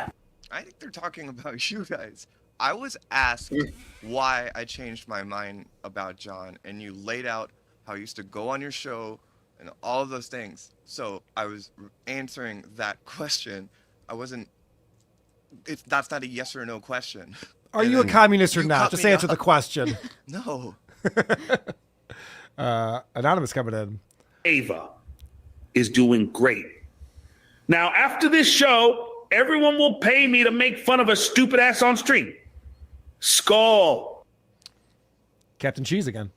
I think they're talking about you guys. I was asked why I changed my mind about John, and you laid out how you used to go on your show and all of those things. So I was answering that question. I wasn't. That's not a yes or no question. Are you a communist or not? Just answer the question. No. Anonymous coming in. Ava is doing great. Now, after this show, everyone will pay me to make fun of a stupid ass on stream. Skull. Captain Cheese again.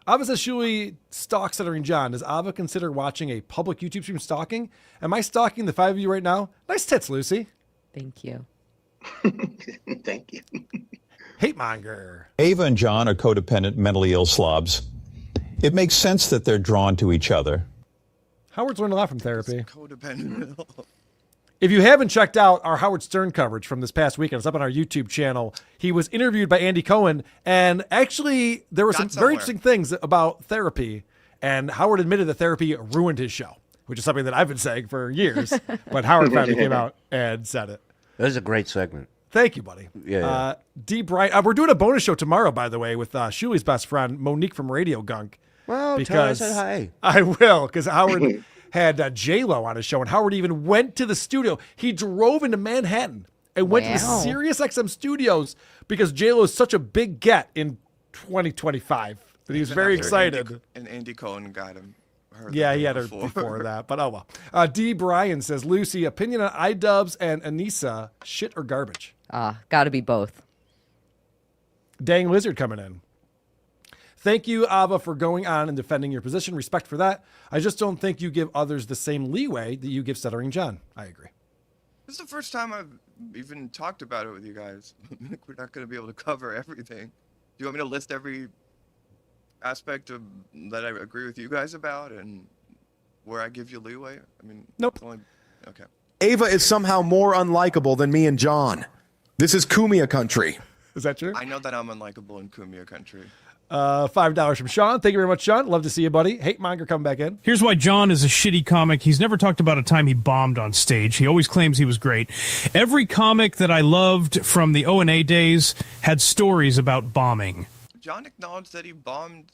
Ava says Shuli stalks Stuttering John. Does Ava consider watching a public YouTube stream stalking? Am I stalking the five of you right now? Nice tits, Lucy. Thank you. Thank you. Hate monger. Ava and John are codependent, mentally ill slobs. It makes sense that they're drawn to each other. Howard's learned a lot from therapy. Codependent. If you haven't checked out our Howard Stern coverage from this past weekend, it's up on our YouTube channel. He was interviewed by Andy Cohen, and actually there were some very interesting things about therapy, and Howard admitted that therapy ruined his show, which is something that I've been saying for years, but Howard finally came out and said it. That was a great segment. Thank you, buddy. Yeah. D. Bryant. We're doing a bonus show tomorrow, by the way, with Shuli's best friend, Monique from Radio Gunk. Well, tell her I said hi. I will, because Howard had J-Lo on his show, and Howard even went to the studio. He drove into Manhattan and went to the Sirius XM studios because J-Lo is such a big get in 2025 that he was very excited. And Andy Cohen got him. Yeah, he had her before that, but oh well. D. Bryan says, Lucy, opinion on iDubbbz and Anissa, shit or garbage? Gotta be both. Dang Lizard coming in. Thank you, Ava, for going on and defending your position. Respect for that. I just don't think you give others the same leeway that you give Stuttering John. I agree. This is the first time I've even talked about it with you guys. We're not going to be able to cover everything. Do you want me to list every aspect of that I agree with you guys about and where I give you leeway? I mean, nope. Okay. Ava is somehow more unlikable than me and John. This is Kumia country. Is that true? I know that I'm unlikable in Kumia country. $5 from Sean. Thank you very much, Sean. Love to see you, buddy. Hate Monger coming back in. Here's why John is a shitty comic. He's never talked about a time he bombed on stage. He always claims he was great. Every comic that I loved from the O&A days had stories about bombing. John acknowledged that he bombed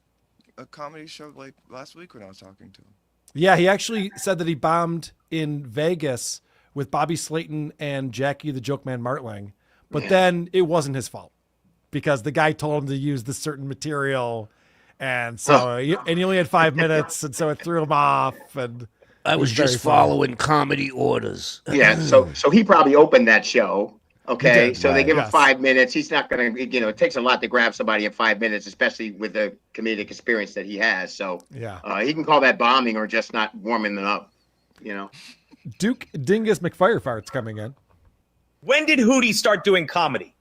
a comedy show like last week when I was talking to him. Yeah, he actually said that he bombed in Vegas with Bobby Slayton and Jackie the Joke Man Martling, but then it wasn't his fault because the guy told him to use this certain material, and so he only had 5 minutes, and so it threw him off. And I was just following comedy orders. Yeah, so he probably opened that show. Okay, did, so they right, give him yes. 5 minutes. He's not going to, it takes a lot to grab somebody in 5 minutes, especially with the comedic experience that he has. So he can call that bombing or just not warming them up, Duke Dingus McFirefart's coming in. When did Hootie start doing comedy?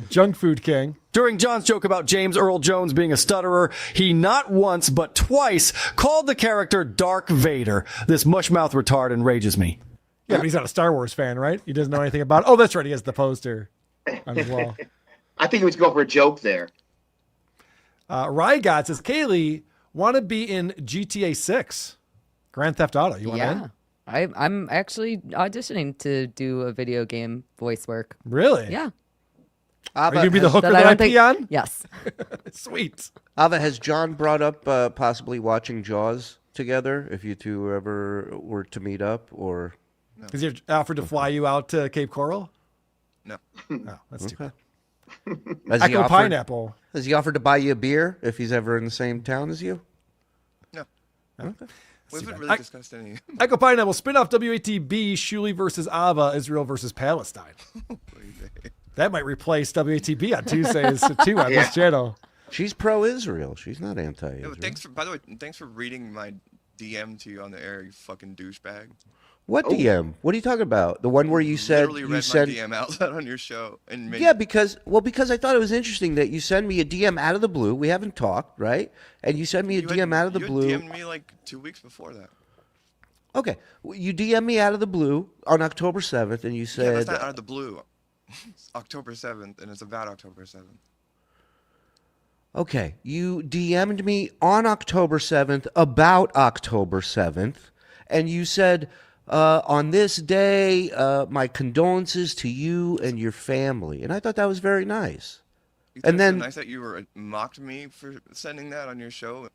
Junk Food King. During John's joke about James Earl Jones being a stutterer, he not once but twice called the character Dark Vader. This mushmouth retard enrages me. Yeah, but he's not a Star Wars fan, right? He doesn't know anything about it. Oh, that's right. He has the poster on his wall. I think he was going for a joke there. Rygot says, Kaylee, want to be in GTA 6? Grand Theft Auto. You want in? I'm actually auditioning to do a video game voice work. Really? Yeah. Are you going to be the hooker that I pee on? Yes. Sweet. Ava, has John brought up possibly watching Jaws together if you two ever were to meet up? Or Has he offered to fly you out to Cape Coral? No. Oh, that's too bad. Has he Echo offered- Pineapple. Has he offered to buy you a beer if he's ever in the same town as you? No. Okay. We haven't really discussed any. Echo Pineapple, spin-off WATB, Shuli versus Ava, Israel versus Palestine. That might replace WATB on Tuesdays too on this channel. She's pro-Israel. She's not anti-Israel. By the way, thanks for reading my DM to you on the air, you fucking douchebag. What DM? What are you talking about? The one where you said Literally you read said my DM out loud on your show and made Yeah, because I thought it was interesting that you send me a DM out of the blue. We haven't talked, right? And you send me a DM out of the blue. You DM'd me like 2 weeks before that. Okay, you DM me out of the blue on October 7th, and you Yeah, said that's not out of the blue. It's October 7th, and it's about October 7th. Okay, you DM'd me on October 7th about October 7th, and you said, on this day, my condolences to you and your family. And I thought that was very nice. You And think then, it's so nice that you were mocked me for sending that on your show.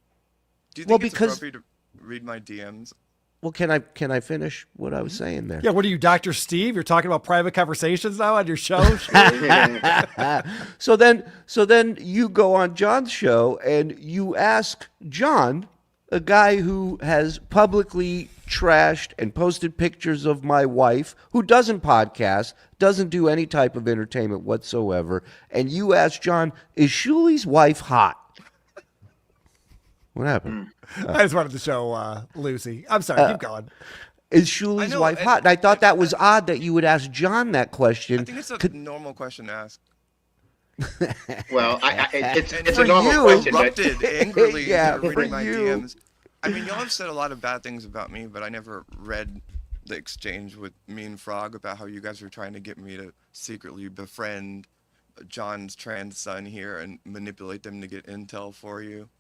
Do you Well, think it's because- appropriate to read my DMs? well, can I finish what I was saying there? Yeah, what are you, Dr. Steve? You're talking about private conversations now on your show? So then you go on John's show and you ask John, a guy who has publicly trashed and posted pictures of my wife, who doesn't podcast, doesn't do any type of entertainment whatsoever, and you ask John, is Shuli's wife hot? What happened? I just wanted to show Lucy. I'm sorry, keep going. Is Shuli's wife hot? And I thought that was odd that you would ask John that question. I think it's a normal question to ask. Well, it's For a normal you. question. But Erupted angrily Yeah, into for reading my you. DMs. I mean, y'all have said a lot of bad things about me, but I never read the exchange with me and Frog about how you guys were trying to get me to secretly befriend John's trans son here and manipulate them to get intel for you.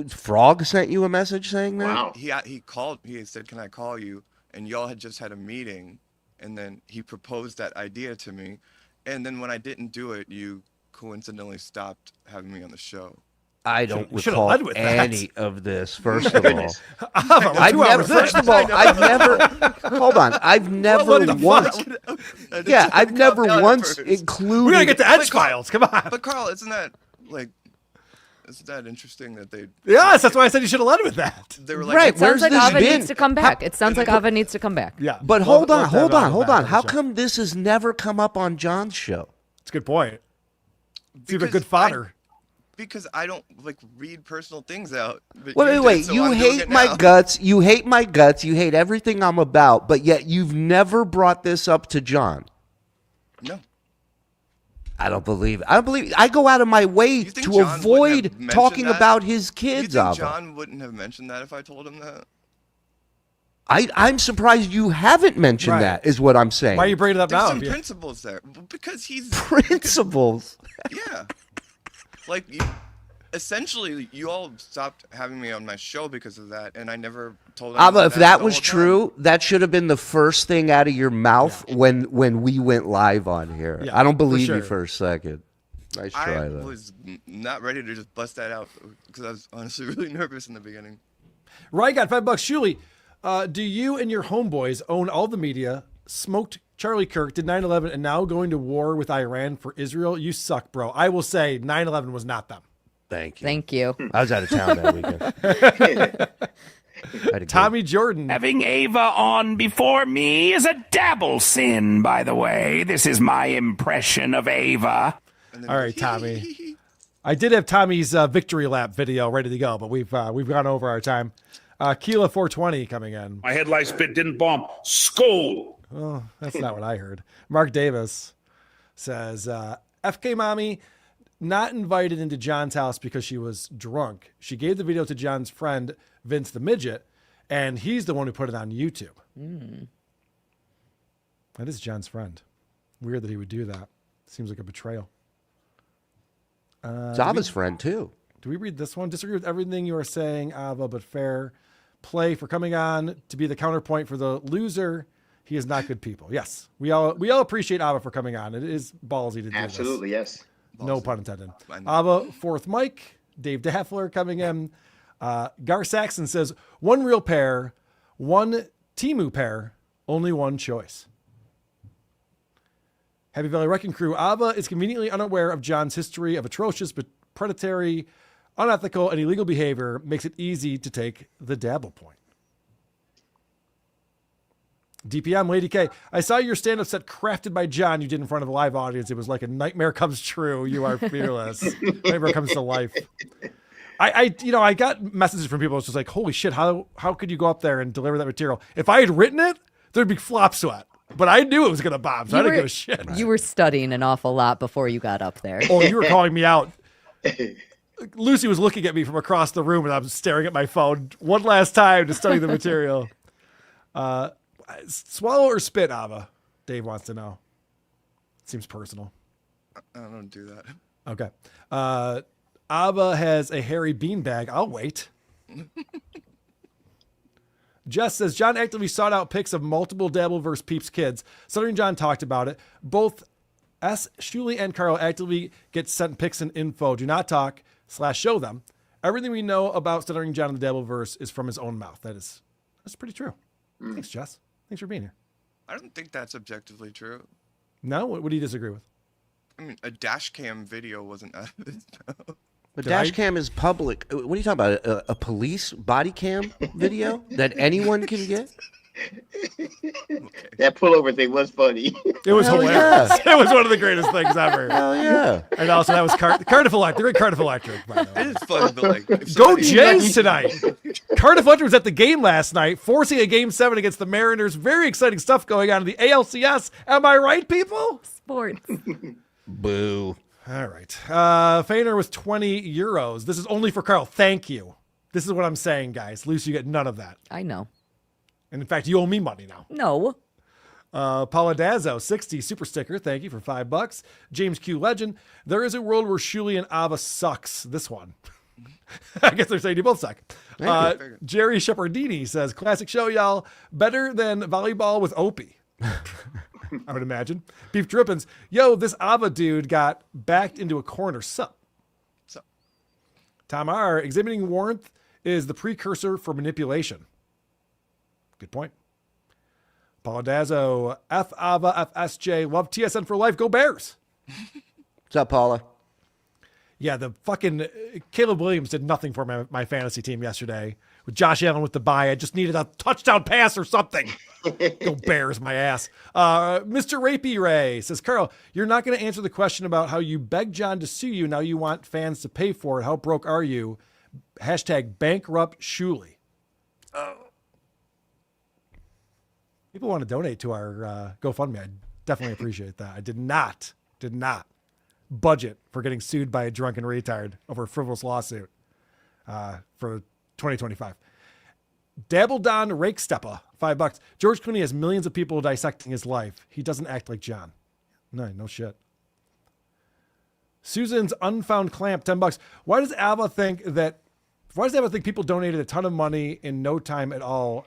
Frog sent you a message saying that? He called. He said, "Can I call you?" And y'all had just had a meeting, and then he proposed that idea to me, and then when I didn't do it, you coincidentally stopped having me on the show. I don't should've recall led with that. any of this. First of all, I've never. First of all, I've never. Hold on, I've never once. Yeah, I've never once included. We gotta get the Edge Files. Come on. But Carl, isn't that interesting that they? Yes, that's why I said you should have led with that. They were like, Right, It sounds like where's this Ava been? needs to come back. It sounds like Ava needs to come back. Yeah. But Love- hold on, love to have hold on, Ava hold back on. How the show. come this has never come up on John's show? It's a good point. It's even Because good fodder. Because I don't read personal things out. But Wait. so You I'm doing hate it my now. guts. You hate my guts. You hate everything I'm about. But yet you've never brought this up to John. No. I don't believe it. I go out of my way You think to John wouldn't avoid have mentioned talking that? about his You kids. think Ava. John wouldn't have mentioned that if I told him that? I'm surprised you haven't mentioned Right. that. Is what I'm saying. Why are you bringing it up There's now? some if you- principles there because he's principles? yeah. Essentially, you all stopped having me on my show because of that, and I never told anyone Ava, if that the was whole time. true, that should have been the first thing out of your mouth when we went live on here. Yeah, I don't for believe sure. you for a second. Nice try, I though. was not ready to just bust that out because I was honestly really nervous in the beginning. Ryan got $5. Shuli, do you and your homeboys own all the media, smoked Charlie Kirk, did 9/11, and now going to war with Iran for Israel? You suck, bro. I will say 9/11 was not them. Thank you. Thank you. I was out of town that weekend. Tommy Jordan. Having Ava on before me is a dabble sin, by the way. This is my impression of Ava. All right, Tommy. I did have Tommy's victory lap video ready to go, but we've gone over our time. Keela 420 coming in. My headlight spit didn't bomb. Skull. Oh, that's not what I heard. Mark Davis says, FK Mommy not invited into John's house because she was drunk. She gave the video to John's friend, Vince the Midget, and he's the one who put it on YouTube. That is John's friend. Weird that he would do that. Seems like a betrayal. It's Ava's friend, too. Do we read this one? Disagree with everything you are saying, Ava, but fair play for coming on to be the counterpoint for the loser. He is not good people. Yes, we all appreciate Ava for coming on. It is ballsy to do Absolutely, this. yes. No pun intended. Ava, fourth Mike, Dave Daffler coming in. Gar Saxon says, one real pair, one Timu pair, only one choice. Happy Valley Wrecking Crew. Ava is conveniently unaware of John's history of atrocious but predatory, unethical, and illegal behavior. Makes it easy to take the Dabble Point. DPM Lady K. I saw your stand-up set crafted by John you did in front of a live audience. It was like a nightmare comes true. You are fearless. Nightmare comes to life. I got messages from people. It's just like, holy shit, how could you go up there and deliver that material? If I had written it, there'd be flop sweat. But I knew it was going to bomb, so I didn't give a shit. You were studying an awful lot before you got up there. Oh, you were calling me out. Lucy was looking at me from across the room, and I was staring at my phone one last time to study the material. Swallow or spit, Ava? Dave wants to know. Seems personal. I don't do that. Okay. Ava has a hairy beanbag. I'll wait. Jess says, John actively sought out pics of multiple Dabbleverse peeps kids. Stuttering John talked about it. Both Shuli and Carl actively get sent pics and info. Do not talk / show them. Everything we know about Stuttering John in the Dabbleverse is from his own mouth. That's pretty true. Thanks, Jess. Thanks for being here. I don't think that's objectively true. No? What do you disagree with? I mean, a dash cam video wasn't out of his mouth. The dash cam is public. What are you talking about? A police body cam video that anyone can get? That pullover thing was funny. It was hilarious. Yeah. It was one of the greatest things ever. Hell yeah. And also that was Cardiff Electric. Great Cardiff Electric, by the way. It is fun, but like, if Go somebody- Jays tonight. Cardiff Electric was at the game last night, forcing a Game 7 against the Mariners. Very exciting stuff going on in the ALCS. Am I right, people? Sports. Boo. All right. Feiner with 20 euros. This is only for Carl. Thank you. This is what I'm saying, guys. Lucy, you get none of that. I know. And in fact, you owe me money now. No. Paula Dazzo, 60 super sticker. Thank you for $5. James Q Legend. There is a world where Shuli and Ava sucks. This one. I guess they're saying you both suck. Jerry Shepardini says, classic show, y'all. Better than volleyball with Opie. I would imagine. Beef Drippins. Yo, this Ava dude got backed into a corner. Sup? Sup? Tom R. Exhibiting warmth is the precursor for manipulation. Good point. Paul Dazzo. F Ava, FSJ. Love TSN for life. Go Bears. What's up, Paula? Yeah, the fucking Caleb Williams did nothing for my fantasy team yesterday. With Josh Allen with the bye, I just needed a touchdown pass or something. Go Bears, my ass. Mr. Rapey Ray says, Carl, you're not going to answer the question about how you begged John to sue you. Now you want fans to pay for it. How broke are you? Hashtag bankrupt Shuli. People want to donate to our GoFundMe. I definitely appreciate that. I did not budget for getting sued by a drunken retard over a frivolous lawsuit for 2025. Dabble Don Rake Steppa, $5. George Clooney has millions of people dissecting his life. He doesn't act like John. No shit. Susan's Unfound Clamp, $10. Why does Ava think people donated a ton of money in no time at all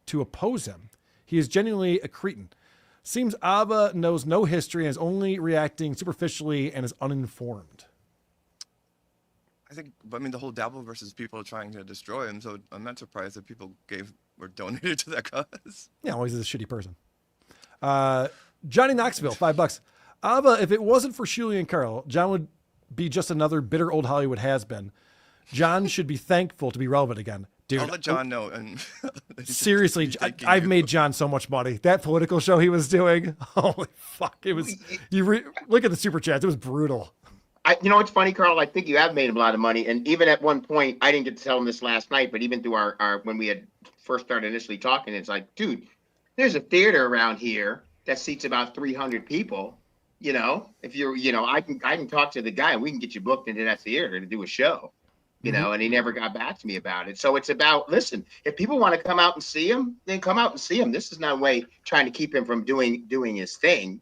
to oppose him? He is genuinely a cretin. Seems Ava knows no history and is only reacting superficially and is uninformed. I mean, the whole Dabble versus people trying to destroy him, so I'm not surprised that people were donated to that cause. Yeah, well, he's a shitty person. Johnny Knoxville, $5. Ava, if it wasn't for Shuli and Carl, John would be just another bitter old Hollywood has-been. John should be thankful to be relevant again. Dude, I'll let John know. And seriously, I've made John so much money. That political show he was doing, holy fuck! It was. Look at the super chats. It was brutal. You know what's funny, Carl? I think you have made him a lot of money, and even at one point, I didn't get to tell him this last night, but even through our when we had first started initially talking, it's like, dude, there's a theater around here that seats about 300 people. You know, if you're, I can talk to the guy and we can get you booked into that theater to do a show. And he never got back to me about it. So it's about, listen, if people want to come out and see him, then come out and see him. This is not a way trying to keep him from doing his thing.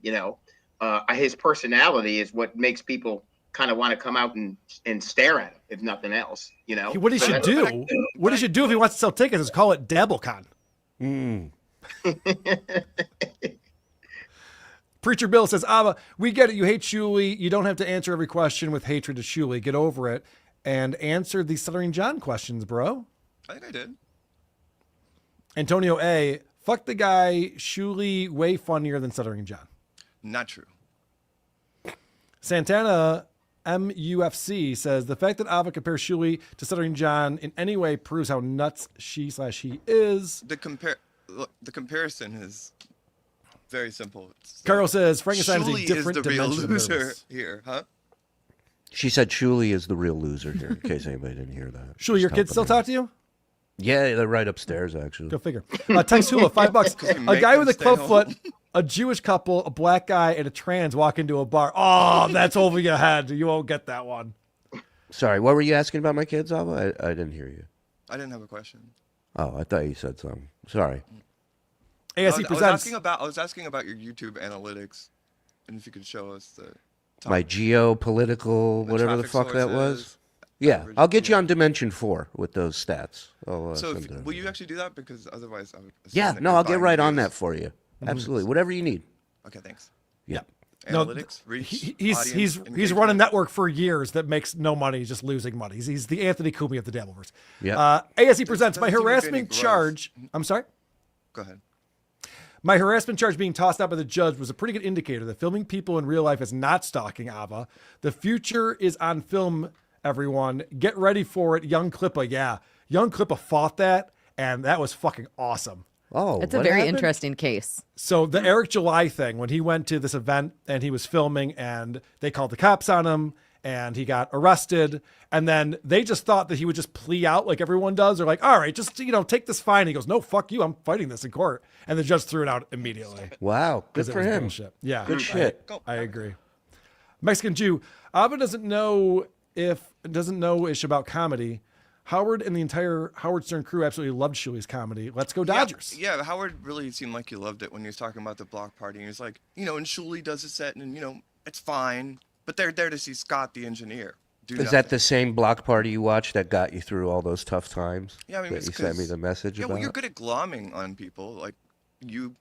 His personality is what makes people kind of want to come out and stare at him, if nothing else. What he should do? What he should do if he wants to sell tickets is call it DabbleCon. Preacher Bill says, Ava, we get it. You hate Shuli. You don't have to answer every question with hatred to Shuli. Get over it. And answer the Stuttering John questions, bro. I think I did. Antonio A. Fuck the guy. Shuli way funnier than Stuttering John. Not true. Santana MUFC says, the fact that Ava compares Shuli to Stuttering John in any way proves how nuts she/he is. The comparison is very simple. Carl says, Frankenstein is a different is the real dimension loser of nervous. here, huh? She said Shuli is the real loser here, in case anybody didn't hear that. Shuli, your kids still talk to you? Yeah, they're right upstairs, actually. Go figure. Text Hula, $5. A guy with a club foot, a Jewish couple, a black guy, and a trans walk into a bar. Oh, that's over your head. You won't get that one. Sorry, what were you asking about my kids, Ava? I didn't hear you. I didn't have a question. Oh, I thought you said something. Sorry. ASC presents. I was asking about your YouTube analytics, and if you could show us the my geopolitical, whatever the fuck that was. Yeah, I'll get you on Dimension 4 with those stats. Will you actually do that? Because otherwise, I would assume yeah, that no, you're I'll get buying right on views. that for you. Absolutely, whatever you need. Okay, thanks. Yeah. Analytics, reach, he's run a network for years that makes no money. He's just losing money. He's the Anthony Cumia of the Dabbleverse. Yeah. ASC presents my harassment charge. I'm sorry. Go ahead. My harassment charge being tossed out by the judge was a pretty good indicator that filming people in real life is not stalking Ava. The future is on film, everyone. Get ready for it. Young Klippa, yeah. Young Klippa fought that, and that was fucking awesome. Oh, it's a very interesting case. So the Eric July thing, when he went to this event and he was filming and they called the cops on him and he got arrested, and then they just thought that he would just plea out like everyone does. They're like, all right, just, take this fine. He goes, no, fuck you. I'm fighting this in court. And the judge threw it out immediately. Wow. Good for him. Bullshit. Yeah. Good shit. I agree. Mexican Jew. Ava doesn't know ish about comedy. Howard and the entire Howard Stern crew absolutely loved Shuli's comedy. Let's go Dodgers. Yeah, Howard really seemed like he loved it when he was talking about the block party. And he was like, and Shuli does a set and, it's fine. But they're there to see Scott, the engineer. Is that the same block party you watched that got you through all those tough times? Yeah, I mean, that you sent me the message about? Well, you're good at glomming on people. Like, you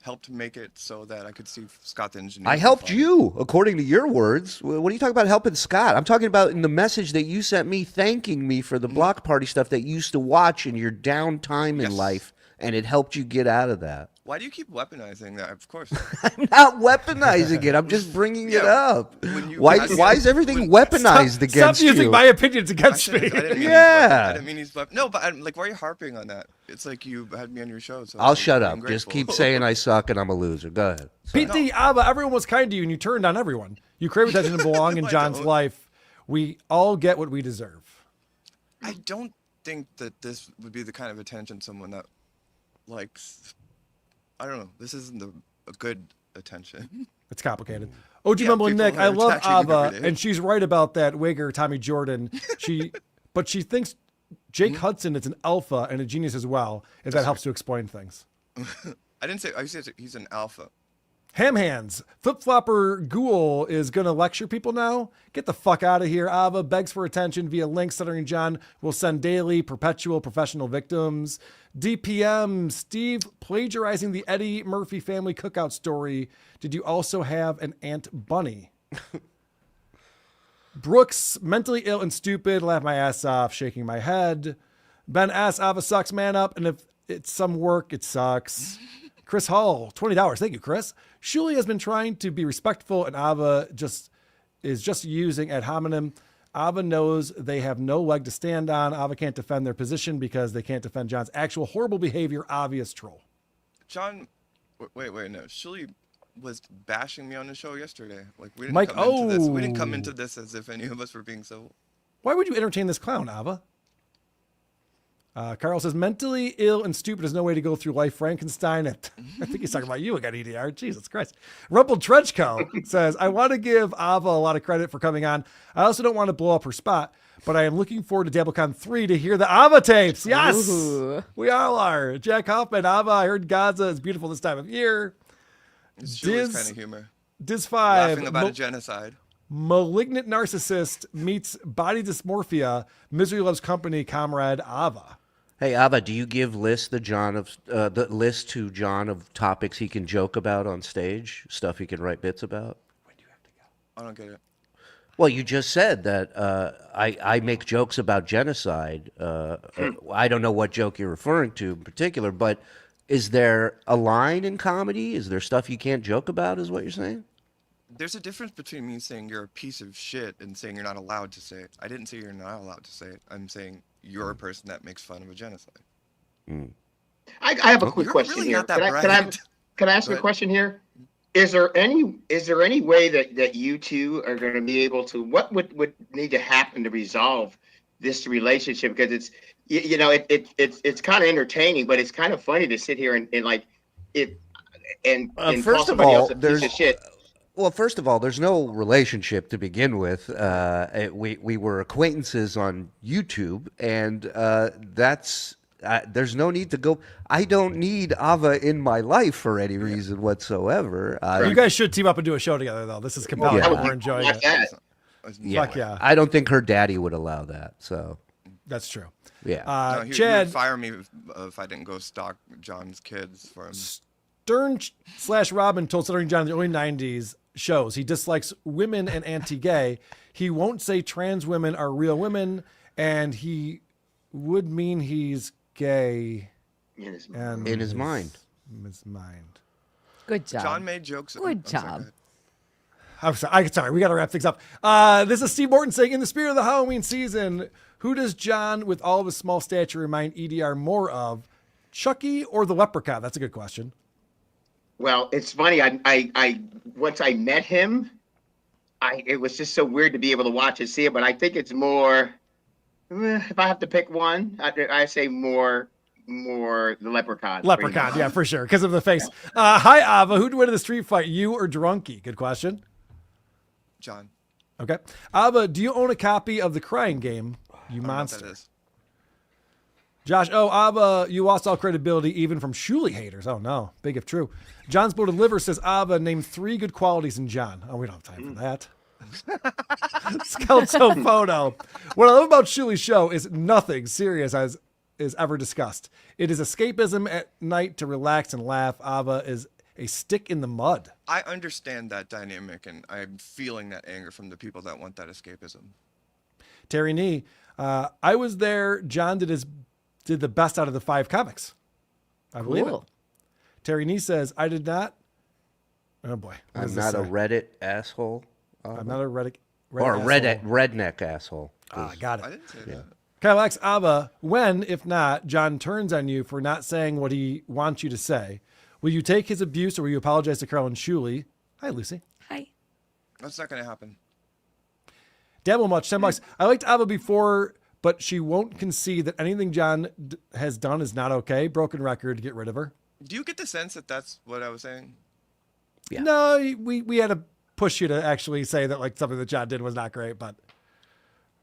helped make it so that I could see Scott the engineer. I helped you, according to your words. What are you talking about helping Scott? I'm talking about in the message that you sent me thanking me for the block party stuff that you used to watch in your downtime in life, and it helped you get out of that. Why do you keep weaponizing that? Of course. I'm not weaponizing it. I'm just bringing it up. Why is everything weaponized against you? Stop using my opinions against me. I didn't mean Yeah. I didn't mean he's no, but like, why are you harping on that? It's like you had me on your show. So I'll shut I'm up. Just grateful. keep saying I suck and I'm a loser. Go ahead. PT Ava, everyone was kind to you and you turned on everyone. You crave attention and belong in John's life. We all get what we deserve. I don't think that this would be the kind of attention someone that likes. I don't know. This isn't a good attention. It's complicated. OG Yeah, Mumbling people Nick, are I love attacking you Ava, every day. and she's right about that Wigger, Tommy Jordan. But she thinks Jake Hudson is an alpha and a genius as well, if that helps to explain things. I didn't say. I said he's an alpha. Ham Hands, Flip Flopper Ghoul is going to lecture people now. Get the fuck out of here. Ava begs for attention via link. Stuttering John will send daily perpetual professional victims. DPM, Steve plagiarizing the Eddie Murphy family cookout story. Did you also have an Aunt Bunny? Brooks, mentally ill and stupid. Laugh my ass off, shaking my head. Ben S. Ava sucks, man up. And if it's some work, it sucks. Chris Hall, $20. Thank you, Chris. Shuli has been trying to be respectful, and Ava is just using ad hominem. Ava knows they have no leg to stand on. Ava can't defend their position because they can't defend John's actual horrible behavior. Obvious troll. John, wait, no. Shuli was bashing me on the show yesterday. Like we didn't Mike, come into this. We didn't come into this as if any of us were being civil. Why would you entertain this clown, Ava? Carl says, mentally ill and stupid is no way to go through life. Frankenstein. I think he's talking about you again, EDR. Jesus Christ. Rumpled Trenchcoat says, I want to give Ava a lot of credit for coming on. I also don't want to blow up her spot, but I am looking forward to DabbleCon 3 to hear the Ava tapes. Yes, we all are. Jack Hoffman, Ava, I heard Gaza is beautiful this time of year. It's Shuli's kind of humor. Diz 5. Laughing about a genocide. Malignant narcissist meets body dysmorphia. Misery loves company. Comrade Ava. Hey Ava, do you give the list to John of topics he can joke about on stage, stuff he can write bits about? When do you have to go? I don't get it. Well, you just said that I make jokes about genocide. I don't know what joke you're referring to in particular, but is there a line in comedy? Is there stuff you can't joke about, is what you're saying? There's a difference between me saying you're a piece of shit and saying you're not allowed to say it. I didn't say you're not allowed to say it. I'm saying you're a person that makes fun of a genocide. I have a quick You're question really here. not that Can I ask a question here? Is there any way that you two are going to be able to? What would need to happen to resolve this relationship? Because it's it's kind of entertaining, but it's kind of funny to sit here and like it and first call of somebody all, else a piece of shit. Well, first of all, there's no relationship to begin with. We were acquaintances on YouTube, and there's no need to go. I don't need Ava in my life for any reason whatsoever. You guys should team up and do a show together, though. This is compelling. Yeah. We're enjoying it. Fuck yeah. I don't think her daddy would allow that. So that's true. Yeah. No, he Chad, would fire me if I didn't go stalk John's kids for him. Stern/Robin told Stuttering John in the early 90s shows he dislikes women and anti-gay. He won't say trans women are real women, and he would mean he's gay. In his mind. In his mind. Good job. John made jokes. Good job. I'm sorry. We got to wrap things up. This is Steve Morton saying, in the spirit of the Halloween season, who does John, with all of his small stature, remind EDR more of, Chucky or the Leprechaun? That's a good question. Well, it's funny. I once I met him, it was just so weird to be able to watch and see it. But I think it's more. If I have to pick one, I say more the Leprechaun. Leprechaun, yeah, for sure, because of the face. Hi, Ava. Who'd win in the street fight, you or Drunky? Good question. John. Okay. Ava, do you own a copy of The Crying Game, you monster? Josh, Ava, you lost all credibility even from Shuli haters. Oh, no. Big if true. John's Bloated Liver says, Ava, name 3 good qualities in John. Oh, we don't have time for that. Skeletal photo. What I love about Shuli's show is nothing serious is ever discussed. It is escapism at night to relax and laugh. Ava is a stick in the mud. I understand that dynamic, and I'm feeling that anger from the people that want that escapism. Terry Nee, I was there. John did the best out of the 5 comics. I believe it. Cool. Terry Nee says, I did not. Oh boy. What I'm does this not a say? Reddit asshole. I'm not a Reddit Or a asshole. redneck asshole. Got it. I didn't say that. Kyle X Ava, when, if not, John turns on you for not saying what he wants you to say, will you take his abuse or will you apologize to Carl and Shuli? Hi, Lucy. Hi. That's not going to happen. Dabble much, $10. I liked Ava before, but she won't concede that anything John has done is not okay. Broken record, get rid of her. Do you get the sense that that's what I was saying? Yeah. No, we had to push you to actually say that like something that John did was not great, but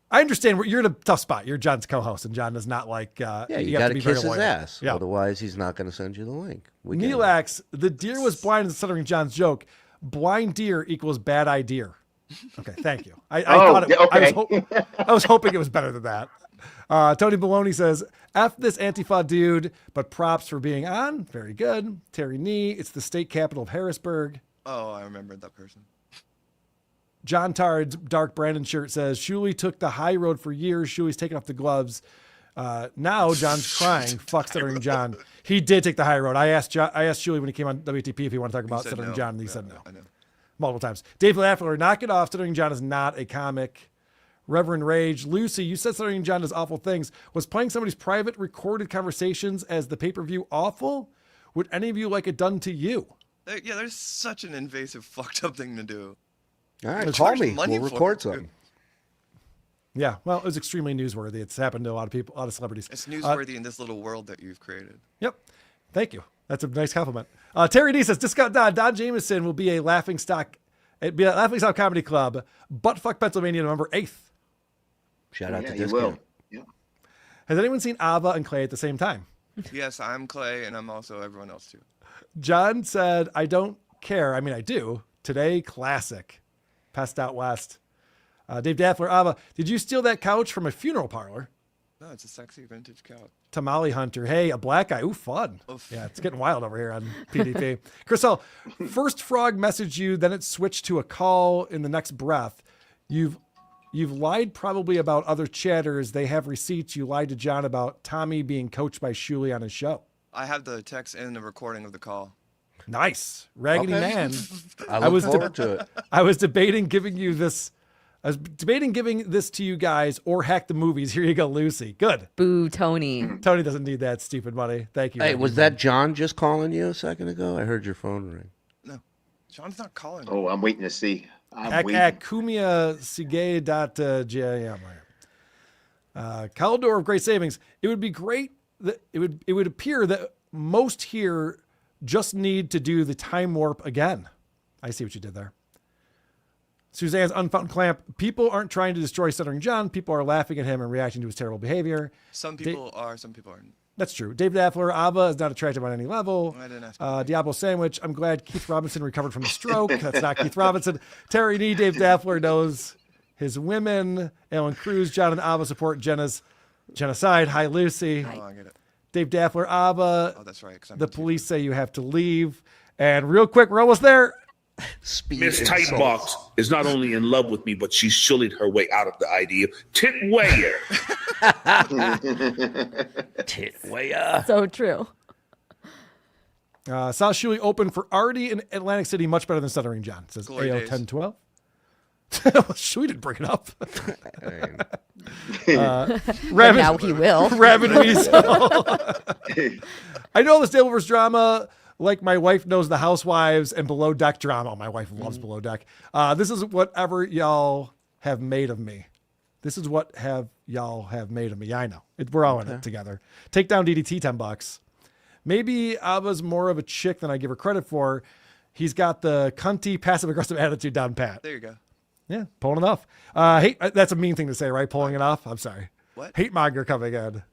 I understand you're in a tough spot. You're John's co-host, and John is not like Yeah, have you got to be very kiss his loyal. ass. Yeah. Otherwise, he's not going to send you the link. We get it. Neelax, the deer was blind in Stuttering John's joke. Blind deer equals bad idea. Okay, thank you. I thought it. Okay. I was hoping it was better than that. Tony Baloney says, F this Antifa dude, but props for being on. Very good. Terry Nee, it's the state capital of Harrisburg. Oh, I remembered that person. John Tard's Dark Brandon shirt says, Shuli took the high road for years. Shuli's taking off the gloves. Now John's crying. Fuck Stuttering John. He did take the high road. I asked Shuli when he came on WTP if he wanted to talk about said Stuttering no. John, and he Yeah, said no. I know. Multiple times. Dave Laffler, knock it off. Stuttering John is not a comic. Reverend Rage. Lucy, you said Stuttering John does awful things. Was playing somebody's private recorded conversations as the pay-per-view awful? Would any of you like it done to you? Yeah, there's such an invasive, fucked up thing to do. All right, Let's call charge me. money We'll for record it. something. Yeah, well, it was extremely newsworthy. It's happened to a lot of people, a lot of celebrities. It's newsworthy in this little world that you've created. Yep. Thank you. That's a nice compliment. Terry D says, Discount Don Jameson will be a laughing stock comedy club, Buttfuck, Pennsylvania, November 8th. Shout out to you Discount. will. Yeah. Has anyone seen Ava and Clay at the same time? Yes, I'm Clay, and I'm also everyone else, too. John said, I don't care. I mean, I do. Today, classic. Passed out west. Dave Daffler, Ava, did you steal that couch from a funeral parlor? No, it's a sexy vintage couch. Tamale Hunter. Hey, a black guy. Ooh, fun. Oof. Yeah, it's getting wild over here on PDP. Chriselle, first frog messaged you, then it switched to a call in the next breath. You've lied probably about other chatters. They have receipts. You lied to John about Tommy being coached by Shuli on his show. I have the text and the recording of the call. Nice. Raggedy Okay. man. I look forward to it. I was debating giving this to you guys or hack the movies. Here you go, Lucy. Good. Boo, Tony. Tony doesn't need that stupid money. Thank you. Hey, Raggedy was man. that John just calling you a second ago? I heard your phone ring. No, John's not calling. Oh, I'm waiting to see. I'm waiting. Akumiasigay.jam. Caldor of Great Savings. It would be great that it would appear that most here just need to do the time warp again. I see what you did there. Suzanne's Unfountain Clamp. People aren't trying to destroy Stuttering John. People are laughing at him and reacting to his terrible behavior. Some people are, some people aren't. That's true. Dave Daffler, Ava is not attractive on any level. I didn't ask. Diablo Sandwich, I'm glad Keith Robinson recovered from a stroke. That's not Keith Robinson. Terry Nee, Dave Daffler knows his women. Alan Cruz, John and Ava support Jenna's genocide. Hi, Lucy. Oh, I get it. Dave Daffler, Ava. Oh, that's right. 'cause I'm The police say you have to leave. And real quick, we're almost there. Miss Tightbox is not only in love with me, but she's shullied her way out of the idea. Titwayer. Titwayer. So true. South Shuli open for Artie in Atlantic City, much better than Stuttering John, says Glory AO days. 1012. Shuli didn't bring it up. But now he will. Rabid Weasel. I know this Dableverse drama like my wife knows the Housewives and Below Deck drama. Oh, my wife loves Below Deck. This is whatever y'all have made of me. This is what y'all have made of me. Yeah, I know. We're all in it together. Take down DDT, $10. Maybe Ava's more of a chick than I give her credit for. He's got the cunty, passive-aggressive attitude down pat. There you go. Yeah, pulling it off. Hate, that's a mean thing to say, right? Pulling it off? I'm sorry. What? Hate monger coming in.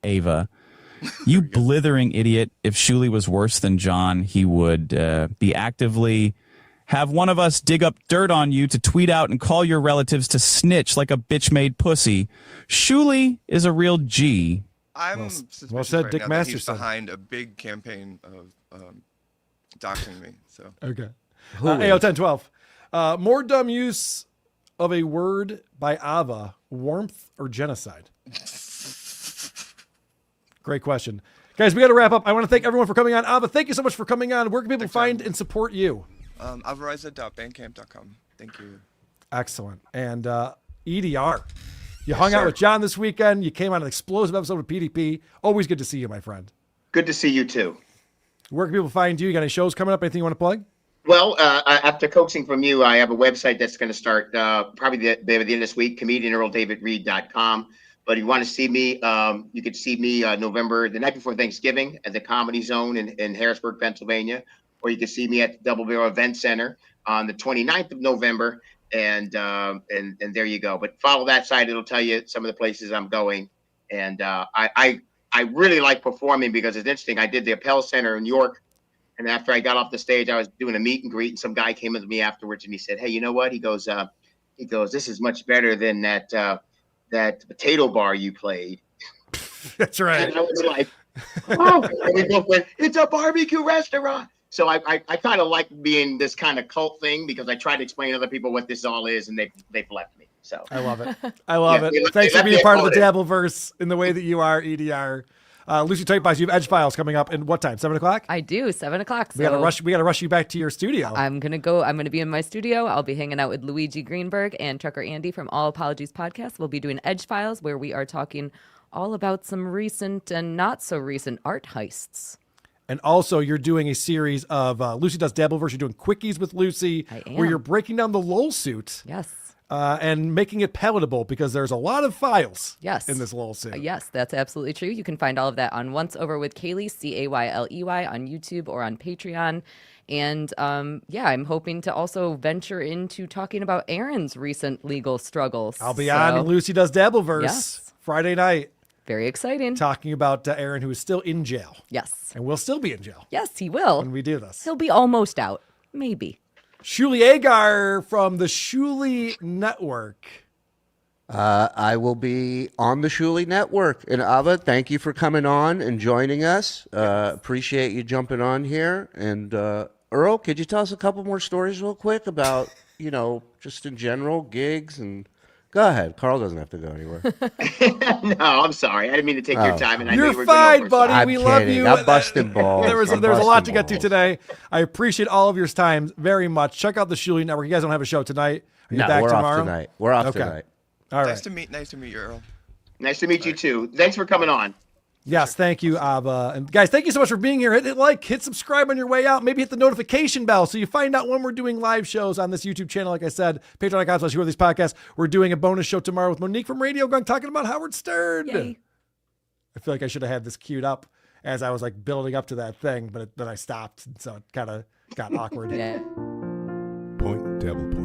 Ava, you blithering idiot. If Shuli was worse than John, he would be actively have one of us dig up dirt on you to tweet out and call your relatives to snitch like a bitch-made pussy. Shuli is a real G. I'm suspicious well said, right Dick now that he's Masterson. behind a big campaign of doxing me. So Okay. Who AO is? 1012. More dumb use of a word by Ava, warmth or genocide? Great question. Guys, we got to wrap up. I want to thank everyone for coming on. Ava, thank you so much for coming on. Where can people find and support you? avaraiza.bandcamp.com. Thank you. Excellent. And EDR. You hung out with John this weekend. You came on an explosive episode of PDP. Always good to see you, my friend. Good to see you too. Where can people find you? You got any shows coming up? Anything you want to plug? Well, after coaxing from you, I have a website that's going to start probably the end of this week, comedianearldavidreed.com. But if you want to see me, you can see me November, the night before Thanksgiving, at the Comedy Zone in Harrisburg, Pennsylvania. Or you can see me at the Double Barrel Event Center on the 29th of November. And there you go. But follow that site. It'll tell you some of the places I'm going. And I really like performing because it's interesting. I did the Appel Center in York. And after I got off the stage, I was doing a meet and greet. And some guy came up to me afterwards and he said, hey, you know what? He goes, this is much better than that potato bar you played. That's right. And I was like, oh, and we both went, it's a barbecue restaurant. So I kind of like being this kind of cult thing because I try to explain to other people what this all is and they've left me. So I love it. I love it. Thanks for being part of the Dabbleverse in the way that you are, EDR. Lucy Tightbox, you have Edge Files coming up in what time? 7 o'clock? I do, 7 o'clock. So We gotta rush you back to your studio. I'm gonna be in my studio. I'll be hanging out with Luigi Greenberg and Trucker Andy from All Apologies Podcast. We'll be doing Edge Files, where we are talking all about some recent and not so recent art heists. And also, you're doing a series of Lucy Does Dabbleverse. You're doing Quickies with Lucy, where you're breaking down the LOL suit. Yes. And making it palatable because there's a lot of files yes. in this LOL suit. Yes, that's absolutely true. You can find all of that on Once Over with Kaylee, Cayley, on YouTube or on Patreon. And I'm hoping to also venture into talking about Aaron's recent legal struggles. I'll be on Lucy Does Dabbleverse Friday night. Very exciting. Talking about Aaron, who is still in jail. Yes. And will still be in jail. Yes, he will. When we do this. He'll be almost out. Maybe. Shuli Agar from the Shuli Network. I will be on the Shuli Network. And Ava, thank you for coming on and joining us. Appreciate you jumping on here. And Earl, could you tell us a couple more stories real quick about, just in general, gigs and... Go ahead. Carl doesn't have to go anywhere. No, I'm sorry. I didn't mean to take your time. And I know You're you were fine, buddy. I'm we love kidding. you. I'm busting balls. There was a lot to get to today. I appreciate all of your time very much. Check out the Shuli Network. You guys don't have a show tonight. Are you back we're tomorrow? off tonight. We're off tonight. All right. Nice to meet you, Earl. Nice to meet you too. Thanks for coming on. Yes, thank you, Ava. And guys, thank you so much for being here. Hit like, hit subscribe on your way out. Maybe hit the notification bell so you find out when we're doing live shows on this YouTube channel. Like I said, patreon.com/these podcasts. We're doing a bonus show tomorrow with Monique from Radio Gunk talking about Howard Stern. Yay. I feel like I should have had this queued up as I was like building up to that thing, but then I stopped, so it kind of got awkward. Yeah. Point, Dabble Point.